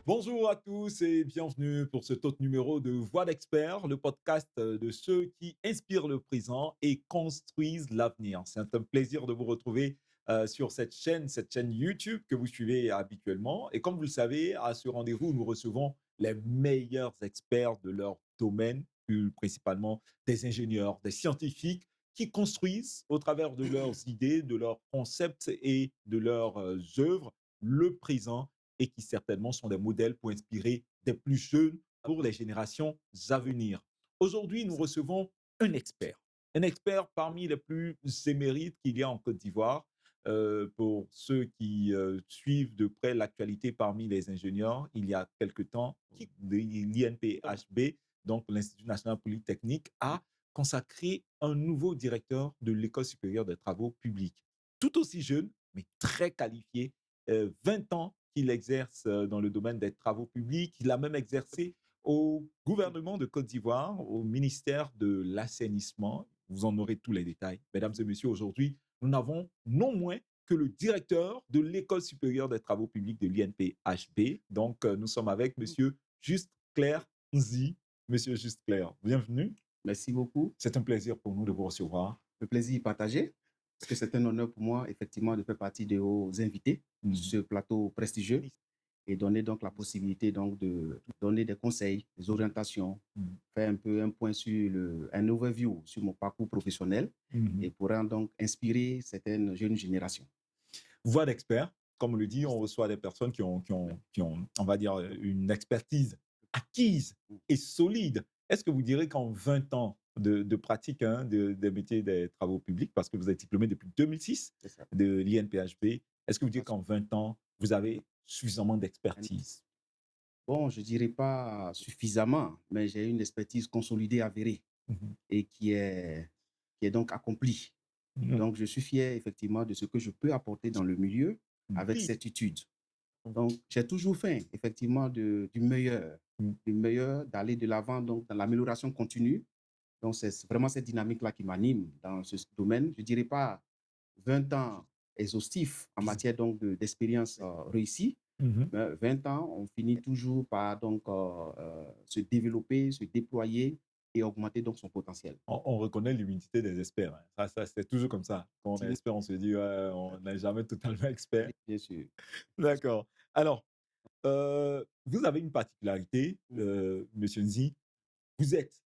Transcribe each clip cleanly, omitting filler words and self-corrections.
Bonjour à tous et bienvenue pour cet autre numéro de Voix d'experts, le podcast de ceux qui inspirent le présent et construisent l'avenir. C'est un plaisir de vous retrouver sur cette chaîne YouTube que vous suivez habituellement. Et comme vous le savez, à ce rendez-vous, nous recevons les meilleurs experts de leur domaine, plus principalement des ingénieurs, des scientifiques qui construisent au travers de leurs idées, de leurs concepts et de leurs œuvres le présent et qui certainement sont des modèles pour inspirer des plus jeunes pour les générations à venir. Aujourd'hui, nous recevons un expert parmi les plus émérites qu'il y a en Côte d'Ivoire. Pour ceux qui suivent de près l'actualité parmi les ingénieurs, il y a quelque temps, l'INPHB, donc l'Institut national polytechnique, a consacré un nouveau directeur de l'École supérieure des travaux publics. Tout aussi jeune, mais très qualifié, 20 ans qu'il exerce dans le domaine des travaux publics. Il a même exercé au gouvernement de Côte d'Ivoire, au ministère de l'Assainissement. Vous en aurez tous les détails. Mesdames et messieurs, aujourd'hui, nous n'avons non moins que le directeur de l'École supérieure des travaux publics de l'INPHB. Donc, nous sommes avec Monsieur Juste Claire Nzi. Monsieur Juste Claire, bienvenue. Merci beaucoup. C'est un plaisir pour nous de vous recevoir. Le plaisir est partagé, parce que c'est un honneur pour moi, effectivement, de faire partie de vos invités sur ce plateau prestigieux et donner donc la possibilité donc de donner des conseils, des orientations, faire un peu un point sur un overview sur mon parcours professionnel et pourra donc inspirer certaines jeunes générations. Voix d'expert, comme on le dit, on reçoit des personnes qui ont, on va dire, une expertise acquise et solide. Est-ce que vous direz qu'en 20 ans de pratique des métiers des travaux publics, parce que vous êtes diplômé depuis 2006 de l'INPHB, est-ce que vous direz qu'en 20 ans, vous avez suffisamment d'expertise? Bon, je ne dirais pas suffisamment, mais j'ai une expertise consolidée, avérée et qui est donc accomplie. Donc, je suis fier effectivement de ce que je peux apporter dans le milieu avec certitude. Donc, j'ai toujours fait effectivement du meilleur, d'aller de l'avant donc dans l'amélioration continue. Donc, c'est vraiment cette dynamique-là qui m'anime dans ce domaine. Je ne dirais pas 20 ans exhaustifs en matière donc d'expérience réussie, mais 20 ans, on finit toujours par donc se développer, se déployer et augmenter donc son potentiel. On reconnaît l'humilité des experts, hein. Ça, c'est toujours comme ça. Quand on est S'il vous expert, on se dit, ouais, on n'est jamais totalement expert. plaît, bien sûr. D'accord. Alors, vous avez une particularité, Monsieur Nzi. Vous êtes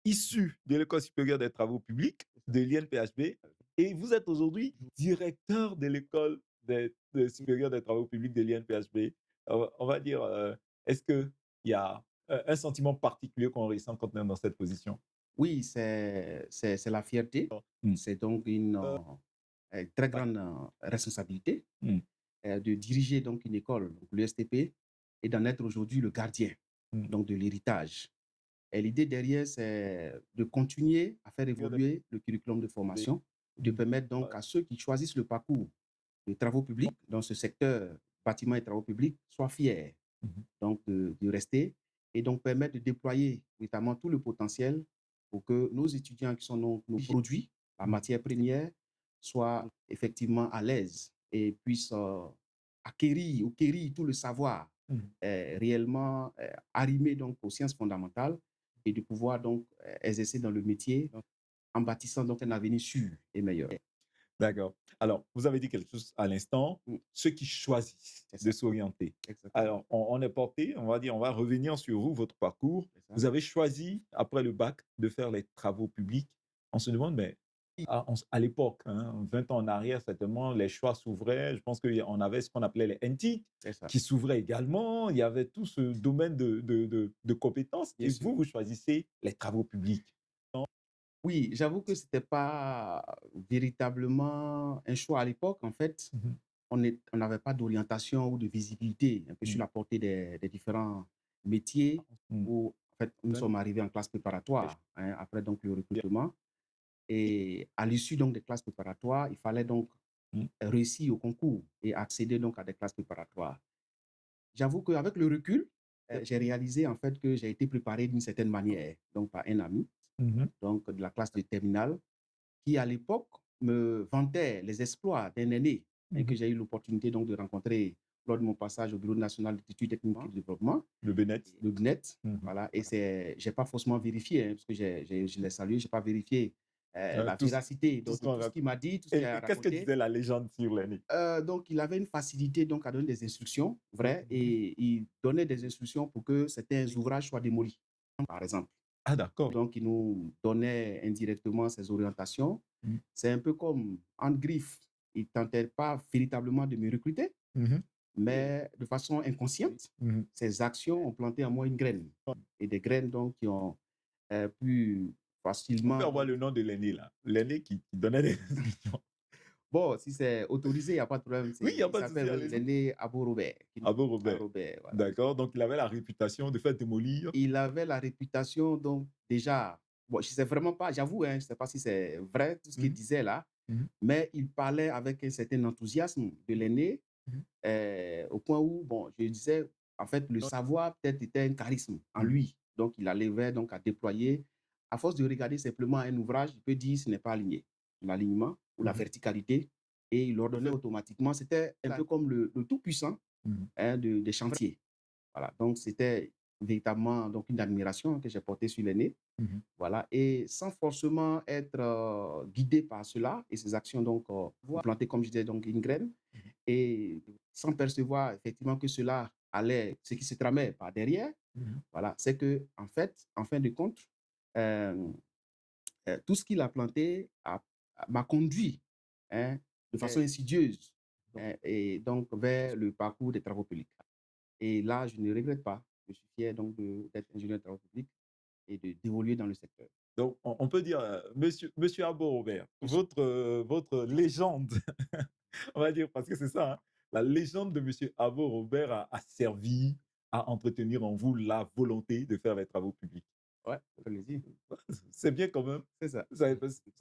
issu de l'École supérieure des travaux publics, de l'INPHB, et vous êtes aujourd'hui directeur de l'École supérieure des travaux publics de l'INPHB. On va dire, est-ce qu'il y a un sentiment particulier qu'on ressent quand on est dans cette position? Oui, c'est la fierté. Mm. C'est donc une très grande responsabilité de diriger donc une école, donc l'USTP, et d'en être aujourd'hui le gardien Mm. donc de l'héritage. Et l'idée derrière, c'est de continuer à faire évoluer le curriculum de formation, de permettre donc à ceux qui choisissent le parcours de travaux publics dans ce secteur bâtiment et travaux publics soient fiers Mhm. donc de rester et donc permettre de déployer notamment tout le potentiel pour que nos étudiants qui sont nos produits, la matière première, soient effectivement à l'aise et puissent acquérir ou quérir tout le savoir Mhm. réellement arrimé donc aux sciences fondamentales et de pouvoir donc exercer dans le métier en bâtissant donc un avenir sûr et meilleur. D'accord. Alors, vous avez dit quelque chose à l'instant, ceux qui choisissent C'est de ça, s'orienter. exactement. Alors, on est porté, on va dire, on va revenir sur vous, votre parcours. C'est ça. Vous avez choisi, après le bac, de faire les travaux publics. On se demande, mais à l'époque, 20 ans en arrière, certainement, les choix s'ouvraient. Je pense qu'on avait ce qu'on appelait les NT C'est ça. qui s'ouvraient également. Il y avait tout ce domaine de compétences. Bien Et sûr. vous choisissez les travaux publics. Oui, j'avoue que c'était pas véritablement un choix à l'époque. En fait, Mhm. on n'avait pas d'orientation ou de visibilité un peu sur Mhm. la portée des différents métiers Mhm. où, en fait, nous sommes arrivés en classe préparatoire, hein, après donc le recrutement. Et à l'issue donc des classes préparatoires, il fallait donc Mhm. réussir au concours et accéder donc à des classes préparatoires. J'avoue qu'avec le recul, j'ai réalisé en fait que j'ai été préparé d'une certaine manière, donc par un ami, Mhm. donc de la classe de terminale, qui à l'époque me vantait les exploits d'un aîné hein, que Mhm. j'ai eu l'opportunité donc de rencontrer lors de mon passage au Bureau national d'études techniques et de développement, Le Bénet. le BNET. Mhm. Voilà, et je n'ai pas forcément vérifié, parce que je l'ai salué, je n'ai pas vérifié la Tout, véracité tout de ce qu'on tout ce raconte. qu'il m'a dit, tout ce qu'il Et a qu'est-ce que raconté. disait la légende sur l'aîné? Donc, il avait une facilité donc, à donner des instructions vraies, Mhm. et il donnait des instructions pour que certains ouvrages soient démolis, par exemple. Ah, d'accord. Donc, il nous donnait indirectement ses orientations. Mhm. C'est un peu comme en griffe. Il ne tentait pas véritablement de me recruter, Mhm. mais de façon inconsciente, Mhm. ses actions ont planté en moi une graine. Et des graines donc, qui ont pu On peut facilement. avoir le nom de l'aîné, là. L'aîné qui donnait des instructions. Bon, si c'est autorisé, il n'y a pas de problème. Oui, il n'y a Il pas de souci, s'appelle, oui, allez-y. l'aîné Abou Robert. Ah bon, Robert. Robert, voilà. D'accord. Donc, il avait la réputation de faire démolir. Il avait la réputation, donc déjà, bon, je ne sais vraiment pas, j'avoue, hein, je ne sais pas si c'est vrai tout ce qu'il Mhm. disait là, Mhm. mais il parlait avec un certain enthousiasme de l'aîné, Mhm. au point où, bon, je disais, en fait, le savoir peut-être était un charisme en Mhm. lui. Donc, il arrivait donc à déployer. À force de regarder simplement un ouvrage, il peut dire ce n'est pas aligné. L'alignement ou la Mhm. verticalité, et il ordonnait automatiquement. C'était un peu comme le tout-puissant, Mhm. hein, des chantiers. Voilà, donc c'était véritablement donc une admiration que j'ai portée sur l'aîné. Mhm. Voilà, et sans forcément être guidé par cela et ses actions, donc planter, comme je disais, donc une graine, et sans percevoir effectivement que cela allait, ce qui se tramait par derrière. Mhm. Voilà, c'est que en fait, en fin de compte, euh, tout ce qu'il a planté m'a conduit, hein, de façon insidieuse, hein, et donc vers le parcours des travaux publics. Et là, je ne regrette pas. Je suis fier donc d'être ingénieur de travaux publics et d'évoluer dans le secteur. Donc, on peut dire, monsieur Abo Robert, votre légende, on va dire, parce que c'est ça, hein, la légende de monsieur Abo Robert a servi à entretenir en vous la volonté de faire les travaux publics. Ouais, allez-y. C'est bien quand même. C'est ça.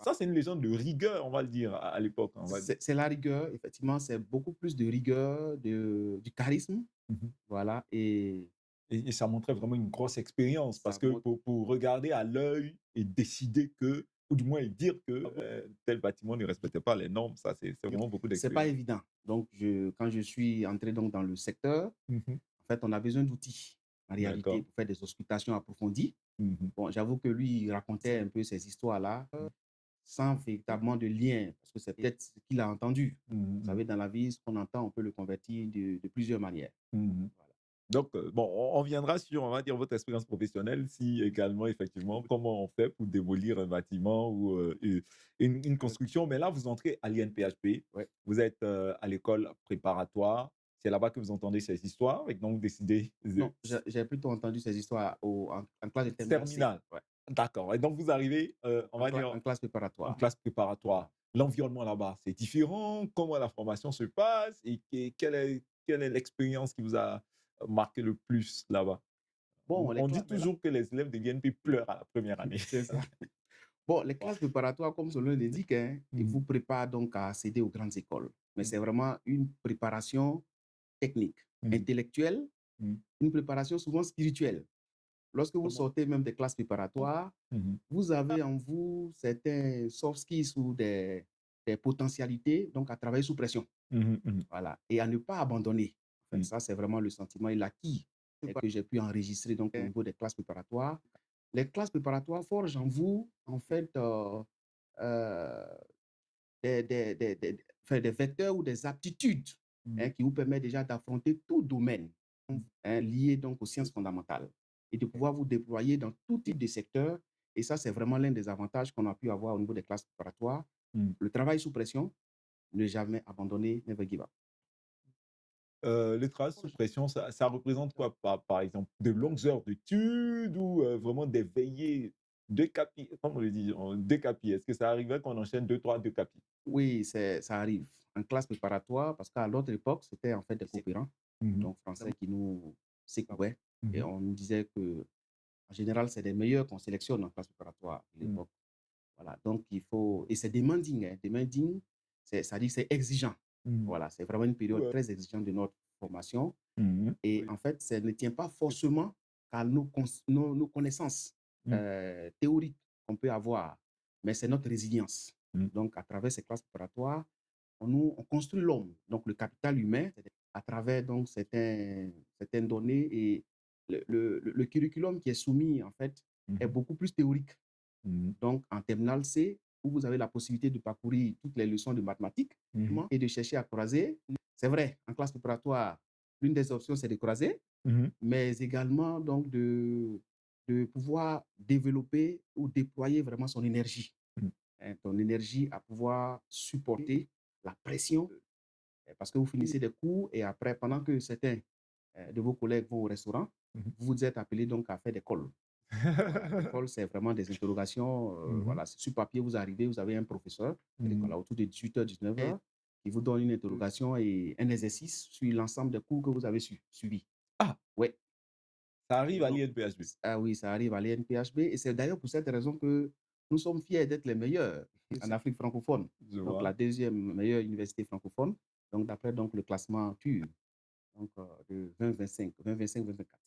Ça, c'est une légende de rigueur, on va le dire, à l'époque, on va dire. C'est la rigueur, effectivement, c'est beaucoup plus de rigueur, du charisme, Mhm. voilà, et Et ça montrait vraiment une grosse expérience parce ça que montre. pour regarder à l'œil et décider que, ou du moins dire que tel bâtiment ne respectait pas les normes, ça, c'est vraiment beaucoup C'est pas d'expérience. évident. Donc, quand je suis entré donc dans le secteur, Mhm. en fait, on a besoin d'outils, en réalité, D'accord. pour faire des auscultations approfondies. Mhm. Bon, j'avoue que lui, il racontait un peu ces histoires-là, sans véritablement de lien, parce que c'est peut-être ce qu'il a entendu. Vous Mhm. savez, dans la vie, ce qu'on entend, on peut le convertir de plusieurs manières. Mhm. Voilà. Donc, bon, on viendra sur, on va dire, votre expérience professionnelle, si également, effectivement, comment on fait pour démolir un bâtiment ou une construction. Mais là, vous entrez à l'INPHP, Ouais. vous êtes à l'école préparatoire, c'est là-bas que vous entendez ces histoires et donc vous décidez Non, de j'ai plutôt entendu ces histoires en classe de terminale C. terminale. Ouais. D'accord. Et donc, vous arrivez, on va dire, En classe en préparatoire. classe préparatoire. L'environnement là-bas, c'est différent. Comment la formation se passe et quelle est l'expérience qui vous a marqué le plus là-bas? Bon, les On dit classes, toujours que les élèves de l'INP pleurent à la première année. c'est ça. Bon, les classes préparatoires, comme son nom l'indique, hein, ils Mhm. vous préparent donc à accéder aux grandes écoles. Mais Mhm. c'est vraiment une préparation technique, Mhm. intellectuelle, Mhm. une préparation souvent spirituelle. Lorsque vous Comment? sortez même des classes préparatoires, Mhm. vous avez en vous certains soft skills ou des potentialités donc à travailler sous pression. Mhm. Mhm. Voilà. Et à ne pas abandonner. Enfin, Mhm. ça, c'est vraiment le sentiment et l'acquis que j'ai pu enregistrer donc, au niveau des classes préparatoires. Les classes préparatoires forgent en vous, en fait, euh, enfin, des vecteurs ou des aptitudes, Mhm. hein, qui vous permettent déjà d'affronter tout domaine, hein, lié donc aux sciences fondamentales et de pouvoir vous déployer dans tout type de secteur. Et ça, c'est vraiment l'un des avantages qu'on a pu avoir au niveau des classes préparatoires. Mhm. Le travail sous pression, ne jamais abandonner, never give up. Le travail sous pression, ça représente quoi, par exemple? De longues heures d'études ou vraiment des veillées de capi, comme on le dit, de capi. Est-ce que ça arrivait qu'on enchaîne 2, 3, 2 capis? Oui, ça arrive. En classe préparatoire, parce qu'à l'autre époque, c'était en fait des coopérants, Mhm. donc français, qui nous secouaient. Et Mhm. on nous disait que, en général, c'est des meilleurs qu'on sélectionne en classe préparatoire à Mhm. l'époque. Voilà, donc il faut. Et c'est demanding, hein, demanding, ça dit que c'est exigeant. Mhm. Voilà, c'est vraiment une période Ouais. très exigeante de notre formation. Mhm. Et Oui. en fait, ça ne tient pas forcément qu'à nos connaissances Mhm. théoriques qu'on peut avoir, mais c'est notre résilience. Mhm. Donc, à travers ces classes préparatoires, on construit l'homme, donc le capital humain, à travers donc certaines données et le curriculum qui est soumis, en fait, est Mmh. beaucoup plus théorique. Mmh. Donc, en terminale C, où vous avez la possibilité de parcourir toutes les leçons de mathématiques Mmh. et de chercher à croiser. C'est vrai, en classe préparatoire, l'une des options, c'est de croiser, Mmh. mais également donc de pouvoir développer ou déployer vraiment son énergie, Mmh. hein, ton énergie à pouvoir supporter la pression, parce que vous finissez des cours et après, pendant que certains de vos collègues vont au restaurant, Mmh. vous êtes appelé donc à faire des calls. Voilà, l'école, c'est vraiment des interrogations. Mmh. Voilà, c'est sur papier, vous arrivez, vous avez un professeur, Mmh. voilà, autour de 18h, 19h, qui vous donne une interrogation et un exercice sur l'ensemble des cours que vous avez suivis. Ah! Ouais. Ça arrive à Donc, l'INPHB? ah oui, ça arrive à l'ENPHB et c'est d'ailleurs pour cette raison que nous sommes fiers d'être les meilleurs en Afrique francophone. Je Donc, vois. la deuxième meilleure université francophone, donc d'après donc, le classement TUR, donc de 2025, 2025, 2024.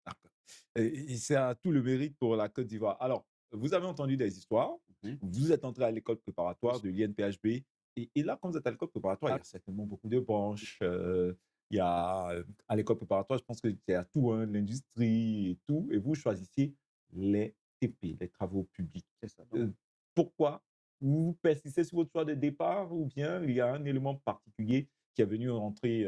D'accord. Et ça a tout le mérite pour la Côte d'Ivoire. Alors, vous avez entendu des histoires, Mhm. vous êtes entré à l'école Oui. préparatoire de l'INPHB et là, quand vous êtes à l'école préparatoire, il y a certainement beaucoup de branches, il y a, à l'école préparatoire, je pense qu'il y a tout, hein, l'industrie et tout et vous choisissiez les TP, les travaux publics. C'est ça. Donc, Heu, Pourquoi? Vous persistez sur votre choix de départ ou bien il y a un élément particulier qui est venu rentrer,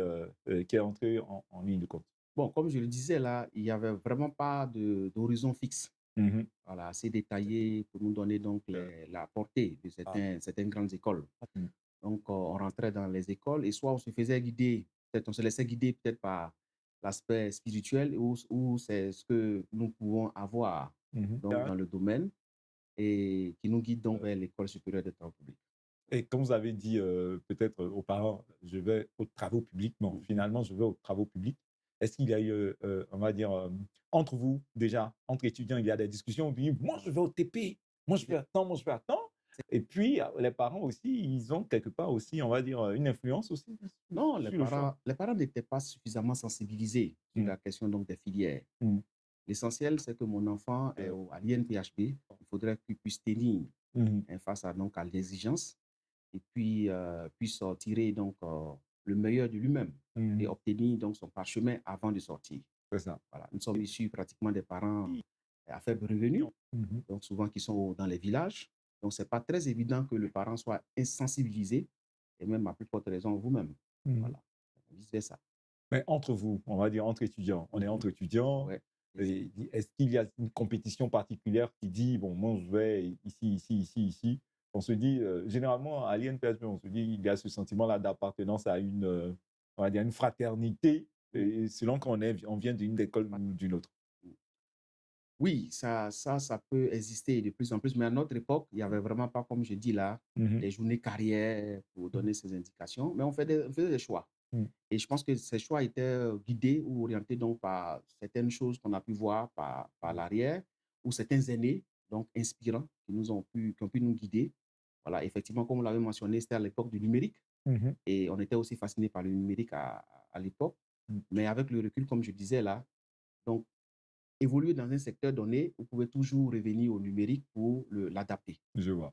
qui est entré en ligne de compte? bon, comme je le disais là, il n'y avait vraiment pas d'horizon fixe. Mmh. Voilà, assez détaillé pour nous donner donc la portée de Ah. certaines grandes écoles. Mmh. Donc, on rentrait dans les écoles et soit on se faisait guider, peut-être on se laissait guider peut-être par l'aspect spirituel ou c'est ce que nous pouvons avoir Mmh. donc dans le domaine et qui nous guide donc vers l'école supérieure des travaux publics. Et quand vous avez dit, peut-être, aux parents: «Je vais aux travaux publics», non, Mm. finalement, je vais aux travaux publics. Est-ce qu'il y a eu, on va dire, entre vous, déjà, entre étudiants, il y a des discussions, vous dites: «Moi, je vais au TP, moi, je fais à moi, je fais à et puis, les parents aussi, ils ont quelque part aussi, on va dire, une influence aussi Non, sur le choix? les parents n'étaient pas suffisamment sensibilisés sur Mmh. la question donc des filières. Mmh. L'essentiel, c'est que mon enfant est à l'INPHB. Il faudrait qu'il puisse tenir Mmh. hein, face à, donc, à l'exigence et puis puisse tirer donc, le meilleur de lui-même et Mmh. obtenir donc son parchemin avant de sortir. C'est ça. Voilà. Nous sommes issus pratiquement des parents à faible revenu, Mmh. donc souvent qui sont dans les villages. Donc, ce n'est pas très évident que le parent soit insensibilisé et même à plus forte raison vous-même. Mmh. Voilà. Vice versa. Mais entre vous, on va dire entre étudiants, on est Mhm. entre étudiants, Ouais. et est-ce qu'il y a une compétition particulière qui dit: «Bon, moi, je vais ici, ici, ici, ici». On se dit, généralement à l'INPHB, on se dit, il y a ce sentiment-là d'appartenance à une, on va dire une fraternité Mhm. et selon on vient d'une école ou d'une autre. Oui, ça peut exister de plus en plus, mais à notre époque, il n'y avait vraiment pas, comme je dis là, Mmh. des journées carrière pour Mmh. donner ces indications, mais on faisait des choix. Mmh. Et je pense que ces choix étaient guidés ou orientés donc par certaines choses qu'on a pu voir par l'arrière ou certains aînés, donc inspirants, qui ont pu nous guider. Voilà, effectivement, comme vous l'avez mentionné, c'était à l'époque du numérique Mmh. et on était aussi fasciné par le numérique à l'époque. Mmh. Mais avec le recul, comme je disais là, donc évoluer dans un secteur donné, vous pouvez toujours revenir au numérique pour l'adapter. Je vois.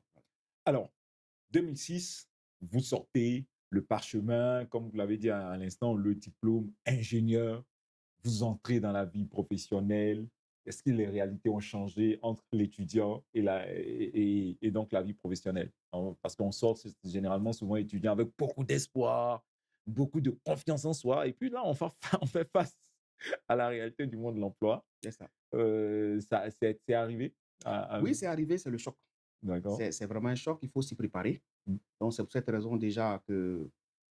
Alors, 2006, vous sortez le parchemin, comme vous l'avez dit à l'instant, le diplôme ingénieur. Vous entrez dans la vie professionnelle. Est-ce que les réalités ont changé entre l'étudiant et donc la vie professionnelle? Parce qu'on sort généralement souvent étudiant avec beaucoup d'espoir, beaucoup de confiance en soi. Et puis là, on fait face à la réalité du monde de l'emploi. C'est ça. C'est arrivé Oui, c'est arrivé, c'est le choc. d'accord. C'est vraiment un choc, il faut s'y préparer. Mm, Donc, c'est pour cette raison déjà que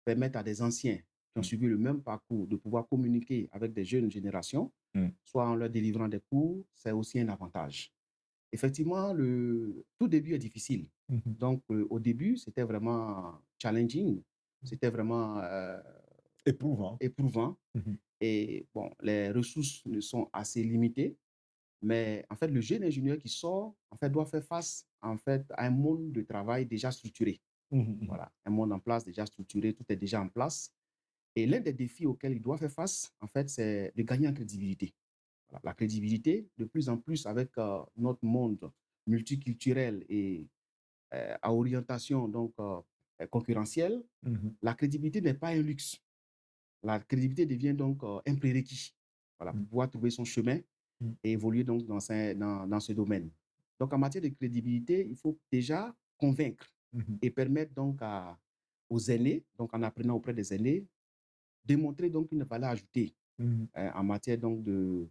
permettre à des anciens qui ont mm, suivi le même parcours de pouvoir communiquer avec des jeunes générations, mm, soit en leur délivrant des cours, c'est aussi un avantage. Effectivement, le tout début est difficile. mhm, Donc, au début, c'était vraiment challenging, c'était vraiment éprouvant. éprouvant. Mhm, Et bon, les ressources ne sont assez limitées. Mais en fait, le jeune ingénieur qui sort, en fait, doit faire face, en fait, à un monde de travail déjà structuré. mhm, mhm, Voilà, un monde en place, déjà structuré, tout est déjà en place. Et l'un des défis auxquels il doit faire face, en fait, c'est de gagner en crédibilité. Voilà, la crédibilité, de plus en plus avec notre monde multiculturel et à orientation donc concurrentielle, mhm. la crédibilité n'est pas un luxe. La crédibilité devient donc un prérequis, voilà, Mmh. pour pouvoir trouver son chemin Mmh. et évoluer donc dans ce domaine. Donc en matière de crédibilité, il faut déjà convaincre Mmh. et permettre donc aux aînés, donc en apprenant auprès des aînés, démontrer donc une valeur ajoutée Mmh. en matière donc de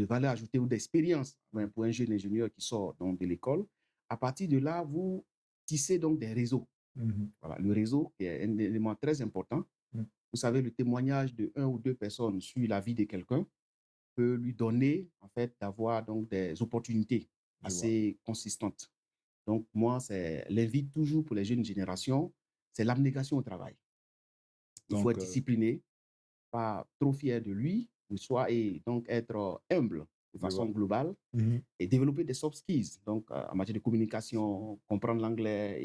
valeur ajoutée ou d'expérience, ben, pour un jeune ingénieur qui sort donc de l'école. À partir de là, vous tissez donc des réseaux. Mmh. Voilà, le réseau est un élément très important. Mmh. Vous savez, le témoignage de un ou deux personnes sur la vie de quelqu'un peut lui donner, en fait, d'avoir donc des opportunités Je vois. assez consistantes. Donc, moi, c'est l'invite toujours pour les jeunes générations, c'est l'abnégation au travail. Il faut Donc être discipliné, pas trop fier de lui, de soi et donc être humble de je façon vois. globale Mmh. et développer des soft skills, donc en matière de communication, comprendre l'anglais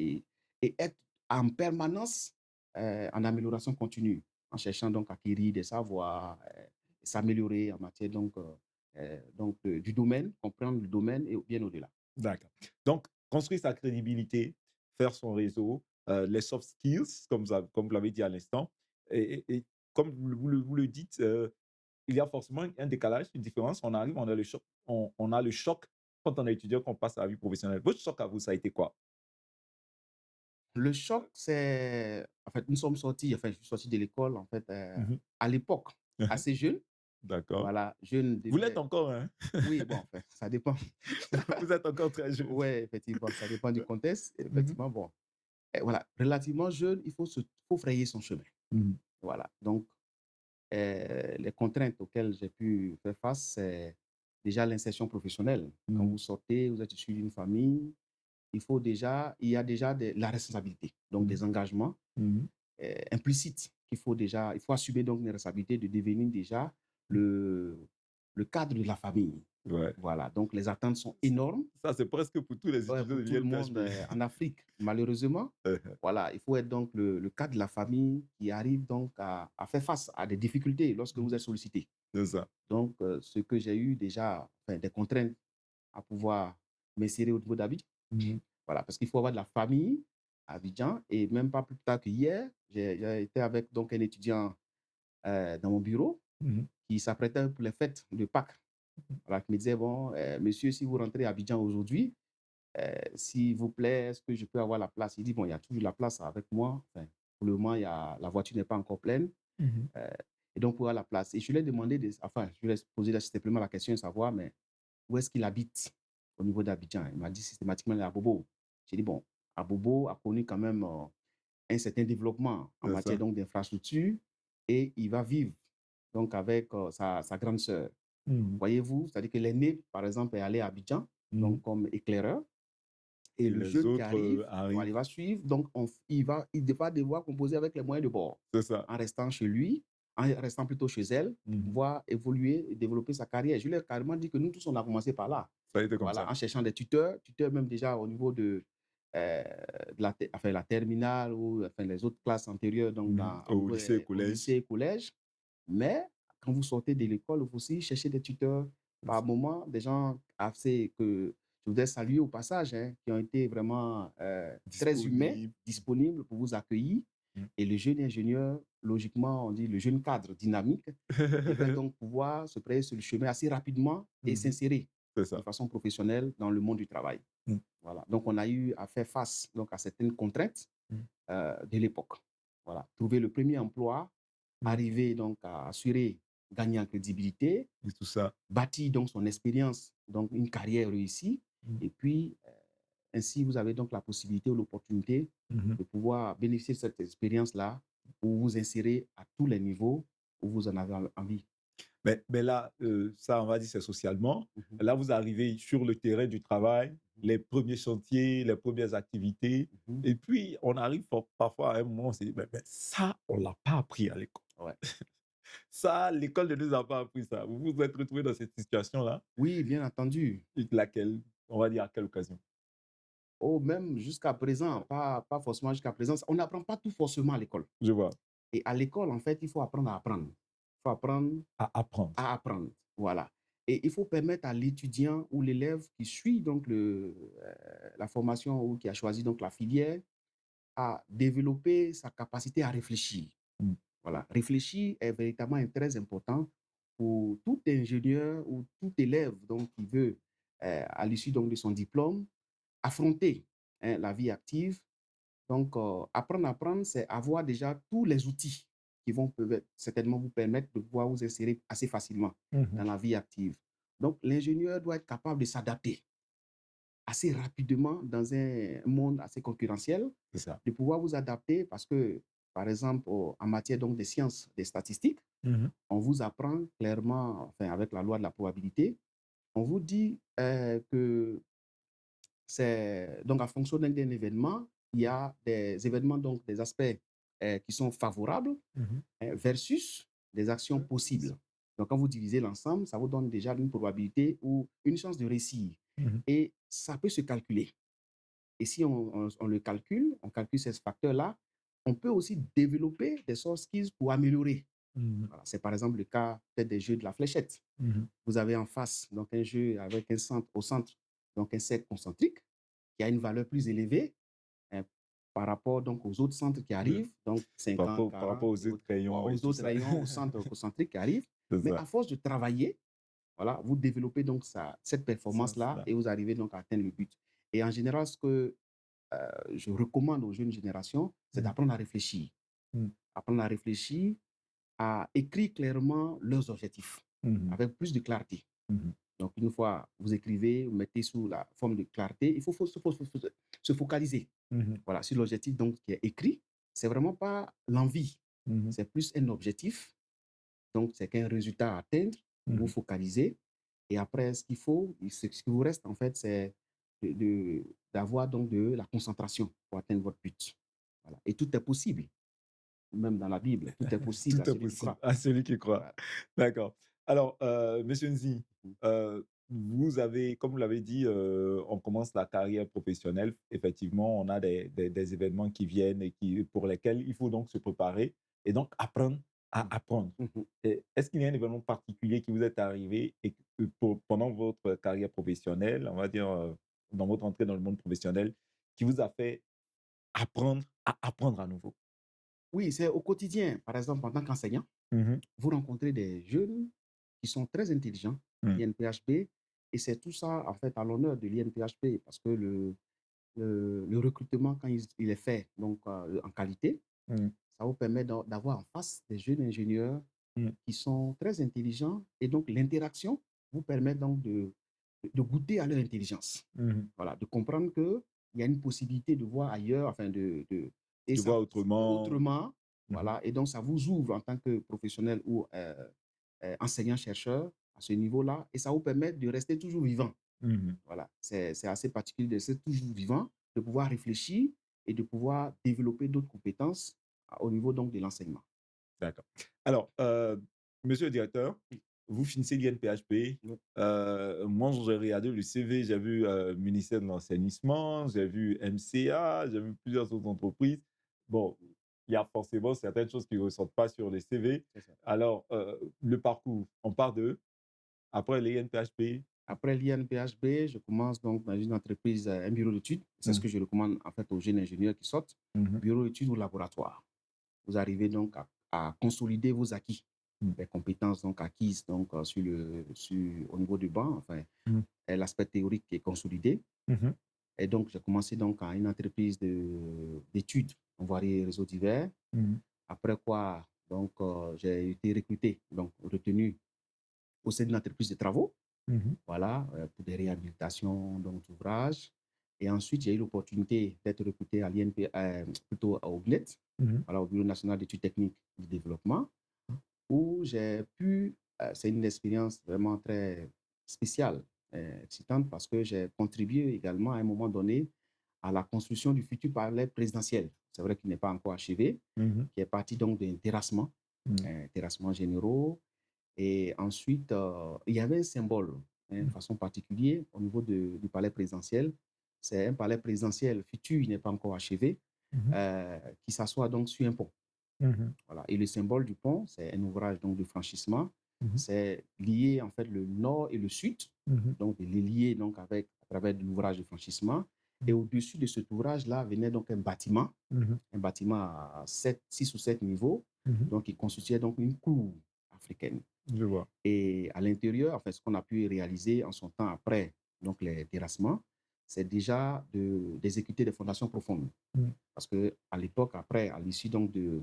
et être en permanence en amélioration continue, en cherchant donc à acquérir des savoirs, s'améliorer en matière du domaine, comprendre le domaine et bien au-delà. D'accord. Donc construire sa crédibilité, faire son réseau, les soft skills comme vous l'avez dit à l'instant et comme vous le dites, il y a forcément un décalage, une différence. On arrive, on a le choc on a le choc quand on est étudiant, qu'on passe à la vie professionnelle. Votre choc à vous, ça a été quoi? Le choc, c'est, en fait, nous sommes sortis, enfin, je suis sorti de l'école, en fait, Mmh mh. à l'époque, assez jeune, D'accord. voilà, jeune Vous l'êtes devait, encore, hein? oui, bon, enfin, ça dépend. Vous êtes encore très jeune. Ouais, effectivement, ça dépend du contexte. Mmh mh. Effectivement, bon, et voilà, relativement jeune, faut frayer son chemin. Mmh. Voilà, donc les contraintes auxquelles j'ai pu faire face, c'est déjà l'insertion professionnelle. Quand Mmh. vous sortez, vous êtes issu d'une famille, il y a déjà la responsabilité, donc Mmh. des engagements Mmh. implicites il faut assumer donc une responsabilité de devenir déjà le, le cadre de la famille. Ouais. Voilà, donc les attentes sont énormes. Ça, c'est presque pour tous les Ouais, étudiants pour de tout le monde l'INPHP. en Afrique, malheureusement. Voilà, il faut être donc le cadre de la famille qui arrive donc à faire face à des difficultés lorsque vous êtes sollicité. C'est ça. Donc, ce que j'ai eu déjà, enfin, des contraintes à pouvoir m'insérer au niveau d'Abidjan. Mmh. Voilà, parce qu'il faut avoir de la famille à Abidjan et même pas plus tard que hier, j'ai été avec donc un étudiant dans mon bureau Mmh. qui s'apprêtait pour les fêtes de Pâques. Voilà, qui me disait, bon, monsieur, si vous rentrez à Abidjan aujourd'hui, s'il vous plaît, est-ce que je peux avoir la place? Il dit, bon, il y a toujours la place avec moi. Enfin, pour le moment, la voiture n'est pas encore pleine. Mmh. Euh, et donc, pour avoir la place. Et je lui ai demandé, enfin, je lui ai posé simplement la question de savoir, mais où est-ce qu'il habite au niveau d'Abidjan? Il m'a dit systématiquement il est à Bobo. J'ai dit, bon, à Bobo a connu quand même un certain développement en C'est matière ça. donc d'infrastructure et il va vivre donc avec sa grande sœur. Mmh. Voyez-vous, c'est-à-dire que l'aîné, par exemple, est allé à Abidjan, Mmh. donc comme éclaireur, et Et le les jeune qui autres, arrive, voilà, arrivent. il va suivre, donc il va devoir composer avec les moyens de bord, C'est ça. en restant chez lui, en restant plutôt chez elle, pour Mmh. pouvoir évoluer et développer sa carrière. Je lui ai carrément dit que nous tous, on a commencé par là. Ça a été comme Voilà, ça. en cherchant des tuteurs même déjà au niveau euh, enfin, la terminale ou enfin, les autres classes antérieures, donc Mmh. au Au niveau lycée et au lycée collège. et collège. Mais quand vous sortez de l'école, vous aussi cherchez des tuteurs. C'est Par ça. moment, des gens assez que je voudrais saluer au passage, hein, qui ont été vraiment très humains, Disponible. disponibles pour vous accueillir. Mmh. Et le jeune ingénieur, logiquement, on dit le jeune cadre dynamique, devrait donc pouvoir se frayer sur le chemin assez rapidement et Mmh. s'insérer C'est de ça. façon professionnelle dans le monde du travail. Mmh. Voilà. Donc, on a eu à faire face donc, à certaines contraintes Mmh. de l'époque. Voilà. Trouver le premier emploi, Mmh. arriver donc à assurer, gagner en crédibilité, Et tout ça. bâtir donc son expérience, donc une carrière réussie. Mmh. Et puis, ainsi, vous avez donc la possibilité ou l'opportunité Mmh. de pouvoir bénéficier de cette expérience-là pour vous insérer à tous les niveaux où vous en avez envie. Mais là, ça, on va dire, c'est socialement. Mhm, Là, vous arrivez sur le terrain du travail, mhm, les premiers chantiers, les premières activités mhm. et puis on arrive parfois à un moment, on se dit: «Mais ça, on l'a pas appris à l'école. Ouais. Ça, l'école ne nous a pas appris ça». Vous vous êtes retrouvé dans cette situation-là? Oui, bien entendu. Et laquelle? On va dire à quelle occasion? Oh, même jusqu'à présent, pas forcément jusqu'à présent. On n'apprend pas tout forcément à l'école. Je vois. Et à l'école, en fait, il faut apprendre à apprendre. Il faut apprendre À apprendre. à apprendre. Voilà. Et il faut permettre à l'étudiant ou l'élève qui suit donc la formation ou qui a choisi donc la filière à développer sa capacité à réfléchir. Mmh. Voilà, réfléchir est véritablement très important pour tout ingénieur ou tout élève donc, qui veut, à l'issue donc, de son diplôme, affronter la vie active. Donc, apprendre, c'est avoir déjà tous les outils qui vont certainement vous permettre de pouvoir vous insérer assez facilement dans Mhm. la vie active. Donc, l'ingénieur doit être capable de s'adapter assez rapidement dans un monde assez concurrentiel, C'est ça. de pouvoir vous adapter parce que, par exemple, en matière donc des sciences, des statistiques, Mhm. on vous apprend clairement, enfin, avec la loi de la probabilité, on vous dit que c'est donc en fonction d'un événement, il y a des événements, donc des aspects qui sont favorables Mhm. versus des actions possibles. Donc, quand vous divisez l'ensemble, ça vous donne déjà une probabilité ou une chance de réussir. Mhm. Et ça peut se calculer. Et si on le calcule, on calcule ces facteurs-là, on peut aussi développer des soft skills pour améliorer. Mhm. Voilà, c'est par exemple le cas peut-être des jeux de la fléchette. Mhm. Vous avez en face donc un jeu avec un centre au centre, donc un cercle concentrique qui a une valeur plus élevée hein, par rapport donc aux autres centres qui Le- arrivent, donc Par 50, rapport, par 40 rapport aux et autres autres, crayons et aux tout autres ça. rayons, aux centres concentriques qui arrivent. C'est Mais ça. à force de travailler, voilà, vous développez donc cette C'est performance-là ça. et vous arrivez donc à atteindre le but. Et en général, ce que je recommande aux jeunes générations, c'est Mhm. d'apprendre à réfléchir. Mhm. Apprendre à réfléchir, à écrire clairement leurs objectifs Mhm. avec plus de clarté. Mhm. Donc, une fois vous écrivez, vous mettez sous la forme de clarté, il faut se focaliser Mhm. voilà, sur l'objectif donc, qui est écrit. C'est vraiment pas l'envie, Mhm. c'est plus un objectif. Donc, c'est qu'un résultat à atteindre, vous Mhm. focalisez. Et après, ce qui vous reste, en fait, c'est d'avoir donc de la concentration pour atteindre votre but. Voilà. Et tout est possible, même dans la Bible, tout est possible à Tout est celui qui possible croit. à celui qui croit. Voilà. D'accord. Alors, Monsieur Nzi, Mhm. vous avez, comme vous l'avez dit, on commence la carrière professionnelle. Effectivement, on a des événements qui viennent et pour lesquels il faut donc se préparer et donc apprendre à apprendre. Mhm. Est-ce qu'il y a un événement particulier qui vous est arrivé et que pendant votre carrière professionnelle, on va dire, dans votre entrée dans le monde professionnel, qui vous a fait apprendre à apprendre à nouveau? Oui, c'est au quotidien. Par exemple, en tant qu'enseignant, Mhm. vous rencontrez des jeunes qui sont très intelligents à Mhm. l'INPHP et c'est tout ça, en fait, à l'honneur de l'INPHP parce que le recrutement, quand il est fait donc, en qualité, Mhm. ça vous permet d'avoir en face des jeunes ingénieurs Mhm. qui sont très intelligents et donc l'interaction vous permet donc de goûter à leur intelligence. Mhm. Voilà, de comprendre qu'il y a une possibilité de voir ailleurs, enfin et Tu ça, vois autrement. autrement, Mhm. voilà, et donc ça vous ouvre en tant que professionnel ou enseignant-chercheur à ce niveau-là et ça vous permet de rester toujours vivant. Mhm. Voilà, c'est assez particulier de rester toujours vivant, de pouvoir réfléchir et de pouvoir développer d'autres compétences au niveau donc de l'enseignement. D'accord. Alors, monsieur le directeur, vous finissez l'INPHP. Oui, Moi, j'ai regardé le CV, j'ai vu ministère de l'Enseignement, j'ai vu MCA, j'ai vu plusieurs autres entreprises. Bon, il y a forcément certaines choses qui ne ressortent pas sur les CV. c'est ça. Alors, le parcours, on part de, après l'INPHP. Après l'INPHB, je commence donc dans une entreprise, un bureau d'études. C'est ce Mhm. que je recommande en fait aux jeunes ingénieurs qui sortent. Mhm. Bureau d'études ou laboratoire. Vous arrivez donc à consolider vos acquis, les compétences donc acquises donc, au niveau du banc, enfin, Mhm. et l'aspect théorique qui est consolidé. Mhm. Et donc, j'ai commencé donc à une entreprise d'études en voirie et réseaux divers. Mhm. Après quoi, donc, j'ai été recruté, donc retenu au sein d'une entreprise de travaux, Mhm. voilà, pour des réhabilitations donc, d'ouvrages. Et ensuite, j'ai eu l'opportunité d'être recruté à l'INP, plutôt au BNET, Mhm. voilà, au Bureau national d'études techniques et de développement, où j'ai pu, c'est une expérience vraiment très spéciale, excitante, parce que j'ai contribué également à un moment donné à la construction du futur palais présidentiel. C'est vrai qu'il n'est pas encore achevé, Mhm. qui est parti donc d'un terrassement, Mhm. terrassement généraux. Et ensuite, il y avait un symbole, hein, de façon particulière, au niveau du palais présidentiel. C'est un palais présidentiel futur, il n'est pas encore achevé, Mhm. qui s'assoit donc sur un pont. Mhm. Voilà. Et le symbole du pont, c'est un ouvrage donc de franchissement. Mhm. C'est lié en fait le nord et le sud, Mhm. donc il est lié donc avec à travers l'ouvrage de franchissement. Et Mmh. au-dessus de cet ouvrage-là venait donc Mmh. un bâtiment à 6 ou 7 niveaux, Mmh. donc qui constituait donc une cour africaine. Je vois. Et à l'intérieur, enfin, ce qu'on a pu réaliser en son temps après donc les terrassements, c'est déjà d'exécuter des fondations profondes. Mmh. Parce que à l'époque, après, à l'issue donc de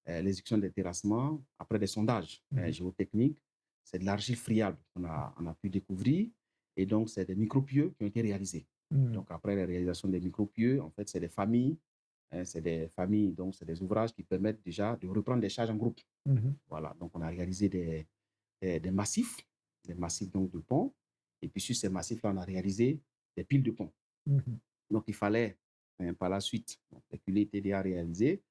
l'exécution des terrassements, après des sondages Mmh. géotechniques, c'est de l'argile friable on a pu découvrir. Et donc, c'est des micropieux qui ont été réalisés. Mmh. Donc, après la réalisation des micropieux, en fait, c'est des familles, c'est des familles, donc c'est des ouvrages qui permettent déjà de reprendre des charges en groupe. Mmh. Voilà, donc on a réalisé des massifs, des massifs donc de pont. Et puis sur ces massifs-là, on a réalisé des piles de pont. Mmh. Donc il fallait, par la suite, donc, les piliers étaient déjà réalisés,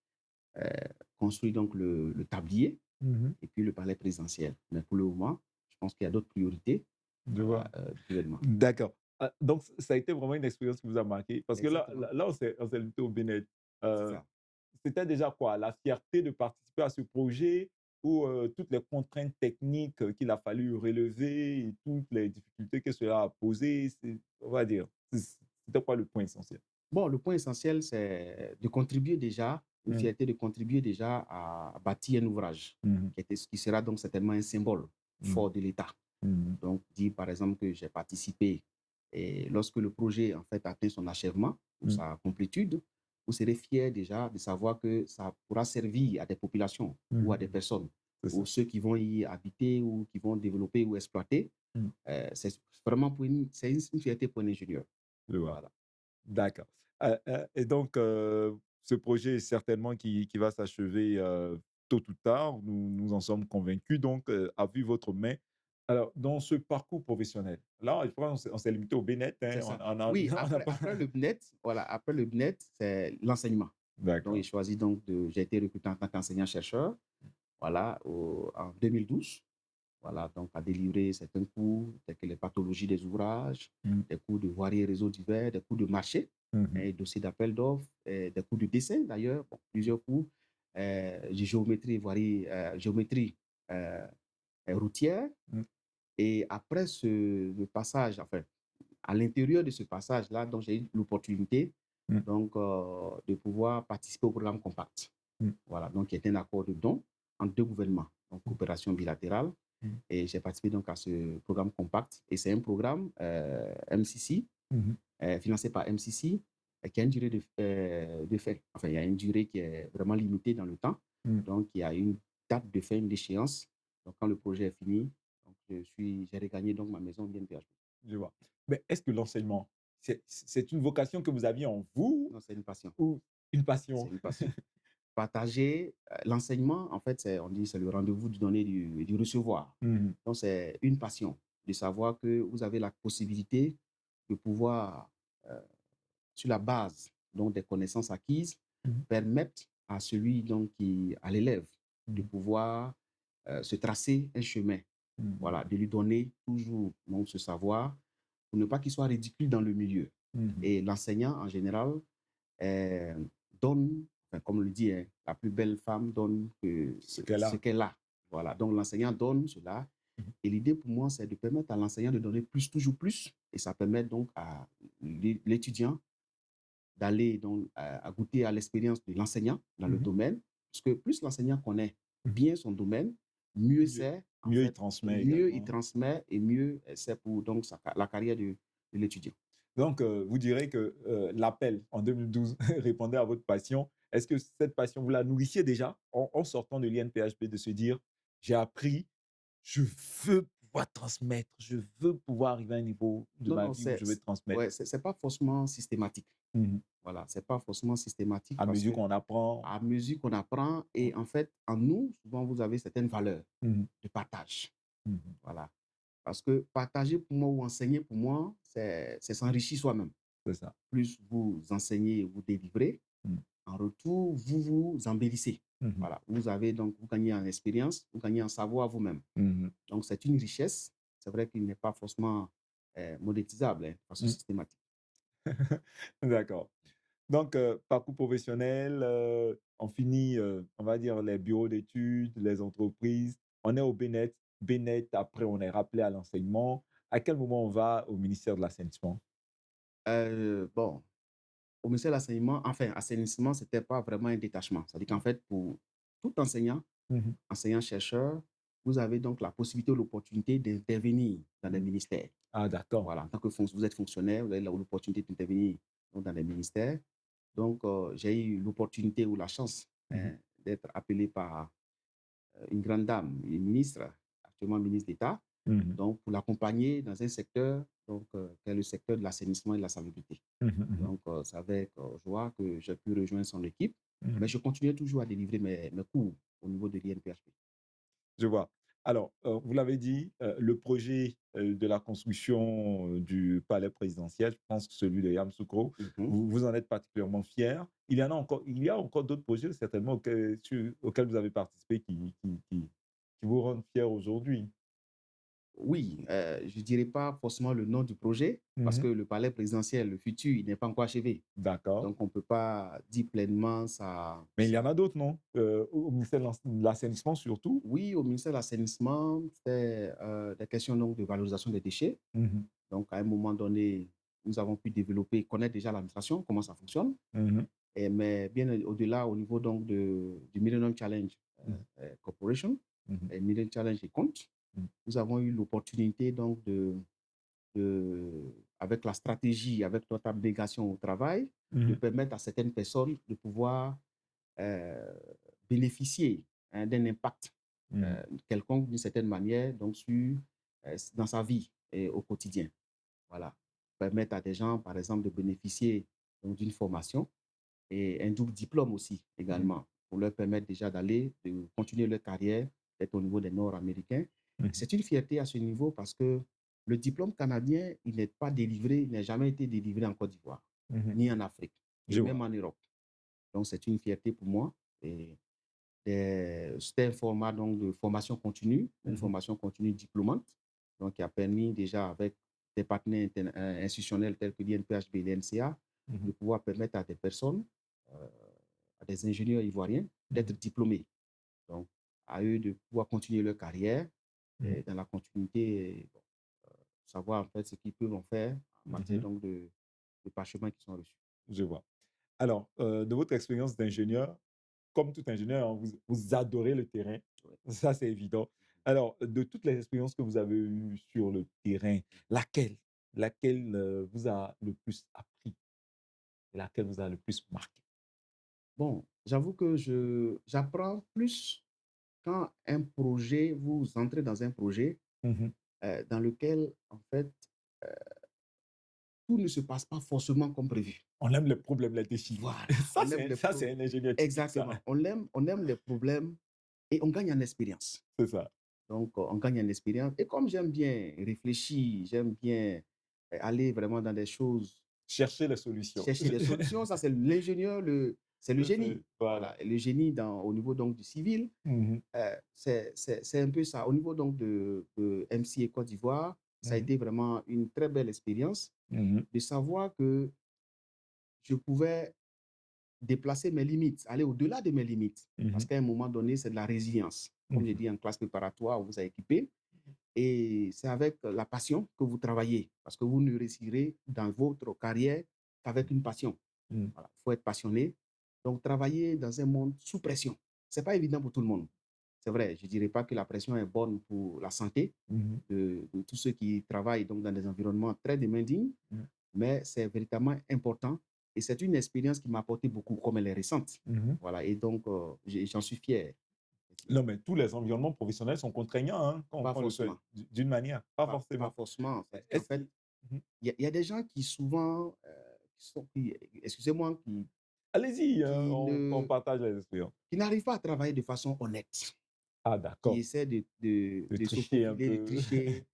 euh, construire donc le tablier Mmh. et puis le palais présidentiel. Mais pour le moment, je pense qu'il y a d'autres priorités Je vois. du gouvernement. D'accord. Donc ça a été vraiment une expérience qui vous a marqué parce que Exactement, on s'est limité au Bénin. c'est Heu, ça. C'était déjà quoi? La fierté de participer à ce projet ou, toutes les contraintes techniques, qu'il a fallu relever et toutes les difficultés que cela a posées? On va dire, c'était quoi le point essentiel? Bon, le point essentiel, c'est de contribuer déjà, une Mmh. fierté de contribuer déjà à bâtir un ouvrage Mmh. qui sera donc certainement un symbole Mmh. fort de l'État. Mmh. Donc, dire par exemple que j'ai participé et lorsque le projet en fait atteint son achèvement ou Mmh. sa complétude, vous serez fier déjà de savoir que ça pourra servir à des populations ou à des Mmh. personnes C'est ou ça. ceux qui vont y habiter ou qui vont développer ou exploiter. Mmh. C'est vraiment c'est une fierté pour un ingénieur. Je vois. Voilà. D'accord. Et donc, ce projet certainement qui va s'achever, tôt ou tard, nous en sommes convaincus donc, a vu votre main. Alors dans ce parcours professionnel, là, je crois qu'on s'est limité au Bénet, hein, C'est on ça. on a Oui, on n'a pas après le BNET, voilà, après le BNET, c'est l'enseignement. Donc, d'accord. j'ai été recruté en tant qu'enseignant-chercheur, voilà, en 2012. Voilà, donc à délivrer certains cours, tels que les pathologies des ouvrages, Mmh. des cours de voirie et réseaux divers, des cours de marché, Mmh hein, mh. et dossiers d'appel d'offres, et des cours de dessin d'ailleurs, bon, plusieurs cours de géométrie, voirie, géométrie euh, routière. Mmh. Et après le passage, enfin, à l'intérieur de ce passage-là, donc j'ai eu l'opportunité Mmh. donc, de pouvoir participer au programme Compact. Mmh. Voilà, donc qui est un accord de don entre deux gouvernements, donc Mmh. coopération bilatérale. Mmh. Et j'ai participé donc à ce programme Compact. Et c'est un programme MCC, Mmh. financé par MCC, qui a une durée de fin. Enfin, il y a une durée qui est vraiment limitée dans le temps. Mmh. Donc, il y a une date de fin, une échéance. Donc, quand le projet est fini, donc, j'ai regagné donc ma maison bien PHP. Je vois. Mais est-ce que l'enseignement, c'est une vocation que vous aviez en vous Non, c'est une passion. ou une C'est passion? une passion. Partager l'enseignement, en fait, on dit c'est le rendez-vous du donner et du recevoir. Mmh. Donc, c'est une passion de savoir que vous avez la possibilité de pouvoir, euh, sur la base donc, des connaissances acquises, Mmh. permettre à celui donc, à l'élève de Mmh. pouvoir se tracer un chemin. Mmh. Voilà, de lui donner toujours donc, ce savoir pour ne pas qu'il soit ridicule dans le milieu. Mmh. Et l'enseignant, en général, euh, donne, enfin, comme on le dit, hein, la plus belle femme donne Ce qu'elle ce a. qu'elle a. Voilà, donc l'enseignant donne cela. Mmh. Et l'idée pour moi, c'est de permettre à l'enseignant de donner plus, toujours plus. Et ça permet donc à l'étudiant d'aller donc à goûter à l'expérience de l'enseignant dans le Mmh. domaine. Parce que plus l'enseignant connaît Mmh. bien son domaine, mieux Mieux c'est, en mieux il fait, transmet mieux il également. transmet et mieux c'est pour donc la carrière de l'étudiant. Donc, vous direz que, l'appel en 2012 répondait à votre passion. Est-ce que cette passion, vous la nourrissiez déjà en sortant de l'INPHP, de se dire: «J'ai appris, je veux pouvoir transmettre, je veux pouvoir arriver à un niveau de Non, ma non, vie où je vais transmettre». ouais, c'est pas forcément systématique. Mmh. Voilà, c'est pas forcément systématique À parce mesure que qu'on apprend. à mesure qu'on apprend et en fait, en nous, souvent, vous avez certaines valeurs Mmh mh. de partage. Mmh. Voilà. Parce que partager pour moi ou enseigner pour moi, c'est s'enrichir soi-même. C'est ça. Plus vous enseignez, vous délivrez, Mmh. en retour, vous vous embellissez. Mmh mh. Voilà. Vous avez donc, vous gagnez en expérience, vous gagnez en savoir vous-même. Mmh. Donc, c'est une richesse. C'est vrai qu'il n'est pas forcément monétisable, hein, de façon Mmh. systématique. D'accord. Donc, parcours professionnel, on finit, on va dire les bureaux d'études, les entreprises. On est au Bénet. Bénet, après on est rappelé à l'enseignement. À quel moment on va au ministère de l'Assainissement? Bon. au ministère de l'enseignement, enfin, assainissement, c'était pas vraiment un détachement. C'est-à-dire qu'en fait, pour tout enseignant, Mmh. enseignant-chercheur, vous avez donc la possibilité ou l'opportunité d'intervenir dans les ministères. Ah d'accord. Voilà, en tant que vous êtes fonctionnaire, vous avez l'opportunité d'intervenir donc, dans les ministères. Donc, j'ai eu l'opportunité ou la chance Mmh. d'être appelé par une grande dame, une ministre, actuellement ministre d'État, Mmh. donc pour l'accompagner dans un secteur donc, qui est le secteur de l'assainissement et de la salubrité. Mmh mh. Donc, c'est avec joie que j'ai pu rejoindre son équipe, mais Mmh. je continuais toujours à délivrer mes cours au niveau de l'INPHP. Je vois. Alors, vous l'avez dit, le projet, de la construction, du palais présidentiel, je pense que celui de Yamoussoukro, Mhm. vous en êtes particulièrement fier. Il y a encore d'autres projets certainement auxquels vous avez participé qui vous rendent fier aujourd'hui? Oui, je ne dirais pas forcément le nom du projet, parce que Mmh. le palais présidentiel, le futur, il n'est pas encore achevé. D'accord. Donc, on ne peut pas dire pleinement ça, Mais il y en ça. a d'autres, non? Au ministère de l'assainissement surtout? Oui, au ministère de l'Assainissement, c'était des questions donc, de valorisation des déchets. Mmh. Donc, à un moment donné, nous avons pu développer, connaître déjà l'administration, comment ça fonctionne. Mmh. Mais bien au-delà, au niveau donc du Millennium Challenge Mmh. Corporation, Mmh. et Millennium Challenge et compte, Mmh. nous avons eu l'opportunité donc avec la stratégie, avec notre abnégation au travail, de Mmh. permettre à certaines personnes de pouvoir euh, bénéficier d'un impact Mmh. quelconque d'une certaine manière donc dans sa vie et au quotidien. Voilà. Permettre à des gens, par exemple, de bénéficier donc, d'une formation et un double diplôme aussi Mmh. également pour leur permettre déjà de continuer leur carrière, d'être au niveau des Nord-Américains. Mmh. C'est une fierté à ce niveau parce que le diplôme canadien, il n'est pas délivré, il n'a jamais été délivré en Côte d'Ivoire, Mmh. ni en Afrique, et Je même vois. en Europe. Donc, c'est une fierté pour moi. Et c'était un format donc, de formation continue, une Mmh. formation continue diplômante, donc qui a permis déjà avec des partenaires institutionnels tels que l'INPHB et l'NCA de Mmh. pouvoir permettre à des personnes, euh, à des ingénieurs ivoiriens d'être Mmh. diplômés. Donc, à eux de pouvoir continuer leur carrière Mmh. et dans la continuité, bon, savoir en fait ce qu'ils peuvent en faire en matière Mmh. donc de parchemins qui sont reçus. Je vois. Alors, de votre expérience d'ingénieur, comme tout ingénieur, hein, vous adorez le terrain, Ouais. ça c'est évident. Alors, de toutes les expériences que vous avez eues sur le terrain, laquelle laquelle, vous a le plus appris et laquelle vous a le plus marqué? Bon, j'avoue que j'apprends plus quand un projet, vous entrez dans un projet Mmh. dans lequel, en fait, tout ne se passe pas forcément comme prévu. On aime les problèmes, les défis. Voilà, Ça on aime les c'est un ingénieur typique ça, exactement. On aime les problèmes et on gagne en expérience. c'est ça. Donc, on gagne en expérience. Et comme j'aime bien réfléchir, j'aime bien aller vraiment dans des choses, Chercher les solutions. chercher des solutions, ça, c'est l'ingénieur, c'est le génie. Voilà. Voilà. Et le génie au niveau donc, du civil, Mmh mh. c'est un peu ça. Au niveau donc de MC et Côte d'Ivoire, ça a Mmh. été vraiment une très belle expérience Mmh. de savoir que je pouvais déplacer mes limites, aller au-delà de mes limites. Parce Mmh. qu'à un moment donné, c'est de la résilience. Comme je Mmh. dis en classe préparatoire, on vous a équipé. Et c'est avec la passion que vous travaillez. Parce que vous ne réussirez dans votre carrière qu'avec une passion. Mmh. Voilà. Il faut être passionné. Donc, travailler dans un monde sous pression, ce n'est pas évident pour tout le monde. C'est vrai, je ne dirais pas que la pression est bonne pour la santé Mmh. de tous ceux qui travaillent donc, dans des environnements très demanding, Mmh. mais c'est véritablement important. Et c'est une expérience qui m'a apporté beaucoup, comme elle est récente. Mmh. Voilà, et donc, j'en suis fier. Effectivement. Non, mais tous les environnements professionnels sont contraignants, hein, Pas qu'on le souhaite forcément. d'une manière, pas Pas forcément. forcément. C'est-à-dire qu'en Est-ce fait, qu'il mmh il y a des gens qui souvent, excusez-moi, allez-y, qui on ne, partage les expériences. qui n'arrivent pas à travailler de façon honnête, Ah qui d'accord, essaient de de se tricher un faufiler, de peu. tricher.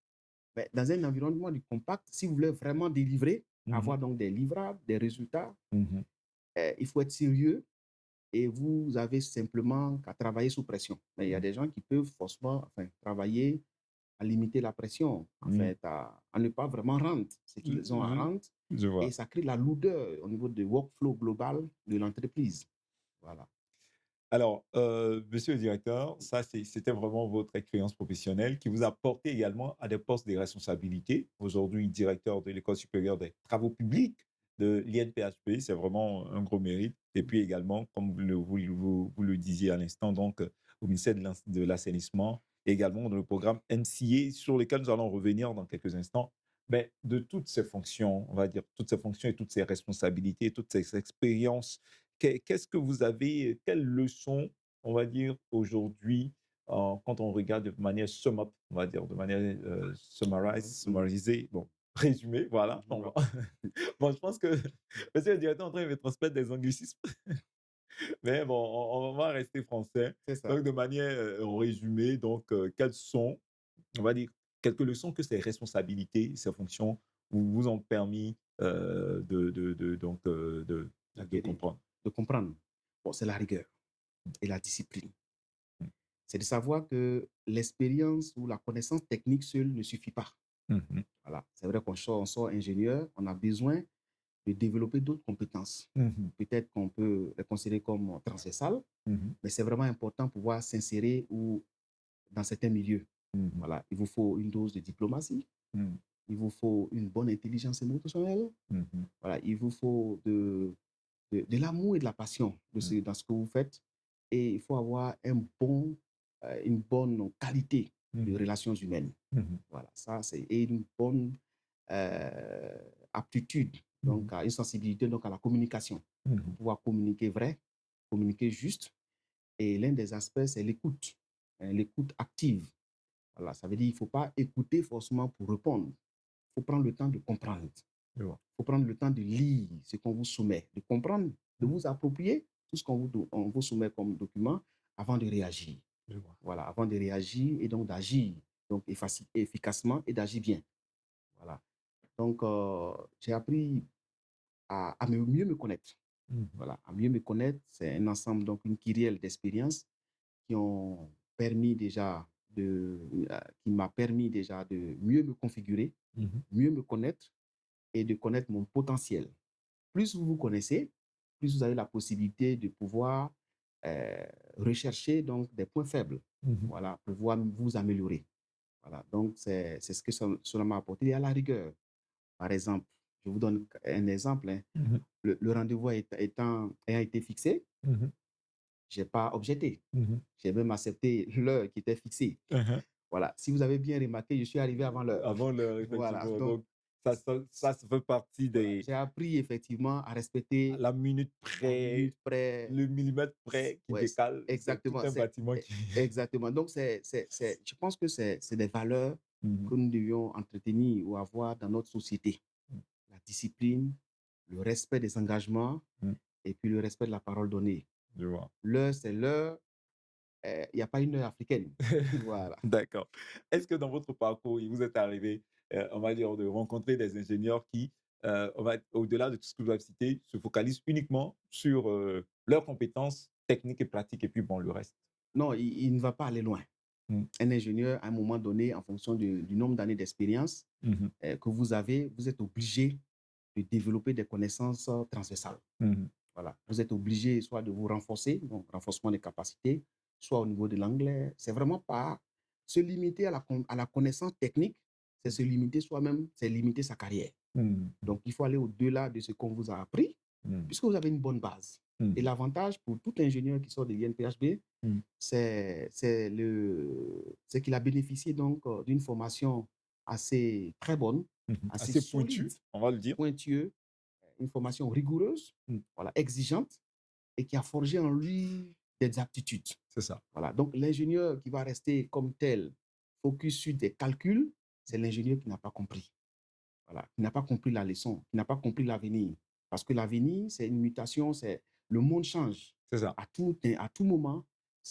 Mais dans un environnement du compact, si vous voulez vraiment délivrer, Mmh. avoir donc des livrables, des résultats, Mmh. il faut être sérieux et vous avez simplement qu'à travailler sous pression. Mais il y a Mmh. des gens qui peuvent forcément enfin, travailler à limiter la pression, en Mmh. fait, à ne pas vraiment rendre ce qu'ils ont à rendre. Je Et vois. ça crée de la lourdeur au niveau du workflow global de l'entreprise. Voilà. Alors, monsieur le directeur, ça c'était vraiment votre expérience professionnelle qui vous a porté également à des postes de responsabilité. Aujourd'hui, directeur de l'École supérieure des travaux publics. de l'INPHP. C'est vraiment un gros mérite. Et puis également, comme vous le disiez à l'instant, donc au ministère de l'Assainissement, et également dans le programme NCA, sur lequel nous allons revenir dans quelques instants. Mais de toutes ces fonctions, on va dire, toutes ces fonctions et toutes ces responsabilités, toutes ces expériences, qu'est-ce que vous avez, quelles leçons, on va dire, aujourd'hui, quand on regarde de manière sum up, on va dire, de manière summarisée, bon, résumé, voilà. Je vois. Bon, je pense que monsieur le directeur est en train de me transmettre des anglicismes, mais bon, on va rester français. C'est ça. Donc, de manière résumée, donc, quelles sont, on va dire, quelques leçons que ces responsabilités, ces fonctions vous ont permis donc, de D'acquérir, comprendre? de comprendre. Bon, c'est la rigueur et la discipline. Mmh. C'est de savoir que l'expérience ou la connaissance technique seule ne suffit pas. Mmh mh. Voilà. C'est vrai on sort ingénieur, on a besoin de développer d'autres compétences. Mmh mh. Peut-être qu'on peut les considérer comme transversales, Mmh. mais c'est vraiment important pour pouvoir s'insérer ou dans certains milieux. Mmh. Voilà. Il vous faut une dose de diplomatie, Mmh. il vous faut une bonne intelligence émotionnelle, Mmh. voilà. Il vous faut de l'amour et de la passion Mmh. dans ce que vous faites. Et il faut avoir une bonne qualité de Mmh. relations humaines. Mmh. Voilà, ça, c'est et une bonne aptitude, Mmh. donc à une sensibilité donc à la communication, pour Mmh. pouvoir communiquer vrai, communiquer juste. Et l'un des aspects, c'est l'écoute, hein, l'écoute active. Voilà, ça veut dire qu'il ne faut pas écouter forcément pour répondre. Il faut prendre le temps de comprendre. Je vois. Il faut prendre le temps de lire ce qu'on vous soumet, de comprendre, de Mmh. vous approprier tout ce on vous soumet comme document avant de réagir. Je vois. Voilà, avant de réagir et donc d'agir donc efficacement et d'agir bien. Voilà. Donc, j'ai appris mieux me connaître. Mmh. Voilà, à mieux me connaître, c'est un ensemble, donc une kyrielle d'expériences qui ont permis déjà qui m'a permis déjà de mieux me configurer, Mmh. mieux me connaître et de connaître mon potentiel. Plus vous vous connaissez, plus vous avez la possibilité de pouvoir euh, rechercher donc des points faibles, Mmh. voilà, pour pouvoir vous améliorer. Voilà, donc c'est ce que cela m'a apporté. Et à la rigueur, par exemple, je vous donne un exemple, hein. Mmh. Le rendez-vous ayant été fixé, Mmh. je n'ai pas objecté. Mmh. J'ai même accepté l'heure qui était fixée. Mmh. Voilà, si vous avez bien remarqué, je suis arrivé avant l'heure. Avant l'heure, Voilà, effectivement. donc Donc, ça fait partie voilà, des j'ai appris effectivement à à respecter la minute la minute près, près. le millimètre près qui Ouais, décale. C'est tout exactement. un bâtiment qui Exactement. Donc, je pense que c'est des valeurs Mmh. que nous devions entretenir ou avoir dans notre société. Mmh. La discipline, le respect des engagements Mmh. et puis le respect de la parole donnée. Je vois. L'heure, c'est l'heure. Il n'y a pas une heure africaine. Voilà. D'accord. Est-ce que dans votre parcours, il vous est arrivé, on va dire, de rencontrer des ingénieurs qui, on va au-delà de tout ce que vous avez cité, se focalisent uniquement sur, leurs compétences techniques et pratiques et puis bon, le reste? Non, il ne va pas aller loin. Mmh. Un ingénieur, à un moment donné, en fonction du nombre d'années d'expérience Mmh. que vous avez, vous êtes obligé de développer des connaissances transversales. Mmh. Voilà. Vous êtes obligé soit de vous renforcer, donc renforcement des capacités, soit au niveau de l'anglais. C'est vraiment pas se limiter à la connaissance technique, c'est se limiter soi-même, c'est limiter sa carrière. Mmh. Mmh. Donc, il faut aller au-delà de ce qu'on vous a appris, Mmh. puisque vous avez une bonne base. Et Mmh. l'avantage pour tout ingénieur qui sort de l'INPHB, Mmh. c'est qu'il a bénéficié donc d'une formation assez très bonne, Mmh. assez Assez solide, pointu, on va le dire. pointilleuse, une formation rigoureuse, Mmh. voilà, exigeante, et qui a forgé en lui des aptitudes. C'est ça. Voilà. Donc, l'ingénieur qui va rester comme tel, focus sur des calculs, c'est l'ingénieur qui n'a pas compris. Voilà. Qui n'a pas compris la leçon, qui n'a pas compris l'avenir. Parce que l'avenir, c'est une mutation, le monde change. C'est ça. À tout moment,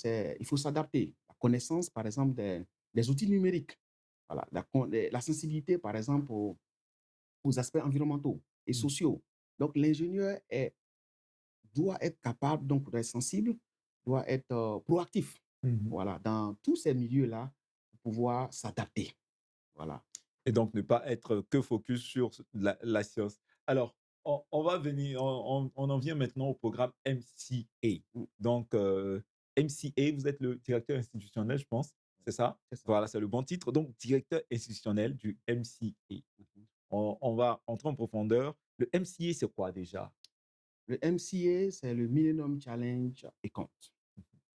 il faut s'adapter. La connaissance, par exemple, des outils numériques. Voilà. La sensibilité, par exemple, aux aspects environnementaux et Mmh. sociaux. Donc, l'ingénieur doit être capable donc d'être sensible, doit être proactif. Mmh. Voilà, dans tous ces milieux-là, pour pouvoir s'adapter. Voilà. Et donc ne pas être que focus sur la science. Alors, on va venir, on en vient maintenant au programme MCA. Mm, Donc, MCA, vous êtes le directeur institutionnel, je pense, c'est ça? c'est ça. Voilà, c'est le bon titre. Donc, directeur institutionnel du MCA. Mhm. on va entrer en profondeur. Le MCA, c'est quoi déjà? Le MCA, c'est le Millennium Challenge Account.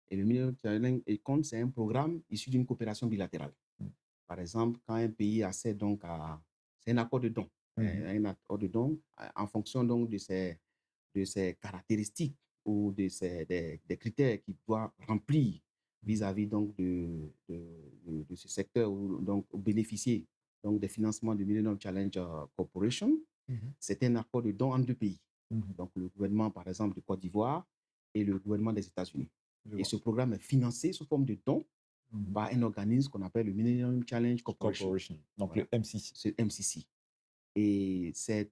Et le Millennium Challenge Account, c'est un programme issu d'une coopération bilatérale. Mmh. Par exemple, quand un pays accède donc à... C'est un accord de don. Un accord de don en fonction donc de ses caractéristiques ou des critères qu'il doit remplir vis-à-vis donc de ce secteur ou donc bénéficier donc des financements du Millennium Challenge Corporation. C'est un accord de don entre deux pays. Donc le gouvernement, par exemple, de Côte d'Ivoire et le gouvernement des États-Unis. Et ce programme est financé sous forme de dons par un organisme qu'on appelle le Millennium Challenge Corporation. Donc Voilà. le MCC. C'est MCC. Et c'est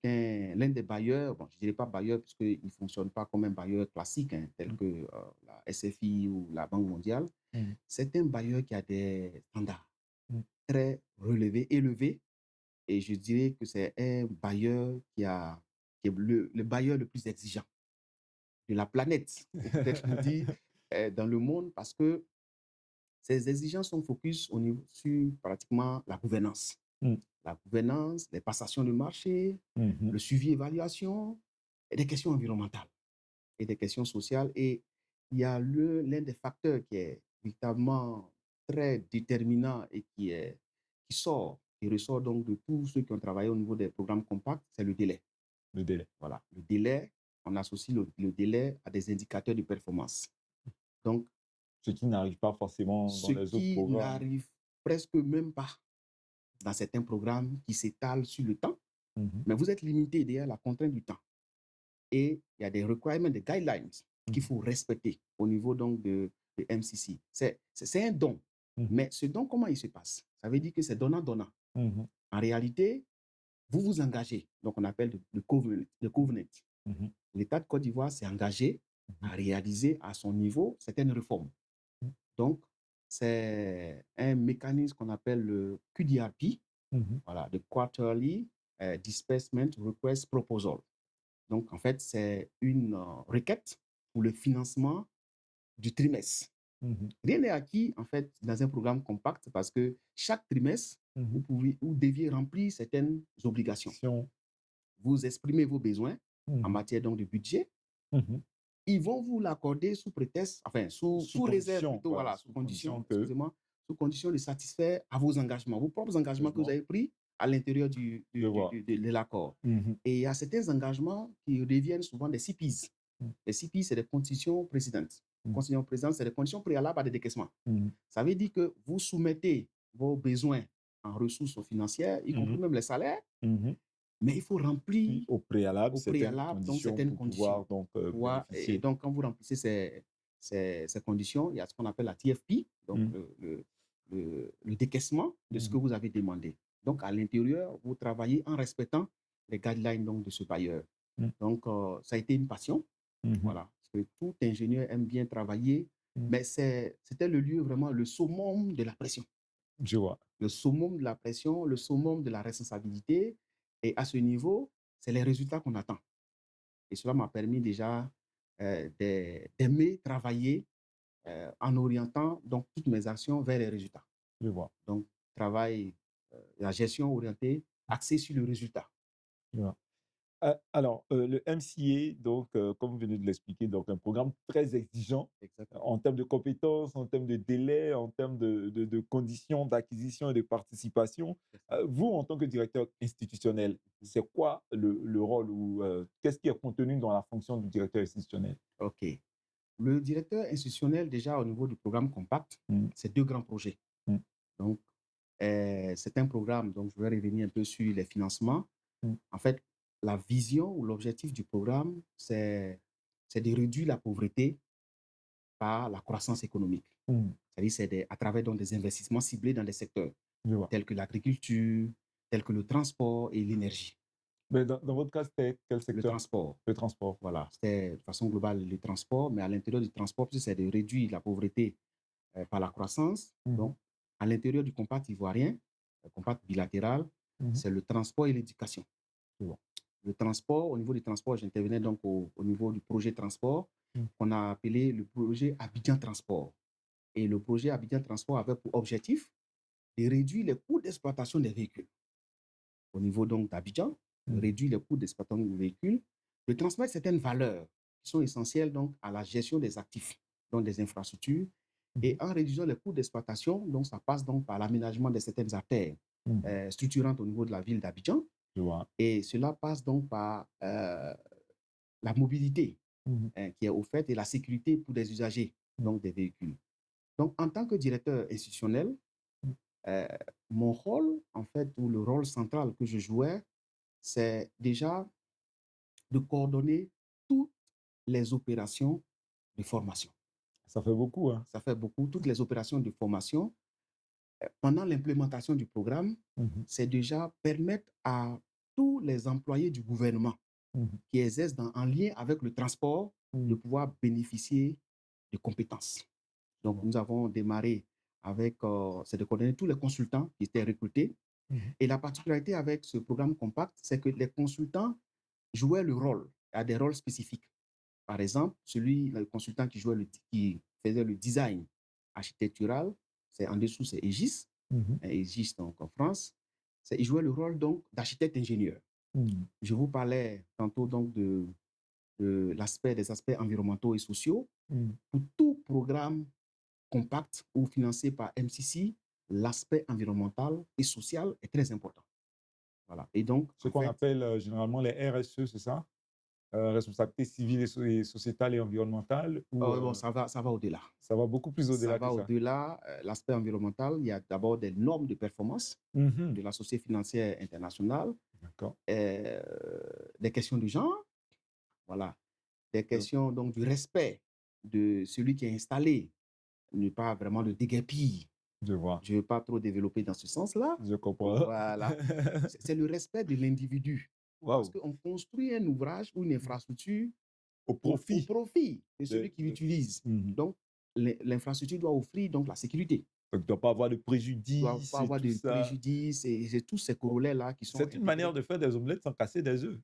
l'un des bailleurs, bon, je ne dirais pas bailleur parce qu'il ne fonctionne pas comme un bailleur classique, tel que la SFI ou la Banque mondiale. C'est un bailleur qui a des standards très relevés, élevés. Et je dirais que c'est un bailleur qui est le bailleur le plus exigeant de la planète, ou peut-être je vous dis dans le monde, parce que ces exigences sont focus au niveau, sur pratiquement la gouvernance. La gouvernance, les passations de marché, le suivi, évaluation, et des questions environnementales et des questions sociales. Et il y a l'un des facteurs qui est véritablement très déterminant et qui ressort donc de tous ceux qui ont travaillé au niveau des programmes compacts, c'est le délai. Le délai. Voilà, le délai, on associe le délai à des indicateurs de performance. Donc, Ce qui n'arrive pas forcément dans ce les autres qui programmes. n'arrive presque même pas dans certains programmes qui s'étalent sur le temps, mais vous êtes limité derrière la contrainte du temps. Et il y a des requirements, des guidelines qu'il faut respecter au niveau donc de MCC. C'est un don. Mais ce don, comment il se passe? Ça veut dire que c'est donnant-donnant. En réalité, vous vous engagez. Donc, on appelle le covenant. L'État de Côte d'Ivoire s'est engagé à réaliser à son niveau certaines réformes. Donc, c'est un mécanisme qu'on appelle le QDRP, voilà, le Quarterly Disbursement Request Proposal. Donc, en fait, c'est une requête pour le financement du trimestre. Rien n'est acquis, en fait, dans un programme compact parce que chaque trimestre, vous deviez remplir certaines obligations. Vous exprimez vos besoins en matière donc de budget. Ils vont vous l'accorder sous prétexte, enfin, sous réserve plutôt, voilà, sous condition, excusez-moi, sous condition de satisfaire à vos engagements, vos propres engagements que vous avez pris à l'intérieur de l'accord. Et il y a certains engagements qui deviennent souvent des CPs. Les CPs, c'est des conditions précédentes. Conditions précédentes, c'est des conditions préalables à des décaissements. Ça veut dire que vous soumettez vos besoins en ressources financières, y compris même les salaires, mais il faut remplir au préalable donc certaines conditions. Donc, Et donc, quand vous remplissez ces conditions, il y a ce qu'on appelle la TFP, donc le décaissement de ce que vous avez demandé. Donc, à l'intérieur, vous travaillez en respectant les guidelines donc, de ce bailleur. Donc, ça a été une passion. Voilà, parce que tout ingénieur aime bien travailler, mais c'était le lieu vraiment, le summum de la pression. Je vois. Le summum de la pression, le summum de la responsabilité. Et à ce niveau, c'est les résultats qu'on attend. Et cela m'a permis déjà d'aimer travailler en orientant donc toutes mes actions vers les résultats. Je vois. Donc, travail, la gestion orientée, axée sur le résultat. Je vois. Alors, le MCA, donc, comme vous venez de l'expliquer, donc un programme très exigeant. Exactement. En termes de compétences, en termes de délai, en termes de conditions d'acquisition et de participation. Vous, en tant que directeur institutionnel, c'est quoi le rôle ou qu'est-ce qui est contenu dans la fonction du directeur institutionnel? OK. Le directeur institutionnel, déjà au niveau du programme Compact, c'est 2 grands projets. Donc, c'est un programme, donc je vais revenir un peu sur les financements. En fait, la vision ou l'objectif du programme, c'est de réduire la pauvreté par la croissance économique. C'est-à-dire, c'est à travers donc, des investissements ciblés dans des secteurs tels que l'agriculture, tels que le transport et l'énergie. Mais dans votre cas, c'était quel secteur? Le transport. Le transport. Voilà, c'était de façon globale le transport, mais à l'intérieur du transport, c'est de réduire la pauvreté par la croissance. Donc, à l'intérieur du compact ivoirien, le compact bilatéral, c'est le transport et l'éducation. Le transport, au niveau du transport, j'intervenais donc au niveau du projet transport qu'on a appelé le projet Abidjan Transport. Et le projet Abidjan Transport avait pour objectif de réduire les coûts d'exploitation des véhicules. au niveau donc d'Abidjan, de réduire les coûts d'exploitation du véhicule, de transmettre certaines valeurs qui sont essentielles donc à la gestion des actifs, donc des infrastructures. Et en réduisant les coûts d'exploitation, donc ça passe donc par l'aménagement de certaines artères structurantes au niveau de la ville d'Abidjan. Et cela passe donc par la mobilité qui est offerte et la sécurité pour des usagers donc des véhicules. Donc, en tant que directeur institutionnel, mon rôle, en fait, ou le rôle central que je jouais, c'est déjà de coordonner toutes les opérations de formation. Ça fait beaucoup, hein? Ça fait beaucoup. Toutes les opérations de formation, pendant l'implémentation du programme, c'est déjà permettre à tous les employés du gouvernement qui exercent en lien avec le transport de pouvoir bénéficier de compétences. Donc, nous avons démarré avec, c'est de coordonner tous les consultants qui étaient recrutés. Et la particularité avec ce programme Compact, c'est que les consultants jouaient le rôle, à des rôles spécifiques. Par exemple, le consultant qui faisait le design architectural, en dessous, c'est Aegis. Aegis, donc en France. Il jouait le rôle donc d'architecte-ingénieur. Je vous parlais tantôt donc des aspects environnementaux et sociaux. Pour tout programme Compact ou financé par MCC, l'aspect environnemental et social est très important. Voilà. Et donc, ce qu'on appelle généralement les RSE, c'est ça? Responsabilité civile et sociétale et environnementale? Bon, ça va au-delà. Ça va beaucoup plus au-delà que ça. Ça va au-delà. L'aspect environnemental, il y a d'abord des normes de performance de la Société financière internationale. D'accord. Des questions du genre. Voilà. Des questions donc du respect de celui qui est installé, ne pas vraiment le déguerpir. Je vois. Je ne veux pas trop développer dans ce sens-là. Je comprends. Voilà. C'est le respect de l'individu. Wow. Parce qu'on construit un ouvrage ou une infrastructure au profit de celui qui l'utilise. Donc, l'infrastructure doit offrir donc la sécurité. Donc, il ne doit pas avoir de préjudice. Il ne doit pas avoir de préjudice et tous ces corollaires-là qui sont. C'est une manière de faire des omelettes sans casser des œufs.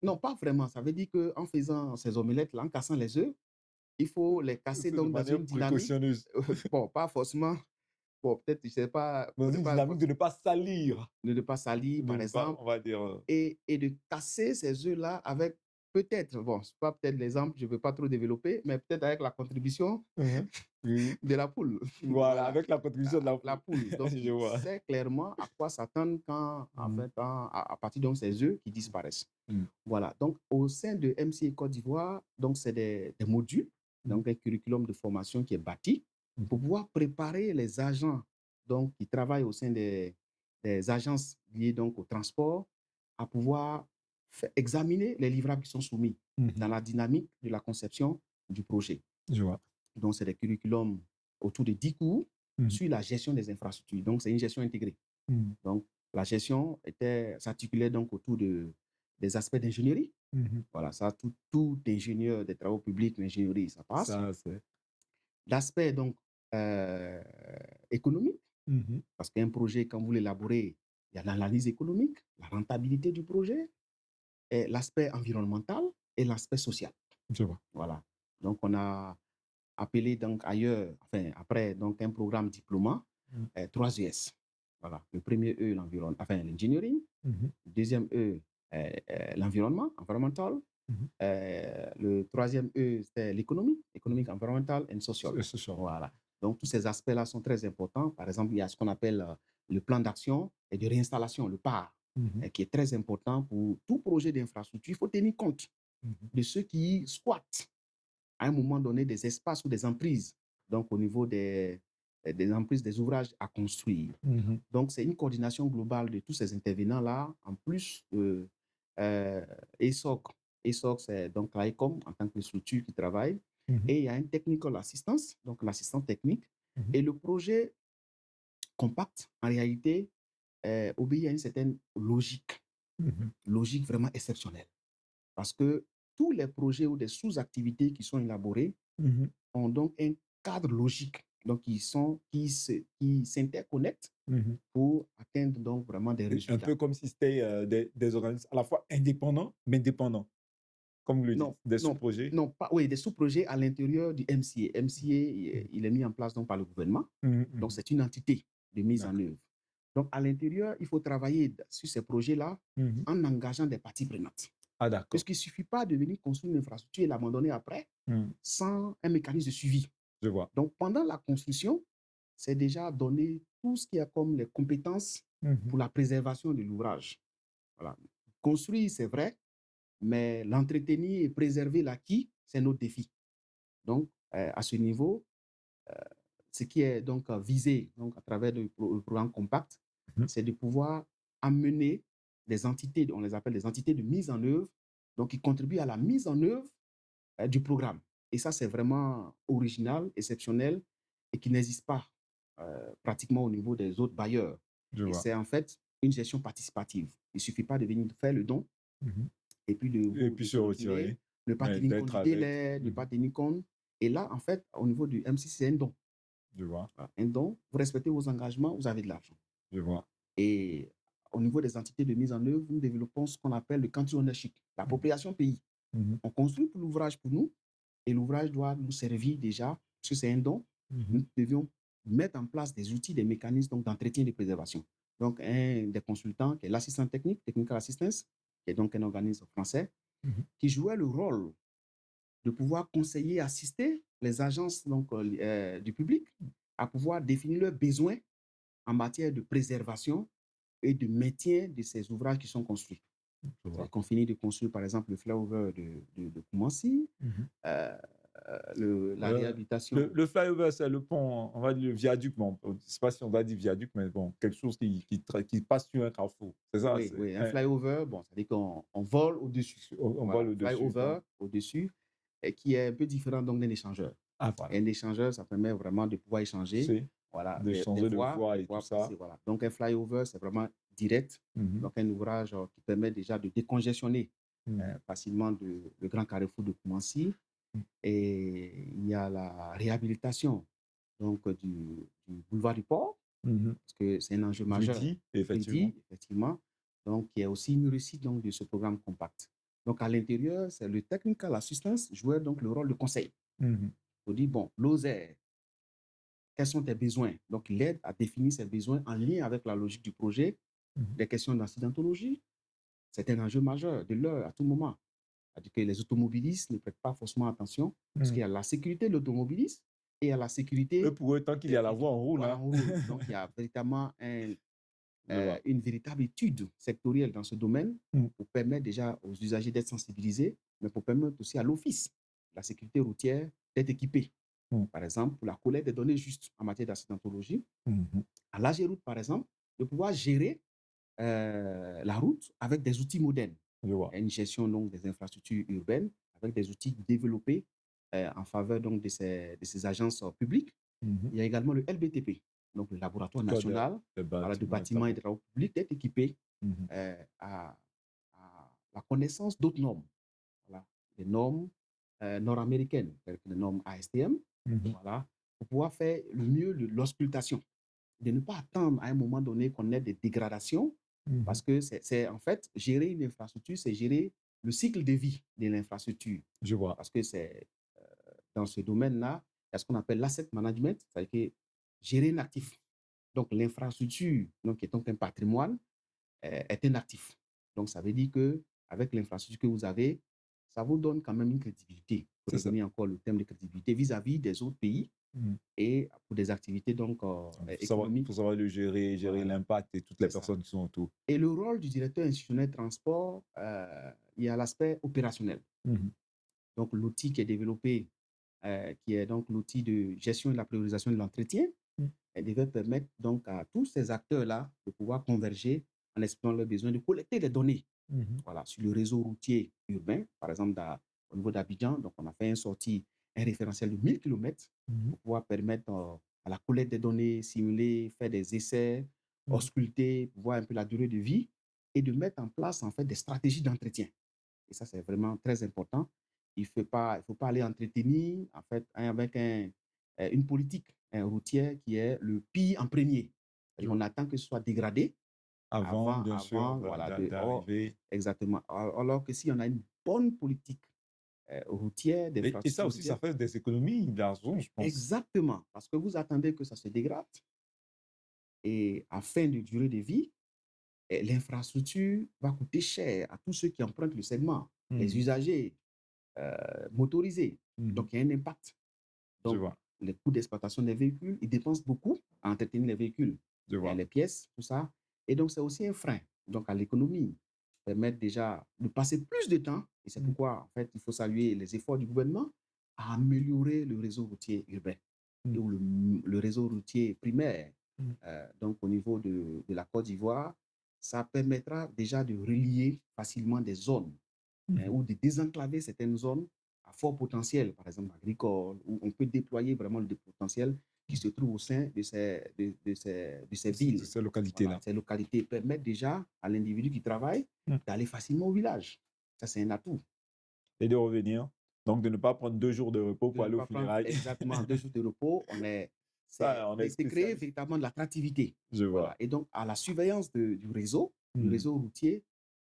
Non, pas vraiment. Ça veut dire qu'en faisant ces omelettes-là, en cassant les œufs, il faut les casser donc dans une dynamique. Bon, pas forcément. Bon, peut-être, je ne sais pas. Dans une dynamique de ne pas salir. De ne pas salir, par exemple. On va dire. Et de casser ces œufs-là avec peut-être, bon, c'est pas peut-être l'exemple, je ne veux pas trop développer, mais peut-être avec la contribution de la poule. Voilà, avec la contribution de la poule. Donc, je vois. sait clairement à quoi s'attendre quand, en fait, à partir de ces œufs qui disparaissent. Voilà. Donc, au sein de MCA Côte d'Ivoire, donc, c'est des modules, donc un curriculum de formation qui est bâti pour pouvoir préparer les agents donc, qui travaillent au sein des agences liées donc, au transport à pouvoir examiner les livrables qui sont soumis dans la dynamique de la conception du projet. Je vois. Donc, c'est des curriculums autour de 10 cours sur la gestion des infrastructures. Donc, c'est une gestion intégrée. Donc, la gestion s'articulait donc autour des aspects d'ingénierie. Voilà, ça, tout ingénieur des travaux publics, l'ingénierie, ça passe. Ça, c'est... L'aspect donc économique, parce qu'un projet, quand vous l'élaborez, il y a l'analyse économique, la rentabilité du projet, et l'aspect environnemental et l'aspect social. Je vois. Voilà. Donc, on a appelé donc ailleurs, enfin, après donc un programme diplômant, 3 ES. Voilà. Le premier E, l'engineering. Le deuxième E, l'environnement, environmental. Le troisième E, c'était l'économie, économique, environnemental et social. Voilà. Donc, tous ces aspects-là sont très importants. Par exemple, il y a ce qu'on appelle le plan d'action et de réinstallation, le PAR, qui est très important pour tout projet d'infrastructure. Il faut tenir compte de ceux qui squattent à un moment donné des espaces ou des emprises, donc au niveau des emprises des ouvrages à construire. Donc, c'est une coordination globale de tous ces intervenants-là, en plus de ESOC. ESOC, c'est donc l'ICOM en tant que structure qui travaille. Et il y a une technical assistance, donc l'assistant technique. Et le projet Compact, en réalité, obéit à une certaine logique, logique vraiment exceptionnelle. Parce que tous les projets ou des sous-activités qui sont élaborées ont donc un cadre logique, donc qui s'interconnectent pour atteindre donc vraiment des résultats. Un peu comme si c'était des organismes à la fois indépendants, mais dépendants, comme vous le dites, des sous-projets. Oui, des sous-projets à l'intérieur du MCA. MCA, il est mis en place donc par le gouvernement, donc c'est une entité de mise en œuvre. Donc, à l'intérieur, il faut travailler sur ces projets-là Mmh. en engageant des parties prenantes. Ah d'accord. Puisqu'il ne suffit pas de venir construire une infrastructure et l'abandonner après Mmh. sans un mécanisme de suivi. Je vois. Donc, pendant la construction, c'est déjà donner tout ce qu'il y a comme les compétences Mmh. pour la préservation de l'ouvrage. Voilà. Construire, c'est vrai, mais l'entretenir et préserver l'acquis, c'est notre défi. Donc, à ce niveau, ce qui est donc visé donc, à travers le programme Compact, Mmh. c'est de pouvoir amener des entités, on les appelle des entités de mise en œuvre, donc qui contribuent à la mise en œuvre du programme. Et ça, c'est vraiment original, exceptionnel et qui n'existe pas pratiquement au niveau des autres bailleurs. Je Et vois. c'est en fait une gestion participative. Il ne suffit pas de venir faire le don Mmh. et puis Et puis de se se retirer, retirer, ne pas mais tenir compte d'être du avec. délai, ne Mmh. pas tenir compte. Et là, en fait, au niveau du MC, c'est un don. Je vois, Voilà, un don, vous respectez vos engagements, vous avez de l'argent. je vois. Et au niveau des entités de mise en œuvre, nous développons ce qu'on appelle le country ownership, Mmh. l'appropriation pays. Mmh. On construit pour l'ouvrage pour nous et l'ouvrage doit nous servir déjà, parce que c'est un don. Mmh. Nous devions mettre en place des outils, des mécanismes d'entretien et de préservation. Donc, un des consultants, qui est l'assistant technique, Technical Assistance, qui est donc un organisme français, Mmh. qui jouait le rôle de pouvoir conseiller, assister les agences donc, du public à pouvoir définir leurs besoins en matière de préservation et de maintien de ces ouvrages qui sont construits. Je C'est vois. qu'on finit de construire, par exemple, le flyover de Koumassi, Mmh. euh, la Heu, réhabilitation. le flyover, c'est le pont, on va dire le viaduc, bon, je ne sais pas si on va dire viaduc, mais bon, quelque chose qui passe sur un carrefour. C'est ça? Oui, C'est oui, un flyover, bon, ça veut dire qu'on vole au-dessus. on voit Voilà, le dessus, flyover quoi. au-dessus, et qui est un peu différent donc d'un échangeur. Ah Et voilà, un échangeur, ça permet vraiment de pouvoir échanger, c'est voilà, de changer de voie des et tout voies ça. passées, voilà. Donc un flyover, c'est vraiment direct, Mmh. donc un ouvrage qui permet déjà de décongestionner Mmh. facilement le grand carrefour de Koumassi. Mmh. Et il y a la réhabilitation donc, du boulevard du port, Mmh. parce que c'est un enjeu majeur, Vidi, effectivement. dit effectivement, donc qui est aussi une réussite donc, de ce programme Compact. Donc à l'intérieur, c'est le Technical Assistance jouait donc le rôle de conseil. Mmh. On dit, bon, l'OSER, quels sont tes besoins? Donc il aide à définir ses besoins en lien avec la logique du projet, Mmh. des questions d'incidentologie, c'est un enjeu majeur de l'heure à tout moment. C'est-à-dire que les automobilistes ne prêtent pas forcément attention, parce qu'il Mmh. y a la sécurité de l'automobiliste et il y a la Eux, sécurité pour eux, tant qu'il y des a la voie, publics. on roule, Voilà, hein. en roule. Donc, il y a véritablement Je vois. une véritable étude sectorielle dans ce domaine Mmh. pour permettre déjà aux usagers d'être sensibilisés, mais pour permettre aussi à l'Office de la sécurité routière d'être équipé. Mmh. Par exemple, pour la collecte des données justes en matière d'accidentologie, Mmh. à l'AGEROUTE, par exemple, de pouvoir gérer la route avec des outils modernes. Je vois. Une gestion donc, des infrastructures urbaines avec des outils développés en faveur donc, de ces agences publiques. Mmh. Il y a également le LBTP, donc le Laboratoire Code national des voilà, de bâtiments et bâtiments et travaux. de travaux publics d'être équipé Mmh. à la connaissance d'autres normes. Voilà, des normes nord-américaines, telles que les normes ASTM, Mmh. voilà, pour pouvoir faire le mieux de l'auscultation, de ne pas attendre à un moment donné qu'on ait des dégradations, Mmh. parce que c'est en fait gérer une infrastructure, c'est gérer le cycle de vie de l'infrastructure. Je vois. Parce que c'est dans ce domaine-là, il y a ce qu'on appelle l'asset management, c'est-à-dire que gérer un actif. Donc l'infrastructure, donc, qui est donc un patrimoine, est un actif. Donc ça veut dire que avec l'infrastructure que vous avez, ça vous donne quand même une crédibilité. Pour C'est ça. revenir encore au thème de crédibilité vis-à-vis des autres pays Mmh. et pour des activités donc Il faut économiques. savoir le gérer, gérer Voilà, l'impact et toutes les c'est ça. personnes qui sont autour. Et le rôle du directeur institutionnel de transport, il y a l'aspect opérationnel. Mmh. Donc, l'outil qui est développé, qui est donc l'outil de gestion et de la priorisation de l'entretien, Mmh. elle devait permettre donc à tous ces acteurs-là de pouvoir converger en exprimant leurs besoins, de collecter des données Mmh. voilà, sur le réseau routier urbain. Par exemple, au niveau d'Abidjan, donc on a fait un référentiel de 1000 kilomètres Mmh. pour pouvoir permettre à la collecte des données, simuler, faire des essais, Mmh. ausculter, voir un peu la durée de vie et de mettre en place en fait des stratégies d'entretien. Et ça, c'est vraiment très important. Il faut pas aller entretenir en fait avec une politique routière qui est le pire en premier. Je On attend que ce soit dégradé Avant, bien sûr, voilà, d'arriver. exactement. Alors que si on a une bonne politique routière, Et ça d'infrastructure aussi, ça routière, fait des économies d'argent, je pense. exactement, parce que vous attendez que ça se dégrade, Et à fin de durée de vie, l'infrastructure va coûter cher à tous ceux qui empruntent le segment, les Mmh. usagers motorisés. Mmh. Donc, il y a un impact. Je Donc, vois, les coûts d'exploitation des véhicules, ils dépensent beaucoup à entretenir les véhicules. je Il y a vois. les pièces, tout ça. Et donc, c'est aussi un frein donc à l'économie. Permettre déjà de passer plus de temps. Et c'est Mmh. pourquoi, en fait, il faut saluer les efforts du gouvernement à améliorer le réseau routier urbain Mmh. ou le réseau routier primaire. Mmh. Donc, au niveau de la Côte d'Ivoire, ça permettra déjà de relier facilement des zones Mmh. ou de désenclaver certaines zones à fort potentiel, par exemple agricole, où on peut déployer vraiment le potentiel qui se trouve au sein de ces De villes. ces Voilà, localités-là. ces localités permettent déjà à l'individu qui travaille Mmh. d'aller facilement au village. Ça, c'est un atout. Et de revenir, donc de ne pas prendre 2 jours de repos De pour ne aller aux pas prendre funérailles. exactement 2 jours de repos, Ça, on est c'est créer spécialiste. véritablement de l'attractivité. Je Voilà. vois. Et donc, à la surveillance du Mmh. réseau routier,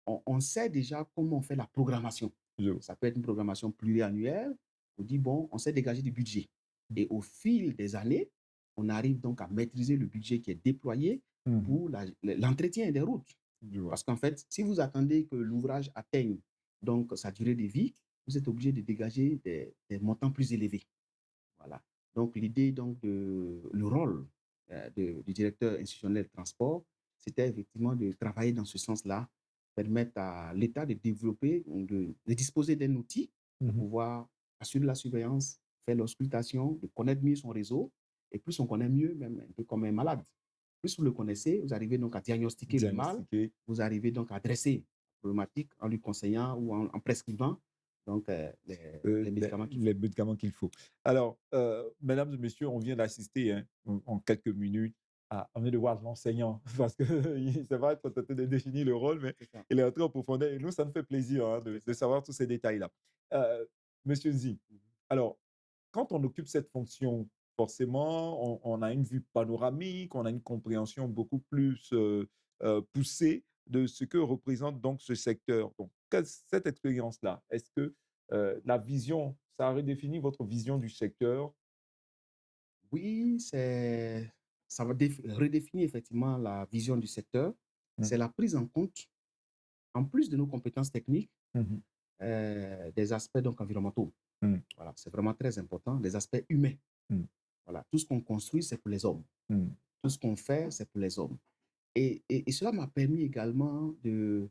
on sait déjà comment on fait la programmation. Je vois. Ça peut être une programmation pluriannuelle. On dit, bon, on sait dégager du budget. Mmh. Et au fil des années, on arrive donc à maîtriser le budget qui est déployé Mmh. pour l'entretien des routes. Je vois. Parce qu'en fait, si vous attendez que l'ouvrage atteigne donc sa durée de vie, vous êtes obligé de dégager des montants plus élevés. Voilà. Donc, l'idée, donc, le rôle du directeur institutionnel de transport, c'était effectivement de travailler dans ce sens-là, permettre à l'État de développer, de disposer d'un outil pour Mmh. pouvoir assurer la surveillance, faire l'auscultation, de connaître mieux son réseau. Et plus on connaît mieux, même un peu comme un malade, plus vous le connaissez, vous arrivez donc à diagnostiquer le mal, Diagnostiquer. vous arrivez donc à adresser la problématique en lui conseillant ou en prescrivant donc, les médicaments qu'il Les faut. médicaments qu'il faut. Alors, mesdames et messieurs, on vient d'assister, hein, en quelques minutes à on vient de voir l'enseignant parce que c'est vrai qu'on est en train de définir le rôle, mais C'est ça. il est entré en profondeur et nous, ça nous fait plaisir, hein, C'est de ça. savoir tous ces détails-là. Monsieur Nzi, Mhm. alors, quand on occupe cette fonction, forcément, on a une vue panoramique, on a une compréhension beaucoup plus, poussée de ce que représente donc ce secteur. Donc, cette expérience-là, est-ce que, la vision, ça a redéfini votre vision du secteur? Oui, ça va redéfinir effectivement la vision du secteur. Mmh. C'est la prise en compte, en plus de nos compétences techniques, Mmh mh. des aspects donc environnementaux. Mmh. Voilà, c'est vraiment très important, des aspects humains. Mmh. Voilà, tout ce qu'on construit, c'est pour les hommes. Mmh. Tout ce qu'on fait, c'est pour les hommes. Et cela m'a permis également de,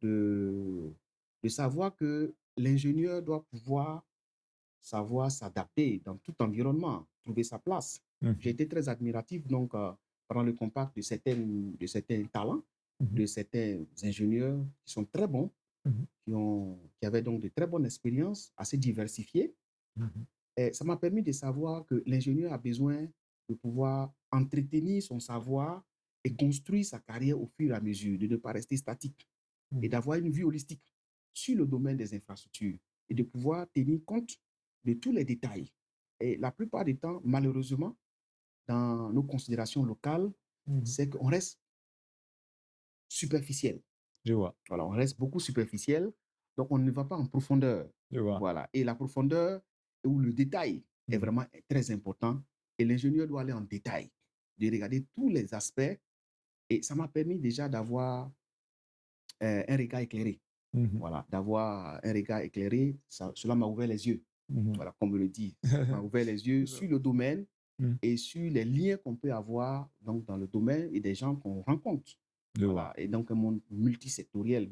de savoir que l'ingénieur doit pouvoir savoir s'adapter dans tout environnement, trouver sa place. Mmh J'ai mh. été très admiratif donc pendant le contact de certains talents, Mmh mh. de certains ingénieurs qui sont très bons, Mmh. qui avaient donc de très bonnes expériences, assez diversifiées. Mmh. Et ça m'a permis de savoir que l'ingénieur a besoin de pouvoir entretenir son savoir et construire sa carrière au fur et à mesure, de ne pas rester statique et Mmh. d'avoir une vue holistique sur le domaine des infrastructures et de pouvoir tenir compte de tous les détails. Et la plupart du temps, malheureusement, dans nos considérations locales, Mmh. c'est qu'on reste superficiel. Je vois, Voilà, on reste beaucoup superficiel, donc on ne va pas en profondeur. je vois. Voilà. Et la profondeur ou le détail est Mmh. vraiment très important. Et l'ingénieur doit aller en détail, de regarder tous les aspects. Et ça m'a permis déjà d'avoir un regard éclairé. Mmh. Voilà, d'avoir un regard éclairé, cela m'a ouvert les yeux. Mmh. Voilà, comme on le dit, ça m'a ouvert les yeux sur le domaine Mmh. et sur les liens qu'on peut avoir donc, dans le domaine et des gens qu'on rencontre. Je vois. Voilà, et donc un monde multisectoriel,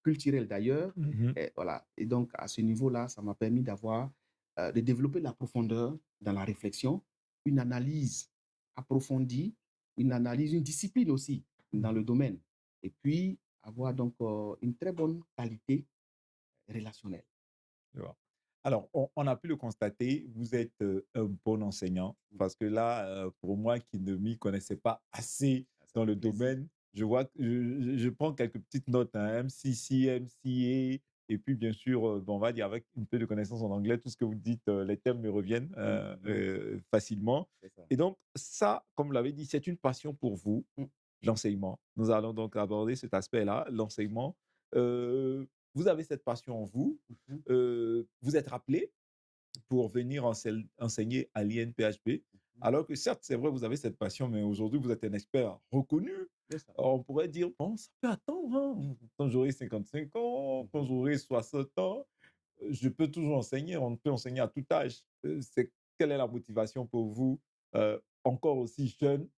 culturel d'ailleurs. Mmh. Et, voilà. Et donc à ce niveau-là, ça m'a permis de développer de la profondeur dans la réflexion, une analyse approfondie, une analyse, une discipline aussi dans Mmh. le domaine. Et puis avoir donc une très bonne qualité relationnelle. Je vois. Alors, on a pu le constater, vous êtes, un bon enseignant Mm. parce que là, pour moi qui ne m'y connaissais pas assez Ah, ça dans fait le plaisir. domaine, je vois que je prends quelques petites notes, hein, MCC, MCA et puis bien sûr, bon, on va dire avec un peu de connaissance en anglais, tout ce que vous dites, les termes me reviennent, Mhm. facilement C'est ça. et donc ça, comme vous l'avez dit, c'est une passion pour vous, Mm. l'enseignement. Nous allons donc aborder cet aspect-là, l'enseignement. Heu, Vous avez cette passion en vous, Mhm. vous êtes rappelé pour venir enseigner à l'INPHB. Alors que certes, c'est vrai, vous avez cette passion, mais aujourd'hui, vous êtes un expert reconnu. C'est ça. On pourrait dire, bon, ça peut attendre, hein. Quand j'aurai 55 ans, quand Mhm. j'aurai 60 ans, je peux toujours enseigner. On peut enseigner à tout âge. Quelle est la motivation pour vous, encore aussi jeune,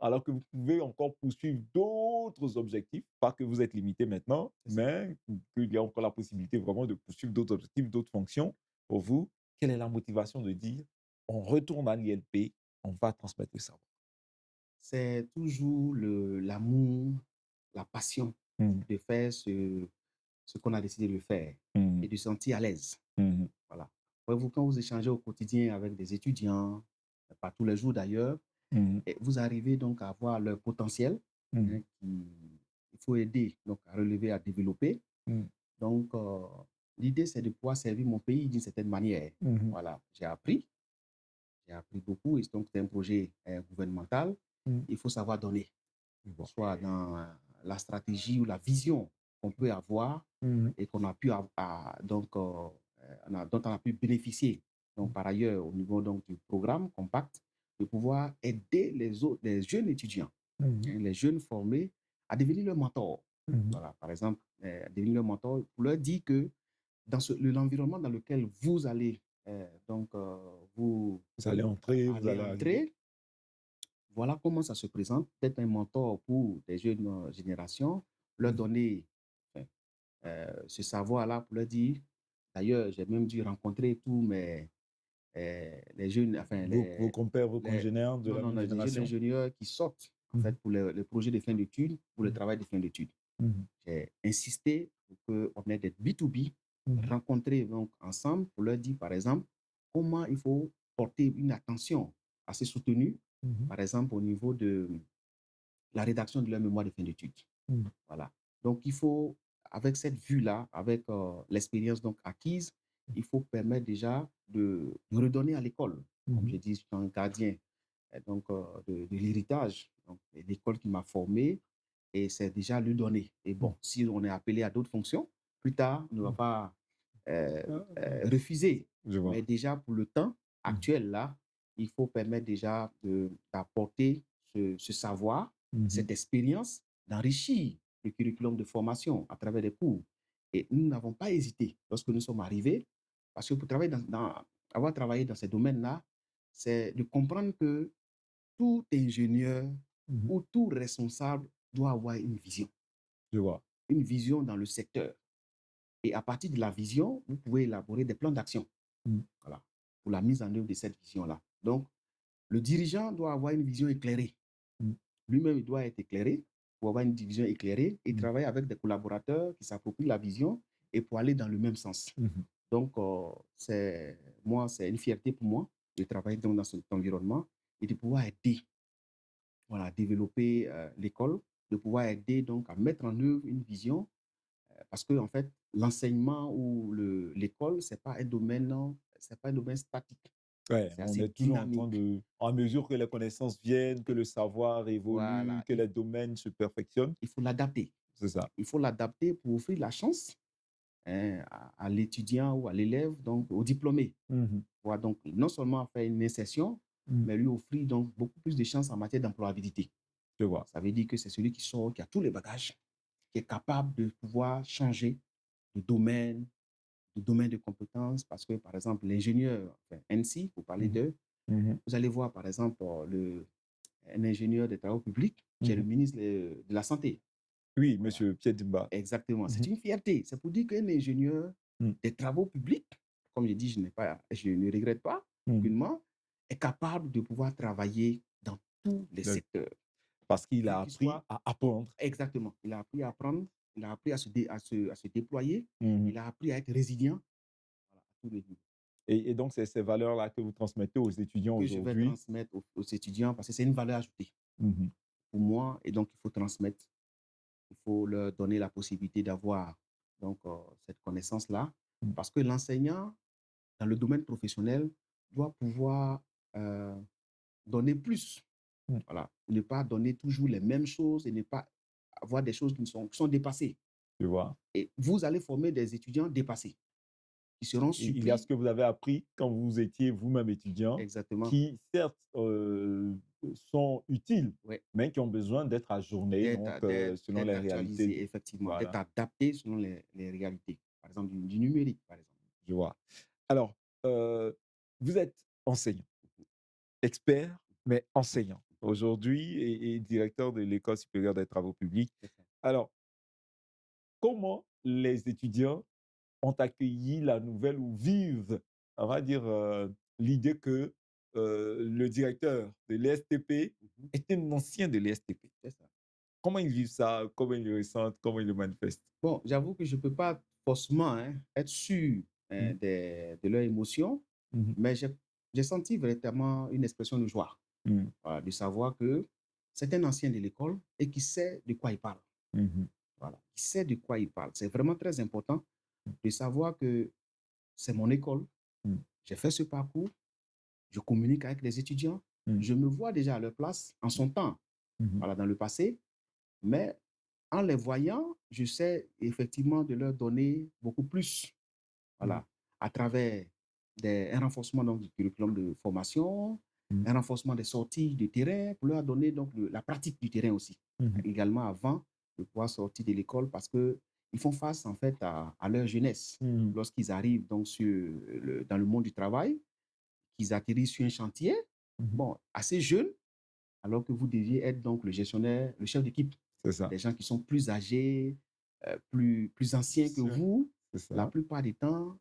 alors que vous pouvez encore poursuivre d'autres objectifs, pas que vous êtes limité maintenant, C'est ça. mais qu'il y a encore la possibilité vraiment de poursuivre d'autres objectifs, d'autres fonctions. Pour vous, quelle est la motivation de dire, on retourne à l'ILP, on va transmettre le savoir? C'est toujours l'amour, la passion Mmh. de faire ce qu'on a décidé de faire Mmh. et de se sentir à l'aise. Mmh. Voilà. Voyez-vous, quand vous échangez au quotidien avec des étudiants, pas tous les jours d'ailleurs, Mmh. et vous arrivez donc à voir leur potentiel, Mmh. hein, il faut aider donc à relever, à développer. Mmh. Donc, l'idée, c'est de pouvoir servir mon pays d'une certaine manière. Mmh. Voilà, j'ai appris beaucoup, et donc c'est un projet gouvernemental. Mmh. Il faut savoir donner, Je que ce vois. soit dans la stratégie ou la vision qu'on peut avoir Mmh. et qu'on a pu donc, dont on a pu bénéficier. Donc, Mmh. par ailleurs, au niveau donc, du programme Compact, de pouvoir aider les jeunes étudiants, Mmh. hein, les jeunes formés, à devenir leur mentor. Mmh. Voilà, par exemple, à devenir leur mentor pour leur dire que dans l'environnement dans lequel vous allez donc vous Vous allez entrer, vous allez allez arriver. entrer, voilà comment ça se présente. Peut-être un mentor pour des jeunes générations, leur Mmh. donner enfin, ce savoir-là pour leur dire. D'ailleurs, j'ai même dû rencontrer tous les jeunes, enfin, Vos compères, vos les, congénères de non, la non, même non, les jeunes génération? ingénieurs qui sortent, en fait, Mmh. pour les projets de fin d'études, pour le Mmh. travail de fin d'études. Mmh. J'ai insisté pour qu'on ait des B2B, Mmh. rencontrer donc ensemble pour leur dire, par exemple, comment il faut porter une attention assez soutenue, Mmh. par exemple, au niveau de la rédaction de leur mémoire de fin d'études. Mmh. Voilà. Donc, il faut, avec cette vue-là, avec l'expérience donc acquise, il faut permettre déjà de redonner à l'école. Comme Mmh. je dis, je suis un gardien donc, de l'héritage, donc de l'école qui m'a formé, et c'est déjà lui donner. Et Mmh. bon, si on est appelé à d'autres fonctions, plus tard, on ne va Mmh. pas Ah, ah, refuser. je Mais vois. déjà, pour le temps Mmh. actuel, là, il faut permettre déjà d'apporter ce savoir, Mmh. cette expérience, d'enrichir le curriculum de formation à travers des cours. Et nous n'avons pas hésité lorsque nous sommes arrivés, parce que pour travailler avoir travaillé dans ces domaines-là, c'est de comprendre que tout ingénieur Mmh. ou tout responsable doit avoir Je vois. une vision dans le secteur. Et à partir de la vision, vous pouvez élaborer des plans d'action, Mmh. voilà, pour la mise en œuvre de cette vision-là. Donc, le dirigeant doit avoir une vision éclairée. Mmh. Lui-même, il doit être éclairé pour avoir une vision éclairée et Mmh. travailler avec des collaborateurs qui s'approprient la vision et pour aller dans le même sens. Mmh. Donc, c'est une fierté pour moi de travailler donc dans cet environnement et de pouvoir aider, voilà, à développer l'école, de pouvoir aider donc à mettre en œuvre une vision parce que en fait, l'enseignement ou l'école, c'est pas un domaine statique, Ouais, c'est on assez est toujours en train dynamique. de à mesure que les connaissances viennent, que Et le savoir évolue, voilà, que les domaines se perfectionnent, il faut l'adapter. c'est ça. Il faut l'adapter pour offrir la chance hein, à l'étudiant ou à l'élève, donc au diplômé. Mmh. Voilà, donc non seulement faire une insertion, Mmh. mais lui offrir donc beaucoup plus de chances en matière d'employabilité. Je vois. Ça veut dire que c'est celui qui sort, qui a tous les bagages, qui est capable de pouvoir changer de domaine, de compétences, parce que, par exemple, l'ingénieur, enfin, NC, pour parler Mmh. d'eux, Mmh. vous allez voir, par exemple, un ingénieur des travaux publics qui est le Mmh. ministre de la Santé. Oui, Voilà, monsieur Pierre Dimba. exactement. Mmh. C'est une fierté. C'est pour dire qu'un ingénieur Mmh. des travaux publics, comme je dis, je ne regrette pas Mmh. aucunement, est capable de pouvoir travailler dans tous les Donc, secteurs, parce qu'il quel a qu'il appris soit. à apprendre. Exactement. Il a appris à apprendre, il a appris à se déployer, Mmh. il a appris à être résilient, voilà, à tous les niveaux. Et donc c'est ces valeurs-là que vous transmettez aux étudiants Que je vais aujourd'hui? transmettre aux étudiants parce que c'est une valeur ajoutée Mmh. pour moi et donc il faut transmettre, il faut leur donner la possibilité d'avoir donc cette connaissance-là Mmh. parce que l'enseignant dans le domaine professionnel doit pouvoir euh, donner plus. Mmh. Voilà. Ne pas donner toujours les mêmes choses et ne pas avoir des choses qui sont dépassées. Tu vois? Et vous allez former des étudiants dépassés. qui seront Il y a ce supplis que vous avez appris quand vous étiez vous-même étudiant, exactement, qui certes, sont utiles, ouais, mais qui ont besoin d'être ajournés donc selon d'être les réalités actualisés, du effectivement, d'être voilà, adaptés selon les réalités. Par exemple, du numérique, par exemple. je vois. Alors, vous êtes enseignant, expert, mais enseignant aujourd'hui et directeur de l'École supérieure des travaux publics. C'est ça. Alors, comment les étudiants ont accueilli la nouvelle ou vivent, on va dire, l'idée que, le directeur de l'ESTP Mmh. est un ancien de l'ESTP? C'est ça. Comment ils vivent ça? Comment ils le ressentent? Comment ils le manifestent? Bon, j'avoue que je ne peux pas forcément, hein, être sûr, Mmh. de leurs émotions, Mmh mh. mais j'ai senti véritablement une expression de joie, Mmh. voilà, de savoir que c'est un ancien de l'école et qui sait de quoi il parle. Mmh. Voilà, qui sait de quoi il parle. C'est vraiment très important de savoir que c'est mon école, Mmh. j'ai fait ce parcours, je communique avec les étudiants, Mmh. je me vois déjà à leur place en son temps, Mmh. voilà, dans le passé, mais en les voyant, je sais effectivement de leur donner beaucoup plus, Mmh. voilà, à travers un renforcement donc, du curriculum de formation, Mmh. un renforcement des sorties de terrain pour leur donner donc la pratique du terrain aussi, Mmh. également avant de pouvoir sortir de l'école parce que ils font face en fait à leur jeunesse Mmh. lorsqu'ils arrivent donc dans le monde du travail, qu'ils atterrissent sur un chantier, Mmh. bon, assez jeunes, alors que vous deviez être donc le gestionnaire, le chef d'équipe. C'est ça. Des gens qui sont plus âgés, plus anciens que Sûr. vous. C'est La ça. plupart des temps,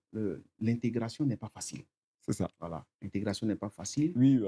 l'intégration n'est pas facile. C'est ça. Voilà, l'intégration n'est pas facile. Oui,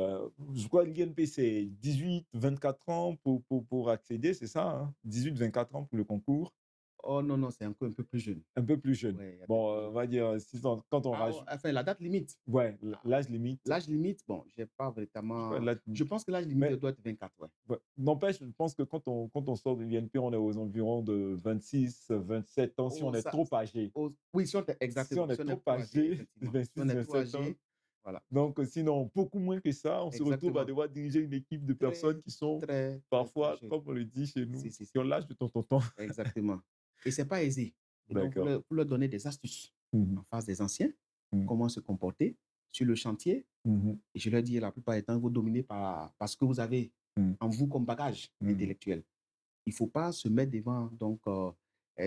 je crois que l'INP, c'est 18-24 ans pour accéder, c'est ça, hein? 18-24 ans pour le concours, Oh non, non, c'est encore un peu plus jeune. un peu plus jeune. Ouais, un peu Bon, plus jeune. on va dire 6 ans. Quand on Ah, oh, rajoute enfin, la date limite. ouais, Ah, l'âge limite, l'âge limite, bon, j'ai pas je crois véritablement. l'âge Je limite pense que l'âge limite mais doit être 24, ouais. ouais, n'empêche, je pense que quand on sort de l'INP, on est aux environs de 26-27 ans si Oh, on est ça, trop âgé. oh, oui, si on est, Si on exactement, est si on est trop trop âgé, âgé, effectivement. Si on est trop 26-27 ans, âgé, voilà, donc sinon beaucoup moins que ça, on se retrouve à exactement. devoir diriger une équipe de personnes Très, qui sont très, très, très parfois, jeune. comme on le dit chez Si, nous, si, qui ont si. l'âge de ton tonton. Exactement. Et c'est pas aisé. Et donc, D'accord. pour leur donner des astuces Mmh. en face des anciens, Mmh. comment se comporter sur le chantier. Mmh. Et je leur dis, la plupart du temps, vous dominez par ce que vous avez Mmh. en vous comme bagage Mmh. intellectuel. Il ne faut pas se mettre devant donc,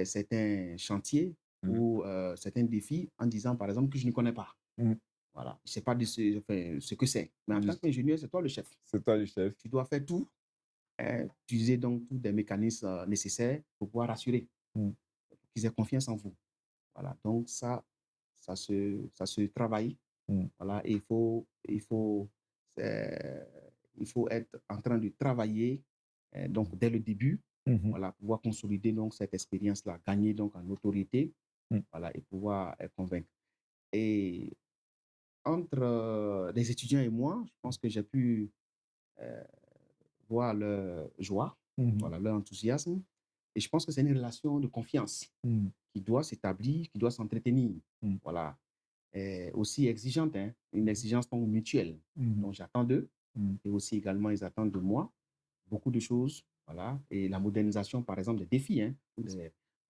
certains chantiers Mmh. ou certains défis en disant, par exemple, que je ne connais pas. Mmh. Voilà. Je ne sais pas enfin, ce que c'est. Mais en tant Juste, qu'ingénieur, c'est toi le chef. c'est toi le chef. Tu dois faire tout, utiliser donc tous des mécanismes nécessaires pour pouvoir rassurer, Mmh. pour qu'ils aient confiance en vous. Voilà, donc ça se travaille. Mmh. Voilà, et c'est- il faut être en train de travailler donc dès le début, Mmh. voilà, pouvoir consolider donc cette expérience-là, gagner donc en autorité, Mmh. voilà, et pouvoir convaincre. Et entre les étudiants et moi, je pense que j'ai pu euh, voir leur joie, Mmh. voilà, leur enthousiasme. Et je pense que c'est une relation de confiance Mmh. qui doit s'établir, qui doit s'entretenir. Mmh. Voilà. Aussi exigeante, hein, une exigence donc mutuelle. Mmh. Donc j'attends d'eux Mmh. et aussi également ils attendent de moi beaucoup de choses. Voilà. Et la modernisation, par exemple, des défis, hein,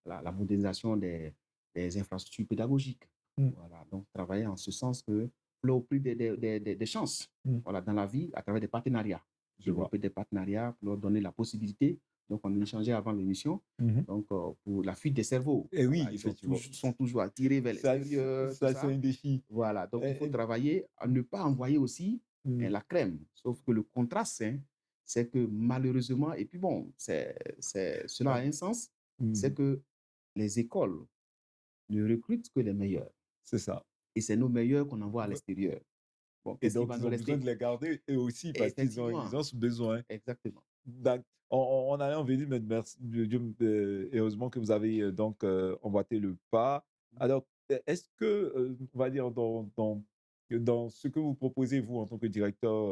la modernisation des infrastructures pédagogiques. Mmh. Voilà. Donc travailler en ce sens que leur offrir des chances, Mmh. voilà, dans la vie à travers des partenariats. Je vois. Développer des partenariats pour leur donner la possibilité. Donc on échangeait avant l'émission Mmh. donc, pour la fuite des cerveaux, Et oui, voilà, effectivement. sont toujours attirés vers Ça l'extérieur, tout ça, c'est ça. un défi. Voilà, donc il faut Et travailler à ne pas envoyer aussi mmh. la crème. Sauf que le contraste, hein, c'est que malheureusement, et puis bon, cela a Ouais. un sens, c'est Mmh. que les écoles ne recrutent que les meilleurs. C'est ça. Et c'est nos meilleurs qu'on envoie à l'extérieur. Bon, Et qu'est-ce qui donc va ils nous ont besoin de rester? les garder eux aussi parce qu'ils Effectivement, ont ce besoin. exactement. On allait en venir, mais merci, Dieu, et heureusement que vous avez donc emboîté le pas. Alors, est-ce que, on va dire, dans ce que vous proposez, vous, en tant que directeur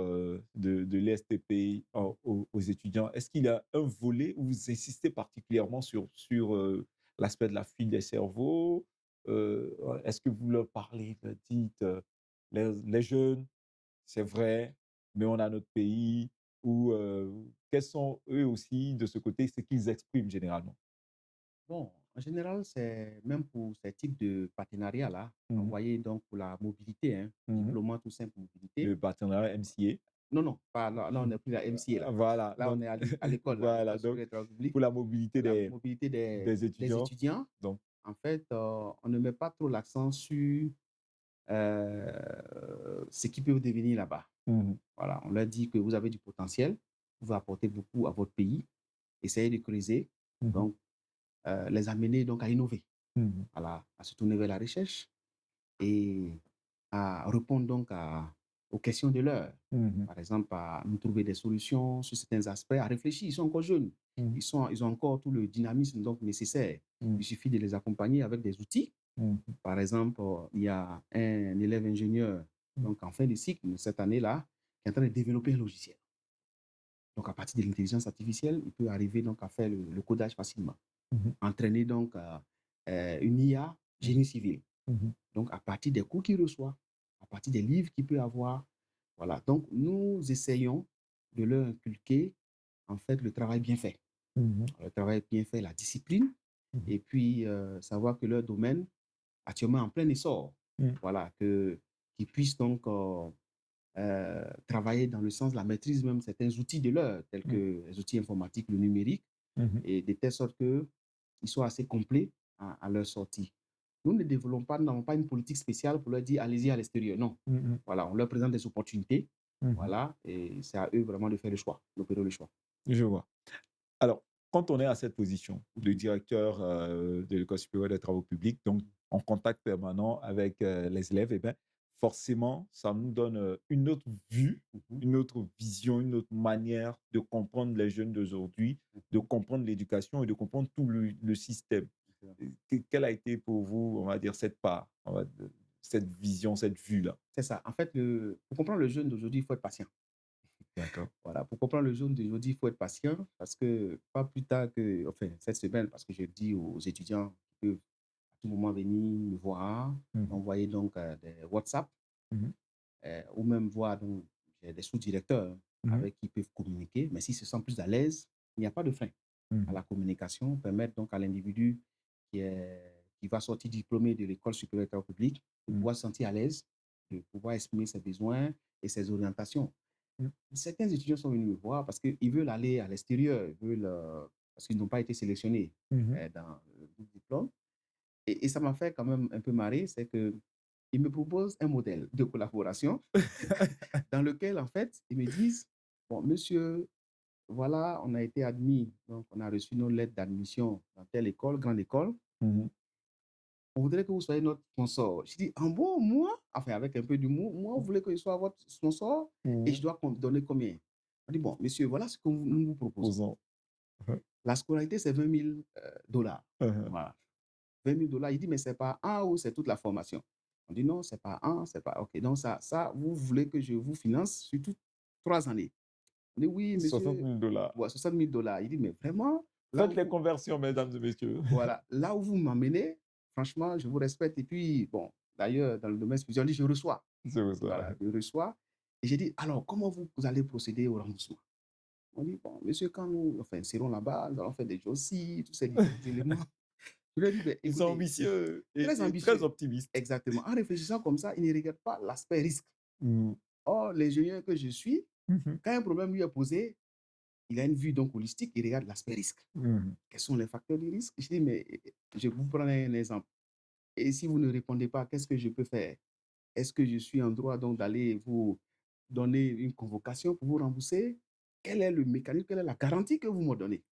de l'ESTP aux étudiants, est-ce qu'il y a un volet où vous insistez particulièrement sur l'aspect de la fuite des cerveaux? Est-ce que vous leur parlez, leur dites, les jeunes, c'est vrai, mais on a notre pays, ou quels sont eux aussi, de ce côté, ce qu'ils expriment généralement? Bon, en général, c'est même pour ces types de partenariats-là, vous Mhm, voyez, donc pour la mobilité, hein, mhm. diplôme tout simple mobilité. Le partenariat MCA. Non, non, pas là, là on Mhm. n'est plus à MCA là. Voilà, Là, on donc est à l'école, là, voilà, l'école donc supérieure des travaux publics. pour la mobilité La mobilité des des étudiants, étudiants, donc. en fait, on ne met pas trop l'accent sur ce qui peut devenir là-bas. Mhm, Voilà, on leur dit que vous avez du potentiel, vous pouvez apporter beaucoup à votre pays, essayez de creuser, mhm, donc les amener donc à innover, mhm, voilà, à se tourner vers la recherche et à répondre donc aux questions de l'heure. mhm, Par exemple, à nous trouver des solutions sur certains aspects, à réfléchir. Ils sont encore jeunes. mhm, Ils ont encore tout le dynamisme donc nécessaire. mhm, Il suffit de les accompagner avec des outils. mhm, Par exemple, il y a un élève ingénieur mhm, donc en fin de cycle cette année-là qui est en train de développer un logiciel. Donc, à partir de l'intelligence artificielle, il peut arriver donc à faire le codage facilement. mhm, Entraîner donc une IA génie civil. mhm, Donc, à partir des cours qu'il reçoit, à partir des livres qu'il peut avoir. Voilà. Donc, nous essayons de leur inculquer, en fait, le travail bien fait. mhm, Le travail bien fait, la discipline, mhm, et puis savoir que leur domaine, actuellement en plein essor, mhm, voilà, qu'ils puissent donc travailler dans le sens de la maîtrise même certains outils de l'heure, tels mhm, que les outils informatiques, le numérique, mhm, et de telle sorte qu'ils soient assez complets à leur sortie. Nous ne développons pas, nous n'avons pas une politique spéciale pour leur dire allez-y à l'extérieur. Non. mhm, Voilà, on leur présente des opportunités. mhm. Voilà, et c'est à eux vraiment de faire le choix, d'opérer le choix. Je vois. Alors, quand on est à cette position de Mhm. directeur de l'École supérieure des travaux publics, donc en contact permanent avec les élèves, eh bien, forcément, ça nous donne une autre vue, Mhm. une autre vision, une autre manière de comprendre les jeunes d'aujourd'hui, de Mhm. comprendre l'éducation et de comprendre tout le système. Quelle a été pour vous, on va dire, cette part, cette vision, cette vue-là? C'est ça. En fait, pour comprendre le jeune d'aujourd'hui, il faut être patient. D'accord. Voilà, pour comprendre le jeune d'aujourd'hui, il faut être patient parce que pas plus tard que, enfin, cette semaine, parce que je dis aux étudiants qui peuvent à tout moment venir me voir, Mhm, m'envoyer donc des WhatsApp mhm, ou même voir donc, j'ai des sous-directeurs mhm, avec qui ils peuvent communiquer, mais s'ils se sentent plus à l'aise, il n'y a pas de frein à mhm, la communication, permettre donc à l'individu qui va sortir diplômé de l'école supérieure des travaux publics de mhm, pouvoir se sentir à l'aise, de pouvoir exprimer ses besoins et ses orientations. mhm, Certains étudiants sont venus me voir parce qu'ils veulent aller à l'extérieur, ils veulent, parce qu'ils n'ont pas été sélectionnés mhm. dans le diplôme. Et ça m'a fait quand même un peu marrer, c'est qu'ils me proposent un modèle de collaboration dans lequel, en fait, ils me disent, bon, monsieur, voilà, on a été admis, donc on a reçu nos lettres d'admission dans telle école, grande école. Mhm, On voudrait que vous soyez notre sponsor. Je dis, en bon, moi, enfin, avec un peu d'humour, moi, vous voulez que je sois votre sponsor et je mhm. dois donner combien? On dit, bon, monsieur, voilà ce que nous vous proposons. Posons. La scolarité, c'est 20 000 dollars. Mhm. Voilà. 20 000 dollars. Il dit, mais c'est pas un ou c'est toute la formation? On dit, non, c'est pas un, c'est pas. OK. Donc, ça, vous voulez que je vous finance sur toutes 3 années? On dit, oui, 60 monsieur, 000 $. ouais, 60 000 dollars. Il dit, mais vraiment, là Faites où les conversions, mesdames et messieurs. voilà, là où vous m'emmenez, franchement, je vous respecte. Et puis, bon, d'ailleurs, dans le domaine spécial, on dit, je reçois. C'est ça. Voilà, je reçois. Et j'ai dit, alors, comment vous allez procéder au remboursement? On dit, bon, monsieur, quand nous enfin, serons là-bas, nous allons faire des dossiers, tous ces différents éléments. Je lui ai dit, ben, Ils sont écoutez, ambitieux très et très ambitieux. optimistes. Exactement. En réfléchissant comme ça, il ne regarde pas l'aspect risque. Mhm. Or, l'ingénieur que je suis, Mhm. quand un problème lui est posé, il a une vue donc holistique, il regarde l'aspect risque. Mhm. Quels sont les facteurs de risque? Je dis, mais je vous prends un exemple. Et si vous ne répondez pas, qu'est-ce que je peux faire? Est-ce que je suis en droit donc d'aller vous donner une convocation pour vous rembourser? Quel est le mécanisme? Quelle est la garantie que vous me donnez?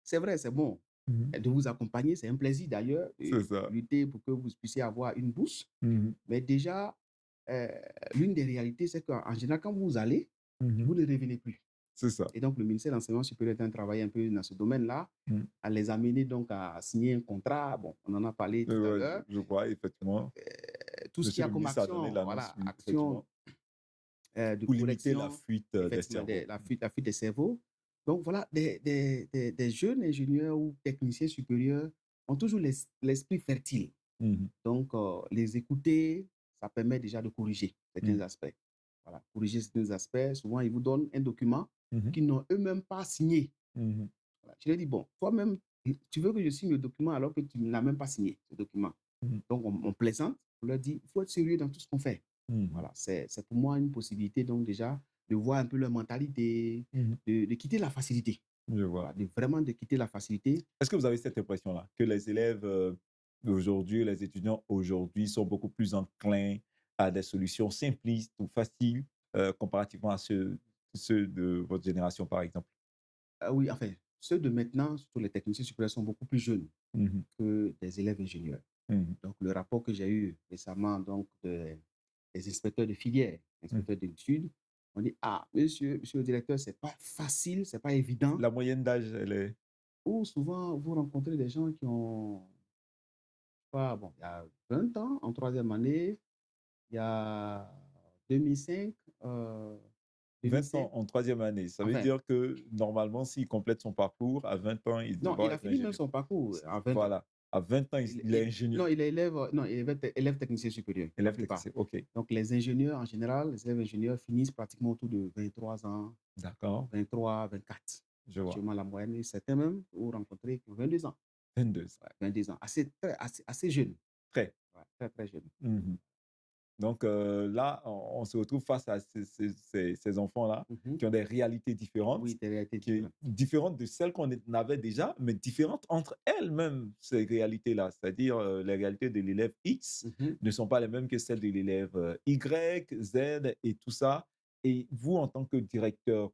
C'est vrai, c'est bon Mhm. de vous accompagner. C'est un plaisir d'ailleurs C'est de ça. lutter pour que vous puissiez avoir une bourse. Mhm. Mais déjà, euh, l'une des réalités, c'est qu'en général, quand vous allez, Mhm. vous ne revenez plus. C'est ça. Et donc, le ministère de l'Enseignement supérieur est en train de travailler un peu dans ce domaine-là, Mhm. à les amener donc à signer un contrat. Bon, on en a parlé tout à Ouais, l'heure. je vois, effectivement. Tout ce qu'il Monsieur y a le comme ministre a donné action, l'annonce, voilà, oui, action effectivement, de pour limiter la correction, fuite des effectivement, cerveaux. la fuite des cerveaux. Donc voilà, des jeunes ingénieurs ou techniciens supérieurs ont toujours l'esprit fertile. Mhm. Donc, les écouter, ça permet déjà de corriger certains Mhm. aspects. Voilà, corriger certains aspects. Souvent, ils vous donnent un document Mhm. qu'ils n'ont eux-mêmes pas signé. Mhm. Voilà. Je leur dis, bon, toi-même, Tu veux que je signe le document alors que tu ne l'as même pas signé, ce document. Mmh. Donc, on plaisante, on leur dit, il faut être sérieux dans tout ce qu'on fait. Mmh. Voilà, c'est pour moi une possibilité, donc déjà, de voir un peu leur mentalité, Mmh. de quitter la facilité. Je vois. Voilà, vraiment de quitter la facilité. Est-ce que vous avez cette impression-là, que les élèves, d'aujourd'hui, les étudiants aujourd'hui sont beaucoup plus enclins à des solutions simplistes ou faciles, comparativement à ceux de votre génération, par exemple? Ah oui, enfin, ceux de maintenant, surtout les techniciens supérieurs, sont beaucoup plus jeunes Mmh mh. que des élèves ingénieurs. Mmh. Donc, le rapport que j'ai eu récemment, donc, des inspecteurs de filière, Mmh. inspecteurs d'études, on dit, ah, monsieur le directeur, c'est pas facile, c'est pas évident. La moyenne d'âge, elle est Ou souvent, vous rencontrez des gens qui ont, pas, bon, il y a 20 ans en troisième année, il y a 2005, 20 ans 2007, en troisième année. Ça veut enfin, dire que normalement, s'il complète son parcours à 20 ans, il non, il devra a être fini même ingénieur. son parcours à 20 ans. Voilà, à 20 ans, il est ingénieur, Non, il est élève, non, il est élève technicien supérieur, la élève plupart. technicien. OK, Donc, les ingénieurs, en général, les élèves ingénieurs finissent pratiquement autour de 23 ans, d'accord, 23, 24. je vois. Actuellement, la moyenne, et certains même, vous rencontrez qui ont 22 ans. 22 ans. Ouais, 22 ans. Assez jeune. Très. Ouais, très, très jeune. Mmh. Donc là, on se retrouve face à ces enfants-là Mhm. qui ont des réalités Oui, différentes, des réalités qui différentes. différentes de celles qu'on avait déjà, mais différentes entre elles-mêmes, ces réalités-là. C'est-à-dire, les réalités de l'élève X Mhm. ne sont pas les mêmes que celles de l'élève, Y, Z et tout ça. Et vous, en tant que directeur,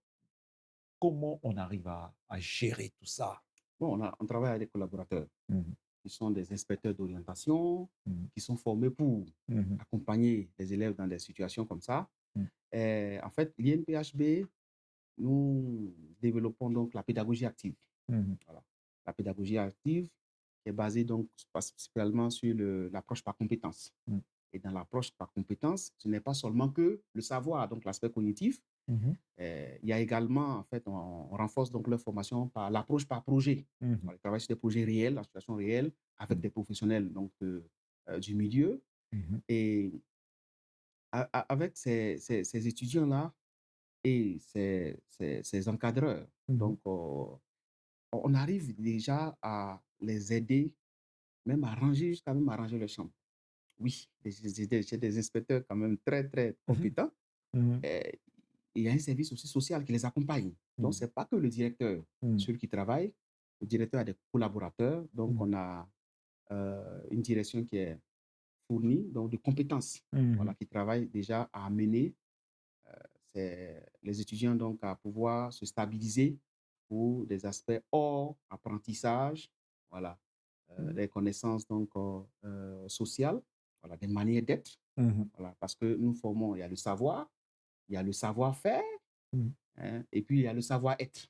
comment on arrive à gérer tout ça? Bon, on travaille avec des collaborateurs Mmh. qui sont des inspecteurs d'orientation, Mmh. qui sont formés pour Mmh. accompagner les élèves dans des situations comme ça. Mmh. Et en fait, l'INPHB, nous développons donc la pédagogie active. Mmh. Voilà. La pédagogie active qui est basée donc principalement sur l'approche par compétence. Mmh. Et dans l'approche par compétence, ce n'est pas seulement que le savoir, donc l'aspect cognitif. Mmh. Il y a également, en fait, on renforce donc leur formation par l'approche par projet. Mmh. On travaille sur des projets réels, la situation réelle, avec Mmh. des professionnels donc, du milieu. Mmh. Et avec ces étudiants-là et ces encadreurs, Mmh. donc, on arrive déjà à les aider, même à ranger, jusqu'à même à ranger leur chambre. Oui, j'ai des inspecteurs quand même très, très Mmh. compétents. Mmh. Euh, il y a un service aussi social qui les accompagne. Donc, ce Mmh. n'est pas que le directeur, Mmh. celui qui travaille. Le directeur a des collaborateurs. Donc, Mmh. on a une direction qui est fournie, donc de compétences, voilà, Mmh. qui travaille déjà à amener les étudiants donc, à pouvoir se stabiliser pour des aspects hors apprentissage, voilà, Mmh. des connaissances donc, sociales, voilà, des manières d'être. Mmh. Voilà, parce que nous formons, il y a le savoir, il y a le savoir-faire, Mmh. hein, et puis il y a le savoir-être.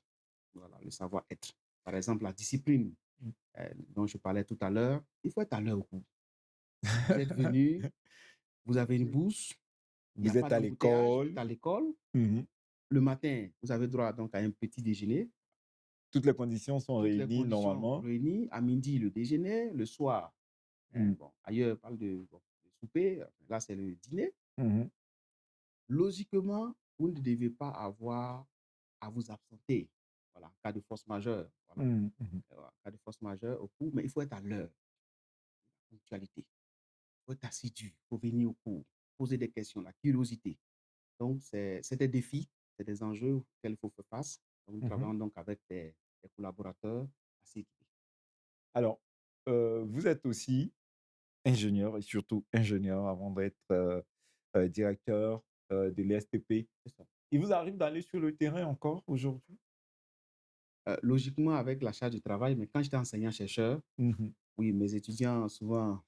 Voilà, le savoir-être. Par exemple, la discipline Mmh. dont je parlais tout à l'heure, il faut être à l'heure au cours. Vous êtes venu, vous avez une bourse, il n'y a Vous pas êtes à d'embouteillage, vous êtes l'école. à l'école. Mmh. Le matin, vous avez droit donc à un petit déjeuner. Toutes les conditions sont Toutes les réunies conditions normalement. réunies. À midi, le déjeuner. Le soir, hein, Mmh. bon, ailleurs, on parle de, bon, de souper. Là, c'est le dîner. Mmh. Logiquement, vous ne devez pas avoir à vous absenter. Voilà, en cas de force majeure. Voilà, Mmh. Mmh. en cas de force majeure au cours, mais il faut être à l'heure, ponctualité. Il faut être assidu, il faut venir au cours, poser des questions, la curiosité. Donc, c'est des défis, c'est des enjeux auxquels il faut faire face. Donc, nous Mmh. travaillons donc avec des collaborateurs assez équipés. Alors, vous êtes aussi ingénieur et surtout ingénieur avant d'être, directeur, de l'ESTP. C'est ça. Il vous arrive d'aller sur le terrain encore aujourd'hui? Logiquement, avec la charge de travail, mais quand j'étais enseignant-chercheur, Mmh. oui, mes étudiants souvent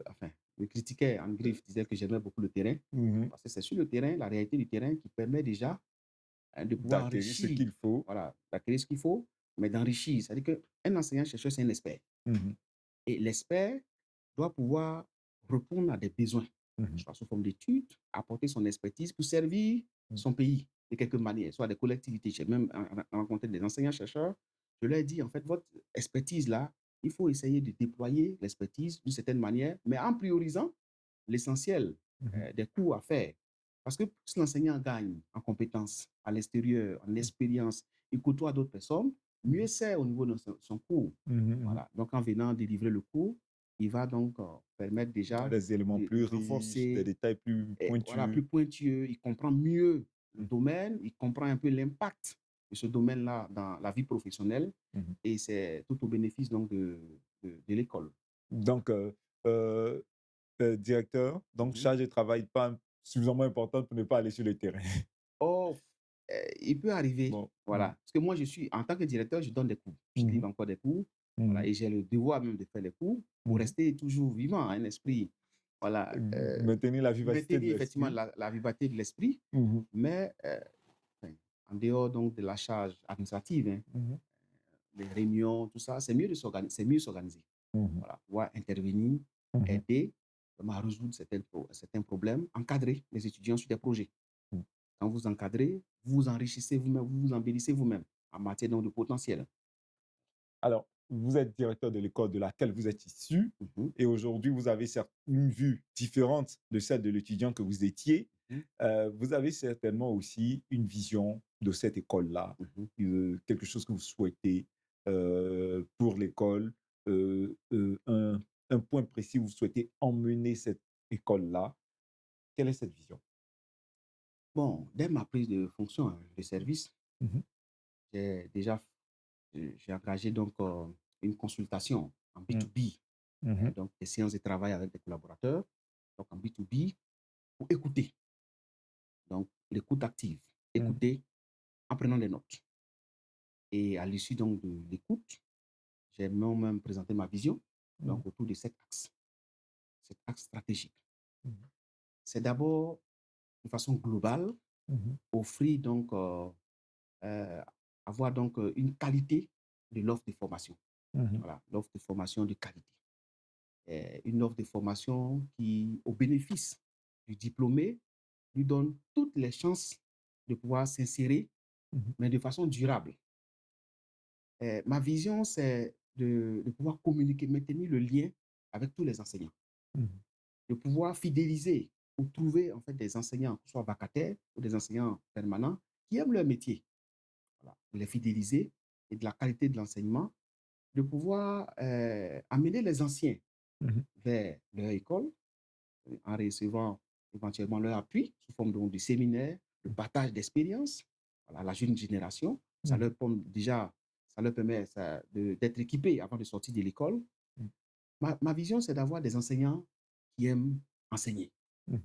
enfin, me critiquaient en griffe, disaient que j'aimais beaucoup le terrain. Mmh. Parce que c'est sur le terrain, la réalité du terrain qui permet déjà de pouvoir D'acquérir ce enrichir, qu'il faut. voilà, d'acquérir ce qu'il faut, mais d'enrichir. C'est-à-dire qu'un enseignant-chercheur, c'est un expert. Mmh. Et l'expert doit pouvoir répondre à des besoins, Mmh. soit sous forme d'études, apporter son expertise pour servir Mmh. son pays de quelque manière, soit des collectivités. J'ai même rencontré des enseignants-chercheurs. Je leur ai dit, en fait, votre expertise-là, il faut essayer de déployer l'expertise d'une certaine manière, mais en priorisant l'essentiel Mmh. des cours à faire. Parce que si l'enseignant gagne en compétences à l'extérieur, en expérience, il côtoie d'autres personnes, mieux c'est au niveau de son cours. Mmh mh. Voilà. Donc, en venant délivrer le cours, il va donc permettre déjà Des éléments plus de riches, des renforcer, détails plus et voilà, pointus. plus pointueux. Il comprend mieux le Mmh. domaine, il comprend un peu l'impact de ce domaine-là dans la vie professionnelle, Mmh. et c'est tout au bénéfice donc de l'école. Donc, heu directeur, donc Mhm. charge de travail pas suffisamment importante pour ne pas aller sur le terrain. Oh, il peut arriver, Bon. voilà. Mmh. Parce que moi, en tant que directeur, je donne des cours. Je Mmh mh. livre encore des cours, voilà, Mmh. et j'ai le devoir même de faire les cours pour Mmh. rester toujours vivant, un esprit, voilà, Maintenir la vivacité de maintenir effectivement l'esprit. la vivacité de l'esprit, Mmh mh. mais enfin, en dehors donc de la charge administrative, hein, Mmh mh. les réunions, tout ça, c'est mieux s'organiser. Mmh. Voilà, pouvoir intervenir, Mmh. aider vraiment à résoudre certains problèmes, encadrer les étudiants sur des projets. Mmh. Quand vous encadrez, vous vous enrichissez vous-même, vous vous embellissez vous-même en matière donc de potentiel. Alors, vous êtes directeur de l'école de laquelle vous êtes issu Mhm, et aujourd'hui, vous avez certes une vue différente de celle de l'étudiant que vous étiez. mhm, Vous avez certainement aussi une vision de cette école-là, mhm. quelque chose que vous souhaitez, pour l'école, un point précis où vous souhaitez emmener cette école-là. Quelle est cette vision? Bon, dès ma prise de fonction, de service, Mmh mh. j'ai déjà j'ai engagé donc une consultation en Mmh. B2B, Mmh mh. donc des séances de travail avec des collaborateurs, donc en B2B, pour écouter, donc l'écoute active, Mmh. écouter en prenant des notes. Et à l'issue donc de l'écoute, j'ai moi-même présenté ma vision, Mmh. donc autour de cet axe stratégique. Mmh. C'est d'abord, de façon globale, Mmh. offrir donc, heu, avoir donc, une qualité de l'offre de formation. Mmh. Voilà, l'offre de formation de qualité. Une offre de formation qui, au bénéfice du diplômé, lui donne toutes les chances de pouvoir s'insérer, Mmh. mais de façon durable. Ma vision, c'est de pouvoir communiquer, maintenir le lien avec tous les enseignants, Mmh. de pouvoir fidéliser ou trouver en fait des enseignants, soit vacataires ou des enseignants permanents, qui aiment leur métier. Voilà, les fidéliser, et de la qualité de l'enseignement, de pouvoir amener les anciens Mmh. vers leur école, en recevant éventuellement leur appui sous forme donc de séminaires, de partage d'expériences. Voilà, la jeune génération, Mmh. ça leur permet d'être équipés avant de sortir de l'école. Mmh. Ma vision, c'est d'avoir des enseignants qui aiment enseigner, Mmh.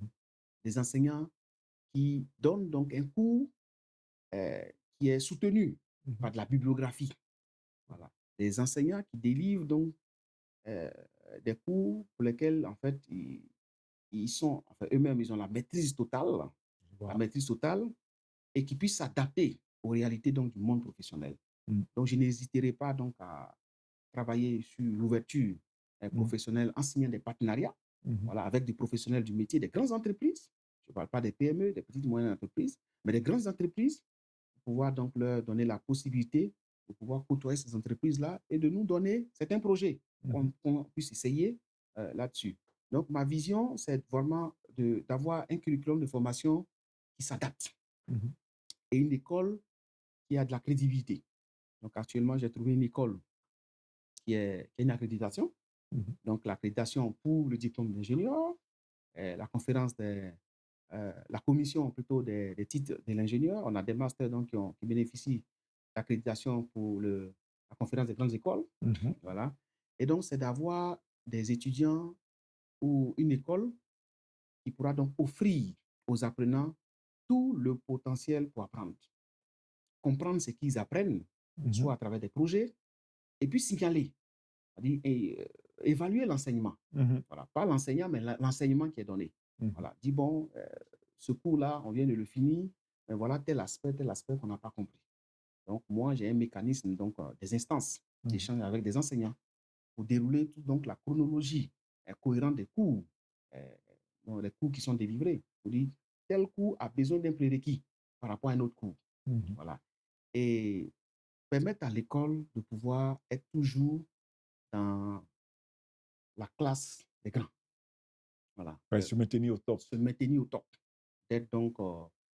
des enseignants qui donnent donc un cours qui est soutenu Mmh. par de la bibliographie. Voilà. Des enseignants qui délivrent donc euh, des cours pour lesquels, en fait, ils sont, enfin, eux-mêmes, ils ont Je la vois. maîtrise totale, et qui puissent s'adapter aux réalités donc, du monde professionnel. Mmh. Donc, je n'hésiterai pas donc à travailler sur l'ouverture Mmh. professionnelle en signant des partenariats, Mmh. voilà, avec des professionnels du métier, des grandes entreprises. Je ne parle pas des PME, des petites et moyennes entreprises, mais des grandes entreprises, pour pouvoir donc leur donner la possibilité de pouvoir côtoyer ces entreprises-là et de nous donner certains projets Mmh. qu'on puisse essayer là-dessus. Donc, ma vision, c'est vraiment d'avoir un curriculum de formation qui s'adapte, Mmh. et une école qui a de la crédibilité. Donc, actuellement, j'ai trouvé une école qui a une accréditation. Mmh. Donc, l'accréditation pour le diplôme d'ingénieur, la conférence la commission plutôt des titres de l'ingénieur. On a des masters donc, qui bénéficient d'accréditation pour la conférence des grandes écoles. Mmh. Voilà. Et donc, c'est d'avoir des étudiants ou une école qui pourra donc offrir aux apprenants tout le potentiel pour apprendre. Comprendre ce qu'ils apprennent, Mmh. soit à travers des projets, et puis signaler, c'est-à-dire évaluer l'enseignement. Mmh. Voilà, pas l'enseignant, mais l'enseignement qui est donné. Mmh. Voilà, dis bon, ce cours-là, on vient de le finir, mais voilà tel aspect qu'on n'a pas compris. Donc, moi, j'ai un mécanisme, donc, des instances Mmh. d'échange avec des enseignants pour dérouler tout, donc, la chronologie cohérente des cours, euh, donc, les cours qui sont délivrés. Pour dire, tel cours a besoin d'un prérequis par rapport à un autre cours. Mmh. Voilà. Et permettre à l'école de pouvoir être toujours dans la classe des grands. Voilà. Ouais, se maintenir au top. Se maintenir au top. D'être donc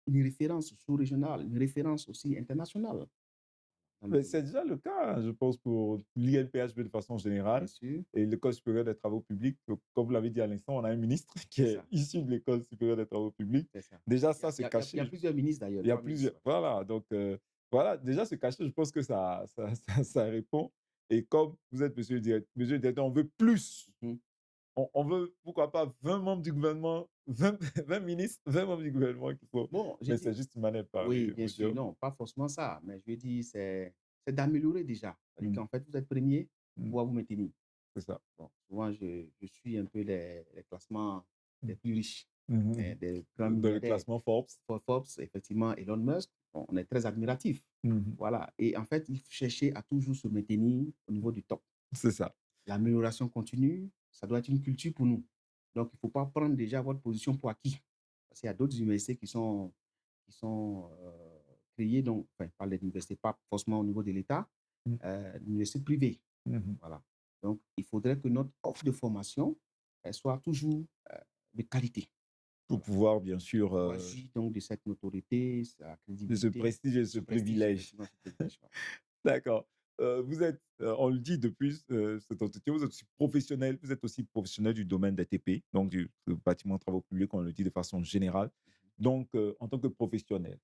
une référence sous-régionale, une référence aussi internationale. dans le Mais domaine. c'est déjà le cas, hein, je pense, pour l'INPHB de façon Bien générale sûr, et l'École supérieure des travaux publics. Donc, comme vous l'avez dit à l'instant, on a un ministre qui c'est est ça, issu de l'École supérieure des travaux publics. c'est ça. Déjà, Il y a, ça, il se y a- il y a- il y a cacher. plusieurs ministres d'ailleurs, Il y a 3 ministres. plusieurs. Voilà, donc voilà, déjà se cacher, je pense que ça répond. Et comme vous êtes monsieur le directeur, on veut plus. Mhm. On veut, pourquoi pas, 20 membres du gouvernement, 20, 20 ministres, 20 membres du gouvernement qu'il faut. Bon, j'ai Mais dit, c'est juste une manière de oui, parler, bien sûr, monsieur. non, pas forcément ça, mais je veux dire, c'est d'améliorer déjà. C'est-à-dire Mm, qu'en fait, vous êtes premier pour mm, pouvoir vous maintenir. c'est ça. Bon, souvent, je suis un peu les classements des Mm, plus riches, mhm, des grands dans le milliardaires. classement Forbes. Pour Forbes, effectivement, Elon Musk, on est très admiratif. Mhm, Voilà. Et en fait, il faut chercher à toujours se maintenir au niveau du top. c'est ça. L'amélioration continue, ça doit être une culture pour nous. Donc, il ne faut pas prendre déjà votre position pour acquis. Parce qu'il y a d'autres universités qui sont créées, donc, enfin, par les universités, pas forcément au niveau de l'État, Mm, l'université privée. mhm. Voilà. Donc, il faudrait que notre offre de formation elle soit toujours de qualité. Pour Voilà. pouvoir, bien sûr, Pour pouvoir jouir donc de cette notoriété, sa de ce crédibilité, prestige et de ce ce prestige, privilège. effectivement, ce privilège. Voilà. D'accord. Vous êtes, on le dit depuis cet entretien, vous êtes aussi professionnel, vous êtes aussi professionnel du domaine des TP, donc du bâtiment travaux publics, on le dit de façon générale. Donc, en tant que professionnel,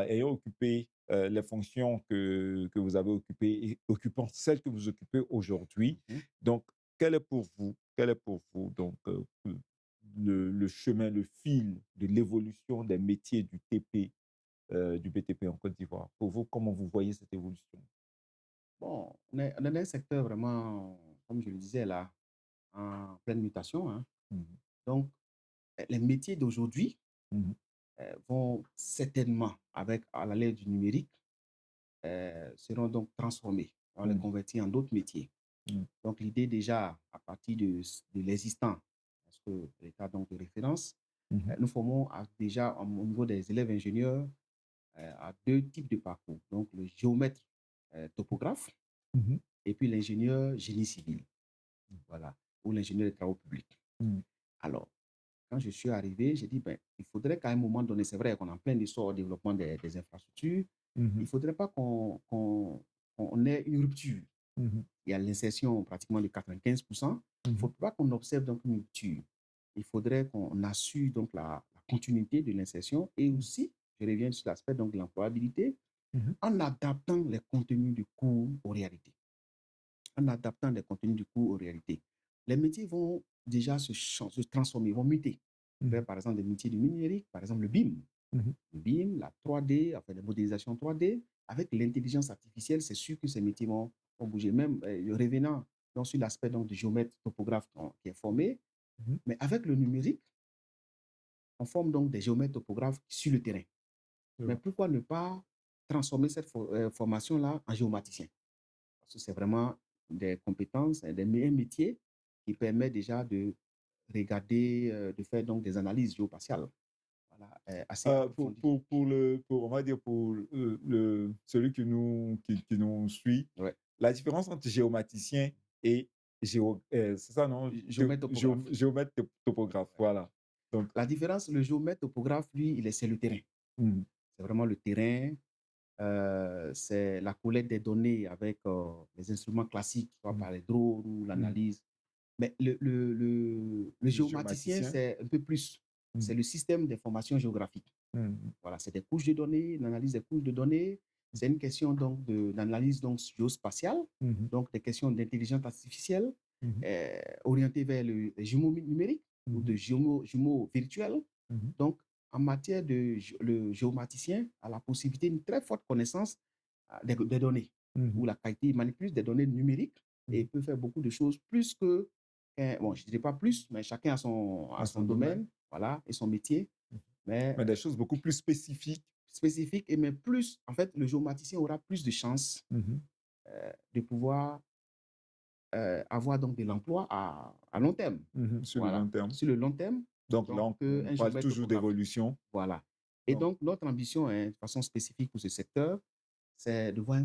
ayant occupé les fonctions que vous avez occupées et occupant celles que vous occupez aujourd'hui, Mhm. donc, quel est pour vous donc, le chemin, le fil de l'évolution des métiers du TP, du BTP en Côte d'Ivoire? Pour vous, comment vous voyez cette évolution? Bon, on est dans un secteur vraiment, comme je le disais là, en pleine mutation, hein. Mmh. Donc, les métiers d'aujourd'hui Mmh. vont certainement, avec à la l'aide du numérique, seront donc transformés. On les Mmh. convertir en d'autres métiers. Mmh. Donc, l'idée déjà, à partir de l'existant, parce que l'état donc de référence, Mmh. nous formons déjà au niveau des élèves ingénieurs à deux types de parcours. Donc, le géomètre topographe Mmh. et puis l'ingénieur génie civil, voilà, ou l'ingénieur des travaux publics. Mmh. Alors, quand je suis arrivé, j'ai dit, ben, il faudrait qu'à un moment donné, c'est vrai qu'on est en plein essor au développement des infrastructures, il ne Mmh. faudrait pas qu'on ait une rupture. Mmh. Il y a l'insertion pratiquement de 95%. Il ne Mmh. faut pas qu'on observe donc une rupture. Il faudrait qu'on assure donc la continuité de l'insertion et aussi, je reviens sur l'aspect donc de l'employabilité, Mmh. en adaptant les contenus du cours aux réalités. En adaptant les contenus du cours aux réalités. Les métiers vont déjà se transformer, vont muter. Mmh. Vers, par exemple, des métiers du numérique, par exemple le BIM. Mmh. Le BIM, la 3D, enfin, la modélisation 3D. Avec l'intelligence artificielle, c'est sûr que ces métiers vont bouger. Même le revenant donc, sur l'aspect donc, du géomètre topographe qui est formé, Mmh. mais avec le numérique, on forme donc des géomètres topographes sur le terrain. Je Mais vois. pourquoi ne pas transformer cette formation-là en géomaticien? Parce que c'est vraiment des compétences, un métier qui permet déjà de regarder, de faire donc des analyses géospatiales, voilà, assez approfondies. On va dire pour celui qui nous suit, Ouais. la différence entre géomaticien et c'est ça, non? Géomètre topographe. Géomètre topographe, Ouais. voilà. Donc, La différence, le géomètre topographe, lui, c'est le terrain. mmh, C'est vraiment le terrain. C'est la collecte des données avec les instruments classiques, soit mmh, par les drones ou mmh. l'analyse. Mais le Le géomaticien, géomaticien? c'est un peu plus. Mmh, C'est le système d'information géographique. mmh, Voilà, c'est des couches de données, l'analyse des couches de données. mmh, C'est une question donc d'analyse donc géospatiale, mmh, donc des questions d'intelligence artificielle mmh, orientées vers les jumeaux numériques ou mmh, de jumeaux virtuels. mmh, Donc, en matière le géomaticien a la possibilité d'une très forte connaissance des données, mmh, où la qualité, il manipule des données numériques et mmh. il peut faire beaucoup de choses plus que, bon, je ne dirais pas plus, mais chacun a Dans son son domaine. domaine, voilà, et son métier, Mmh. mais Mais des choses beaucoup plus spécifiques. spécifique, et mais plus, en fait, le géomaticien aura plus de chances Mmh. de pouvoir avoir donc de l'emploi à long terme. Mmh. Sur le long Voilà, terme. sur le long terme, Donc là, donc on un parle géomètre toujours topographe. d'évolution. Voilà. Et Donc, donc, notre ambition, hein, de façon spécifique pour ce secteur, c'est de voir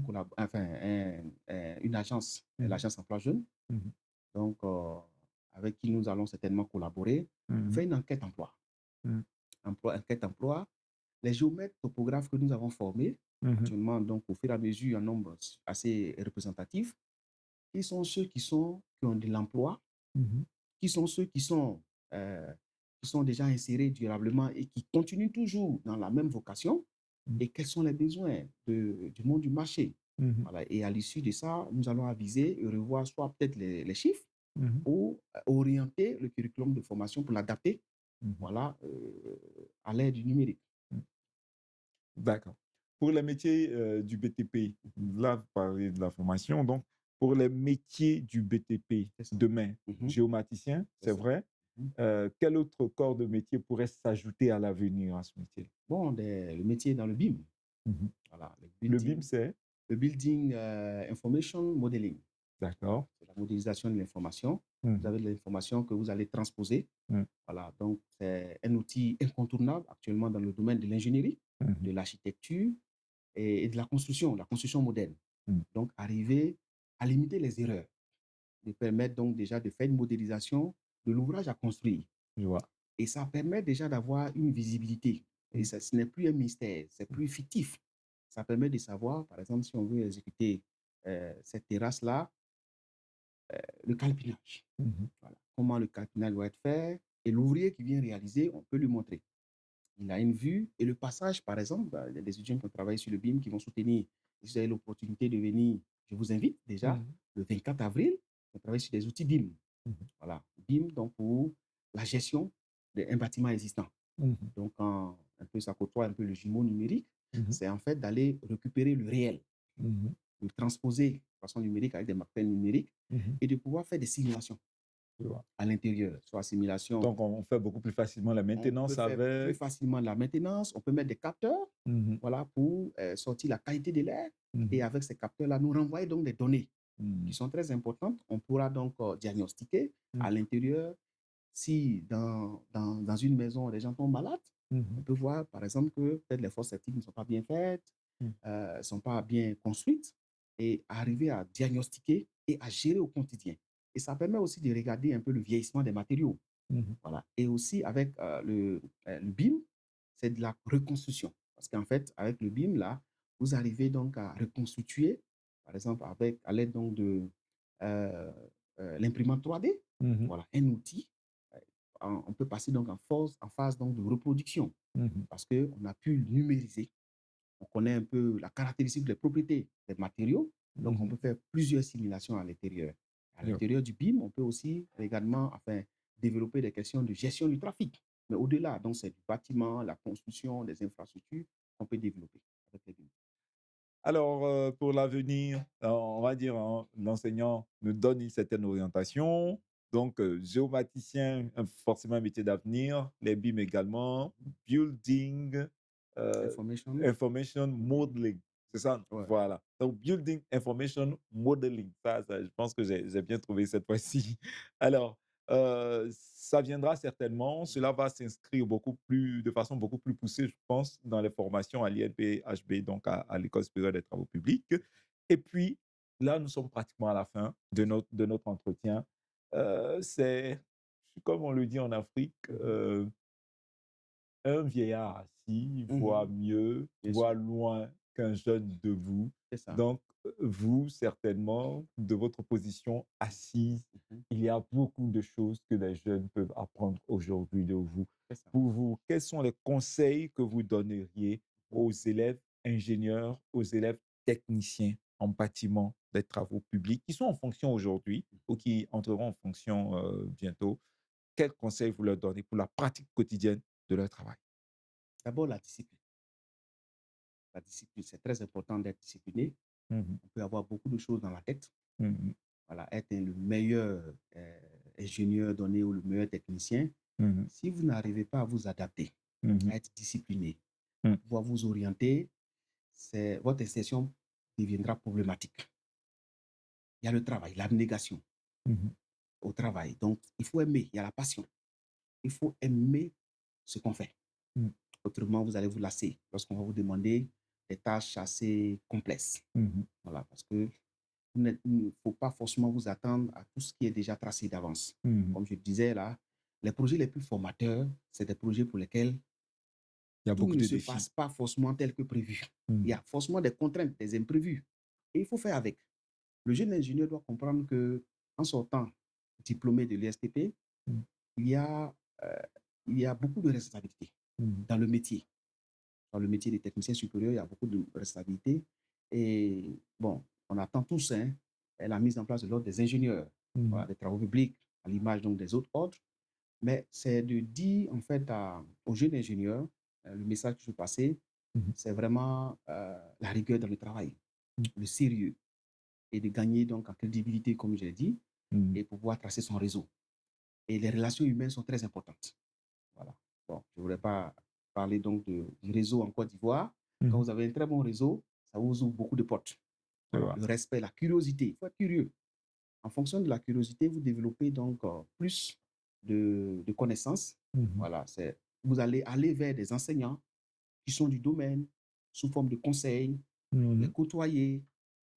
une agence, mmh, l'agence Emploi Jeune, mmh, donc, avec qui nous allons certainement collaborer pour mmh, faire une enquête emploi. mmh, Enquête emploi. Les géomètres topographes que nous avons formés, Mhm. actuellement, donc au fur et à mesure, un nombre assez représentatif, qui sont ceux qui ont de l'emploi, Mhm. qui sont ceux qui sont déjà insérés durablement et qui continuent toujours dans la même vocation Mhm. et quels sont les besoins du monde du marché. Mhm. Voilà. Et à l'issue de ça, nous allons aviser et revoir soit peut-être les chiffres Mhm. ou orienter le curriculum de formation pour l'adapter, Mhm. voilà, à l'ère du numérique. Mhm. D'accord. Pour les métiers du BTP, là, vous parlez de la formation. Donc, pour les métiers du BTP C'est ça. demain, Mhm. géomaticien, C'est c'est ça. vrai. Mhm. Quel autre corps de métier pourrait s'ajouter à l'avenir à ce métier? Bon, le métier dans le BIM, Mhm. voilà, Le BIM, c'est? le building information modeling. Voilà, D'accord. c'est la modélisation de l'information. Vous Mhm. avez de l'information que vous allez transposer. Mhm. Voilà, donc c'est un outil incontournable actuellement dans le domaine de l'ingénierie, Mhm. de l'architecture et de la construction moderne. Mhm. Donc, arriver à limiter les erreurs, de permettre donc déjà de faire une modélisation de l'ouvrage à construire. Je vois. Et ça permet déjà d'avoir une visibilité. Et Mhm. ça, ce n'est plus un mystère, c'est plus fictif. Ça permet de savoir, par exemple, si on veut exécuter cette terrasse-là, le calpinage. Mhm. Voilà. Comment le calpinage doit être fait. Et l'ouvrier qui vient réaliser, on peut lui montrer. Il a une vue. Et le passage, par exemple, il y a des étudiants qui ont travaillé sur le BIM qui vont soutenir. Si vous avez l'opportunité de venir, je vous invite déjà Mhm. le 24 avril, on travaille sur des outils BIM. Mhm. Voilà. BIM, donc pour la gestion d'un bâtiment existant. Mhm. Donc, un peu, ça côtoie un peu le jumeau numérique. Mhm. C'est en fait d'aller récupérer le réel, Mhm. de le transposer de façon numérique avec des marqueurs numériques Mhm. et de pouvoir faire des simulations Je vois. à l'intérieur, soit simulation. Donc, on fait beaucoup plus facilement la On peut maintenance faire plus avec. facilement de la maintenance, on peut mettre des capteurs, Mhm. voilà, pour sortir la qualité de l'air. Et Mhm. avec ces capteurs-là, nous renvoyer donc des données qui Mhm. sont très importantes. On pourra donc diagnostiquer à Mhm. l'intérieur si dans une maison, les gens tombent malades. On Mhm. peut voir, par exemple, que peut-être les fosses septiques ne sont pas bien faites, Mhm. ne sont pas bien construites, et arriver à diagnostiquer et à gérer au quotidien. Et ça permet aussi de regarder un peu le vieillissement des matériaux. Mhm. Voilà. Et aussi, avec le BIM, c'est de la reconstruction. Parce qu'en fait, avec le BIM, là, vous arrivez donc à reconstituer, par exemple, à l'aide donc de euh, l'imprimante 3D. Mhm. Voilà, un outil. euh, on peut passer donc en phase donc de reproduction Mhm. parce qu'on a pu numériser. On connaît un peu la caractéristique, les propriétés des matériaux. Donc, on Mhm. peut faire plusieurs simulations à l'intérieur. À Je vois. l'intérieur du BIM, on peut aussi également développer des questions de gestion du trafic. Mais au-delà, donc, c'est du bâtiment, la construction, des infrastructures qu'on peut développer avec les BIM. Alors, pour l'avenir, on va dire, hein, l'enseignant nous donne une certaine orientation. Donc, géomaticien, forcément un métier d'avenir, les BIM également, building, euh, Information. information modeling. C'est ça? Ouais. Voilà. Donc, building information modeling. Ça, je pense que j'ai bien trouvé cette fois-ci. Alors, ça viendra certainement. Cela va s'inscrire de façon beaucoup plus poussée, je pense, dans les formations à l'INP-HB, donc à l'École supérieure des travaux publics. Et puis, là, nous sommes pratiquement à la fin de notre entretien. C'est, comme on le dit en Afrique, Mhm. un vieillard assis voit Mhm. mieux, Bien voit sûr, loin qu'un jeune debout. c'est ça. Donc, vous, certainement, de votre position assise, Mhm. il y a beaucoup de choses que les jeunes peuvent apprendre aujourd'hui de vous. C'est ça. Pour vous, quels sont les conseils que vous donneriez Mhm. aux élèves ingénieurs, aux élèves techniciens en bâtiment des travaux publics qui sont en fonction aujourd'hui ou qui entreront en fonction bientôt? Quels conseils vous leur donnez pour la pratique quotidienne de leur travail? D'abord, la discipline. La discipline, c'est très important d'être discipliné. Mhm. On peut avoir beaucoup de choses dans la tête. Mhm. Voilà, être le meilleur ingénieur donné ou le meilleur technicien. Mhm. Si vous n'arrivez pas à vous adapter, Mhm. à être discipliné, à Mhm. pouvoir vous orienter, votre insertion deviendra problématique. Il y a le travail, l'abnégation Mhm. au travail. Donc, il faut aimer, il y a la passion. Il faut aimer ce qu'on fait. Mhm. Autrement, vous allez vous lasser lorsqu'on va vous demander des tâches assez complexes. Mhm. Voilà, parce que il ne faut pas forcément vous attendre à tout ce qui est déjà tracé d'avance. Mhm. Comme je disais là, les projets les plus formateurs, c'est des projets pour lesquels Il y a Tout beaucoup ne de se défis. passe pas forcément tel que prévu. Il y Mmh. a forcément des contraintes, des imprévus et il faut faire avec. Le jeune ingénieur doit comprendre qu'en sortant diplômé de l'ISTP, Mmh. il y a, heu, il y a beaucoup de responsabilités Mmh. dans le métier. Dans le métier des techniciens supérieurs, il y a beaucoup de responsabilités et bon, on attend tous, hein, la mise en place de l'ordre des ingénieurs, Mmh. voilà, des travaux publics, à l'image donc des autres ordres. Mais c'est de dire en fait aux jeunes ingénieurs, le message que je veux passer, Mmh. c'est vraiment la rigueur dans le travail, Mmh. le sérieux et de gagner donc en crédibilité, comme j'ai dit, Mmh. et pouvoir tracer son réseau. Et les relations humaines sont très importantes. Voilà. Bon, je ne voudrais pas parler donc du réseau en Côte d'Ivoire. Quand Mmh. vous avez un très bon réseau, ça vous ouvre beaucoup de portes. C'est Voilà. vrai. Le respect, la curiosité. Il faut être curieux. En fonction de la curiosité, vous développez donc plus de connaissances. Mmh. Voilà, vous allez aller vers des enseignants qui sont du domaine, sous forme de conseils, les Mmh. côtoyer,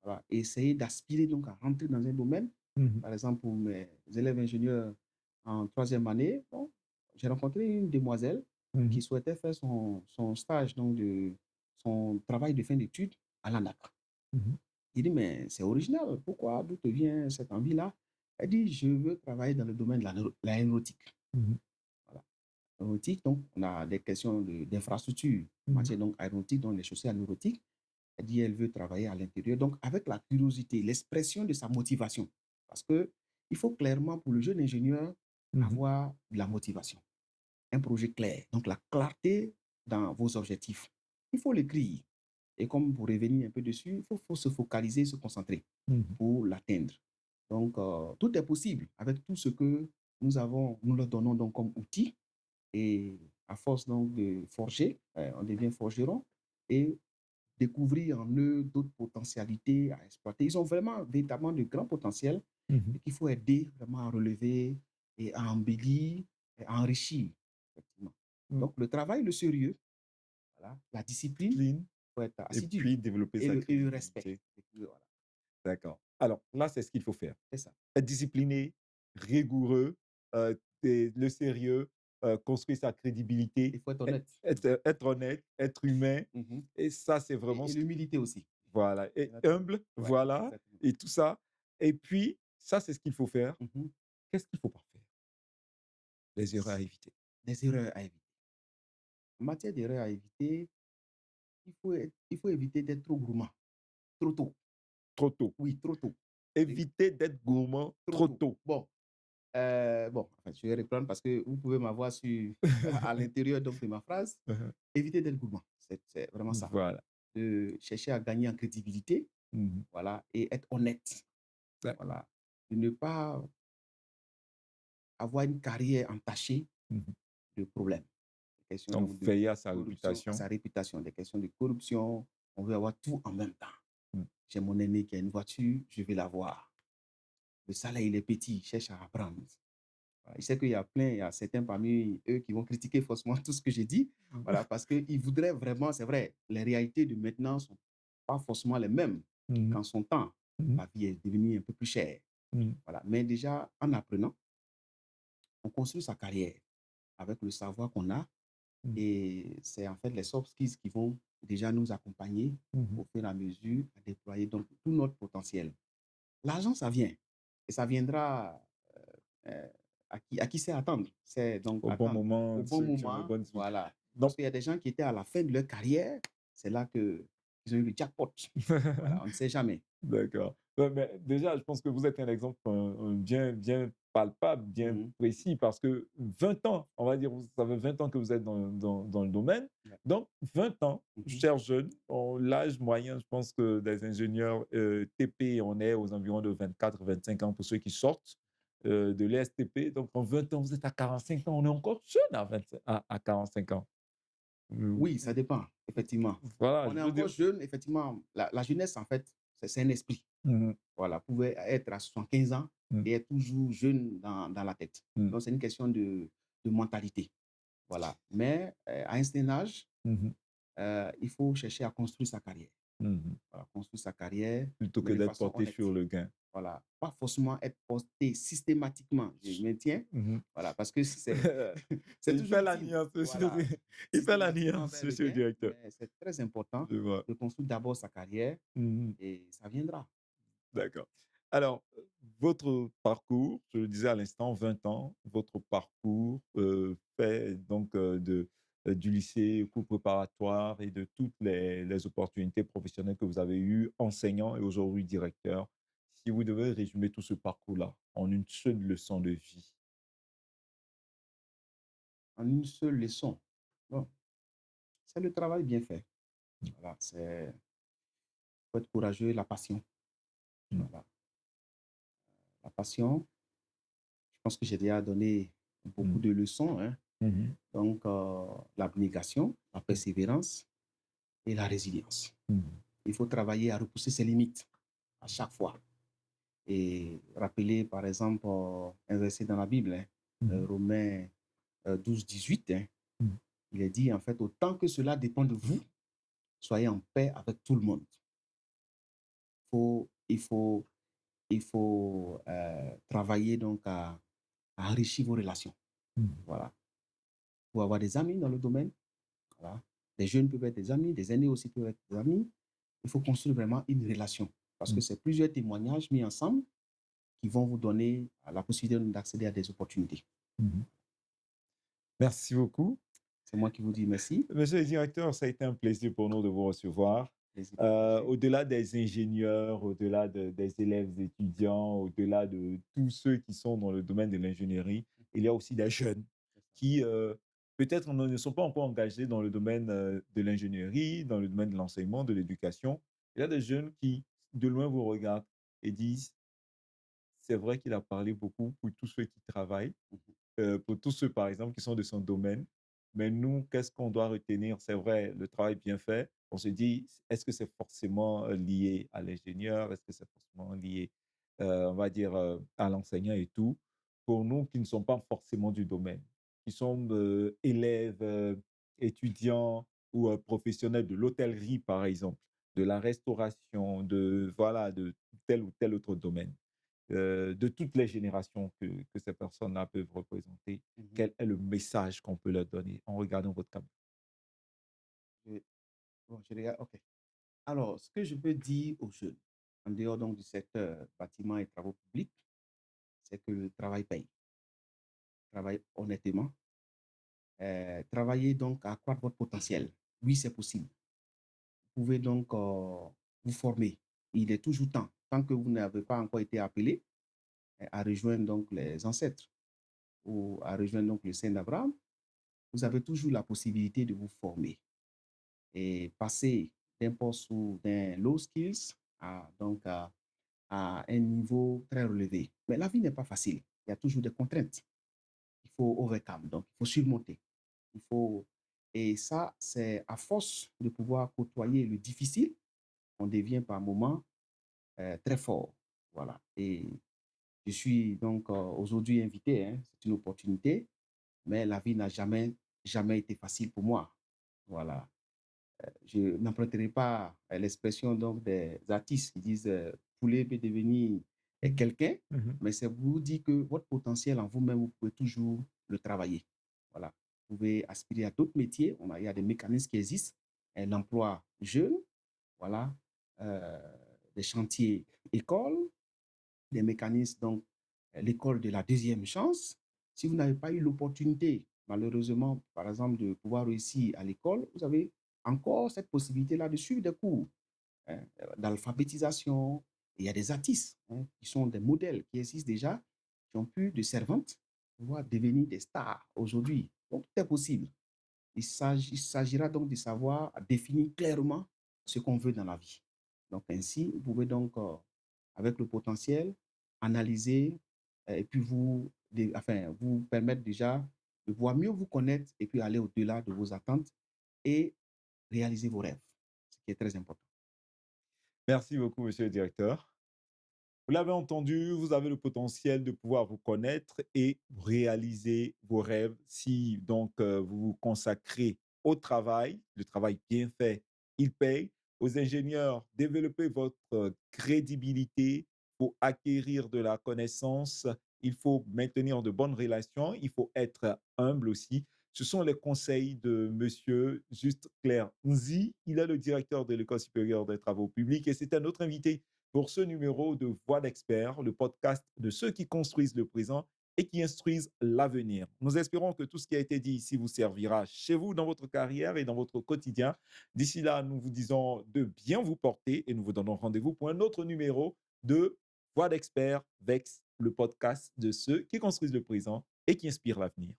voilà, et essayer d'aspirer donc à rentrer dans un domaine. Mmh. Par exemple, pour mes élèves ingénieurs en troisième année, bon, j'ai rencontré une demoiselle Mmh. qui souhaitait faire son stage, donc son travail de fin d'études à l'ANAC. Mmh. Il dit, mais c'est original, pourquoi, d'où te vient cette envie-là? Elle dit, je veux travailler dans le domaine de l'aéronautique. Mmh. Voilà. Aéronautique, donc, on a des questions d'infrastructure en Mmh. matière donc, aéronautique, donc les chaussées aéronautiques. Elle dit, elle veut travailler à l'intérieur, donc avec la curiosité, l'expression de sa motivation. Parce que il faut clairement, pour le jeune ingénieur, Mmh. avoir de la motivation, un projet clair. Donc, la clarté dans vos objectifs. Il faut l'écrire. Et comme pour revenir un peu dessus, il faut se focaliser, se concentrer Mmh. pour l'atteindre. Donc, tout est possible avec tout ce que nous leur donnons donc comme outil. Et à force donc de forger, on devient forgeron et découvrir en eux d'autres potentialités à exploiter. Ils ont vraiment, véritablement de grands potentiels Mmh. et qu'il faut aider vraiment à relever et à embellir et à enrichir. Effectivement. Mmh. Donc, le travail, le sérieux, voilà, la discipline, Clean il faut être et assidu puis développer et sa le respect. crédibilité. Et puis, voilà, D'accord. Alors là, c'est ce qu'il faut faire. c'est ça. Être discipliné, rigoureux, et le sérieux, construire sa crédibilité, Il faut être honnête. être honnête, être humain Mhm. et ça, c'est vraiment Et ce qui l'humilité aussi. voilà et Bien entendu. humble, Ouais, voilà exactement. et tout ça et puis ça, c'est ce qu'il faut faire. Mhm. Qu'est-ce qu'il faut pas faire? Les erreurs à éviter. Des erreurs à éviter. En matière d'erreurs à éviter, il faut éviter d'être trop gourmand, trop tôt. Trop tôt. Oui, trop tôt. Et Éviter d'être gourmand trop trop tôt. tôt. Bon, enfin, je vais reprendre parce que vous pouvez m'avoir à l'intérieur donc de ma phrase. Mmh mh. Éviter d'être gourmand. C'est vraiment ça. Voilà. De chercher à gagner en crédibilité, Mmh mh. voilà, et être honnête. D'accord. Voilà. De ne pas avoir une carrière entachée Mmh mh. de problèmes. Des questions Donc donc de veiller à sa corruption, à réputation. sa réputation, des questions de corruption. On veut avoir tout en même temps. Mmh. J'ai mon aîné qui a une voiture, je vais l'avoir. Le salaire, il est petit, il cherche à apprendre. Voilà. Je sais il y a certains parmi eux qui vont critiquer forcément tout ce que j'ai dit, voilà, parce qu'ils voudraient vraiment, c'est vrai, les réalités de maintenant ne sont pas forcément les mêmes Mmh mh. qu'en son temps. Mmh mh. La vie est devenue un peu plus chère. Mmh. Voilà. Mais déjà, en apprenant, on construit sa carrière avec le savoir qu'on a Mmh. et c'est en fait les soft skills qui vont déjà nous accompagner Mmh mh. au fur et à mesure à déployer donc tout notre potentiel. L'argent, ça vient et ça viendra euh, à qui sait attendre. C'est donc Au bon attendre au moment, bon sur les moment, bonnes suites. voilà. Parce Donc qu'il y a des gens qui étaient à la fin de leur carrière, c'est là que ils ont eu le jackpot. Voilà, on ne sait jamais. d'accord. Ouais, mais déjà, je pense que vous êtes un exemple, bien palpable, bien Mhm. précis parce que 20 ans, on va dire, ça fait 20 ans que vous êtes dans le domaine. Ouais. Donc 20 ans, Mhm. chers jeunes, l'âge moyen, je pense que des ingénieurs, TP, on est aux environs de 24-25 ans pour ceux qui sortent, de l'ESTP. Donc en 20 ans, vous êtes à 45 ans. On est encore jeune à 25 à 45 ans. Heu, Oui, ça dépend, effectivement. voilà, On je est veux encore dire jeune, effectivement. La jeunesse, en fait, c'est un esprit. mmh mh. Voilà, vous pouvez être à 75 ans Mmh. et être toujours jeune dans la tête. Mmh. Donc, c'est une question de mentalité. Voilà. Mais à un certain âge, Mmh mh. il faut chercher à construire sa carrière. Mmh mh. Voilà, construire sa carrière, Plutôt mais que de d'être façon porté sur honnête. le gain. voilà, pas forcément être posté systématiquement, je maintiens, Mmh. voilà, parce que c'est c'est Il toujours fait la utile, nuance, monsieur le voilà, il fait la systématiquement nuance, vers le monsieur le gain, directeur. mais c'est très important Je vois. de construire d'abord sa carrière Mmh. et ça viendra. D'accord. Alors, votre parcours, je le disais à l'instant, 20 ans, votre parcours, fait donc, du lycée, cours préparatoire et de toutes les opportunités professionnelles que vous avez eues, enseignant et aujourd'hui directeur. Si vous devez résumer tout ce parcours-là en une seule leçon de vie. En une seule leçon, bon, c'est le travail bien fait, voilà, c'est faut être courageux, la passion, Mmh. voilà. La passion, je pense que j'ai déjà donné beaucoup Mmh. de leçons, hein, Mmh. donc l'abnégation, la persévérance et la résilience. Mmh. Il faut travailler à repousser ses limites à chaque fois. Et rappeler, par exemple, un verset dans la Bible, hein, Mmh. Romains 12, 18, hein, Mmh. il est dit, en fait, autant que cela dépend de vous, soyez en paix avec tout le monde. Faut, il faut, il faut travailler donc à enrichir vos relations. Mmh. Voilà. Pour avoir des amis dans le domaine, voilà. Des jeunes peuvent être des amis, des aînés aussi peuvent être des amis. Il faut construire vraiment une relation parce que Mmh. c'est plusieurs témoignages mis ensemble qui vont vous donner la possibilité d'accéder à des opportunités. Mmh. Merci beaucoup. C'est moi qui vous dis merci. Monsieur le directeur, ça a été un plaisir pour nous de vous recevoir. Plaisir partagé. Au-delà des ingénieurs, au-delà des élèves étudiants, au-delà de tous ceux qui sont dans le domaine de l'ingénierie, il y a aussi des jeunes C'est ça. qui, peut-être ne sont pas encore engagés dans le domaine de l'ingénierie, dans le domaine de l'enseignement, de l'éducation. Il y a des jeunes qui, de loin, vous regardent et disent, c'est vrai qu'il a parlé beaucoup pour tous ceux qui travaillent, Mhm. pour tous ceux, par exemple, qui sont de son domaine. Mais nous, qu'est-ce qu'on doit retenir? C'est vrai, le travail bien fait, on se dit, est-ce que c'est forcément lié à l'ingénieur? Est-ce que c'est forcément lié, on va dire, à l'enseignant et tout? Pour nous qui ne sommes pas forcément du domaine, qui sommes élèves, étudiants ou professionnels de l'hôtellerie, par exemple, de la restauration, de, voilà, de tel ou tel autre domaine, de toutes les générations que ces personnes-là peuvent représenter. Mhm. Quel est le message qu'on peut leur donner en regardant votre caméra? Je- bon, je regarde. OK. Alors, ce que je peux dire aux jeunes, en dehors donc du secteur bâtiment et travaux publics, c'est que le travail paye. Travaille honnêtement. Travaillez donc à accroître votre potentiel. Oui, c'est possible. Vous pouvez donc vous former. Il est toujours temps, tant que vous n'avez pas encore été appelé, à rejoindre donc les ancêtres ou à rejoindre donc le Saint d'Abraham, vous avez toujours la possibilité de vous former et passer d'un poste ou d'un low skills à un niveau très relevé. Mais la vie n'est pas facile. Il y a toujours des contraintes. Il faut overcome, donc il faut surmonter. Il faut... Et ça, c'est à force de pouvoir côtoyer le difficile, on devient par moments très fort. Voilà. Et je suis donc aujourd'hui invité, hein, c'est une opportunité, mais la vie n'a jamais été facile pour moi. Voilà. Je n'emprunterai pas l'expression donc des artistes qui disent poulet peut devenir Mmh. quelqu'un, Mmh. mais c'est vous dire que votre potentiel en vous-même, vous pouvez toujours le travailler. Voilà. Vous pouvez aspirer à d'autres métiers. Il y a des mécanismes qui existent. L'emploi jeune, voilà, euh, des chantiers écoles, des mécanismes, donc l'école de la deuxième chance. Si vous n'avez pas eu l'opportunité, malheureusement, par exemple, de pouvoir réussir à l'école, vous avez encore cette possibilité-là de suivre des cours hein, d'alphabétisation. Il y a des artistes hein, qui sont des modèles qui existent déjà, qui ont pu de servantes pouvoir devenir des stars aujourd'hui. Donc, tout est possible. Il s'agira donc de savoir définir clairement ce qu'on veut dans la vie. Donc ainsi, vous pouvez donc, avec le potentiel, analyser et puis enfin, vous permettre déjà de voir mieux vous connaître et puis aller au-delà de vos attentes et réaliser vos rêves, ce qui est très important. Merci beaucoup, monsieur le directeur. Vous l'avez entendu, vous avez le potentiel de pouvoir vous connaître et réaliser vos rêves si donc vous vous consacrez au travail, le travail bien fait, il paye. Aux ingénieurs, développez votre crédibilité, faut acquérir de la connaissance, il faut maintenir de bonnes relations, il faut être humble aussi. Ce sont les conseils de Monsieur Juste Claire Nzi. Il est le directeur de l'École supérieure des travaux publics et c'est un autre invité pour ce numéro de Voix d'experts, le podcast de ceux qui construisent le présent et qui instruisent l'avenir. Nous espérons que tout ce qui a été dit ici vous servira chez vous, dans votre carrière et dans votre quotidien. D'ici là, nous vous disons de bien vous porter et nous vous donnons rendez-vous pour un autre numéro de Voix d'experts, VEX, le podcast de ceux qui construisent le présent et qui inspirent l'avenir.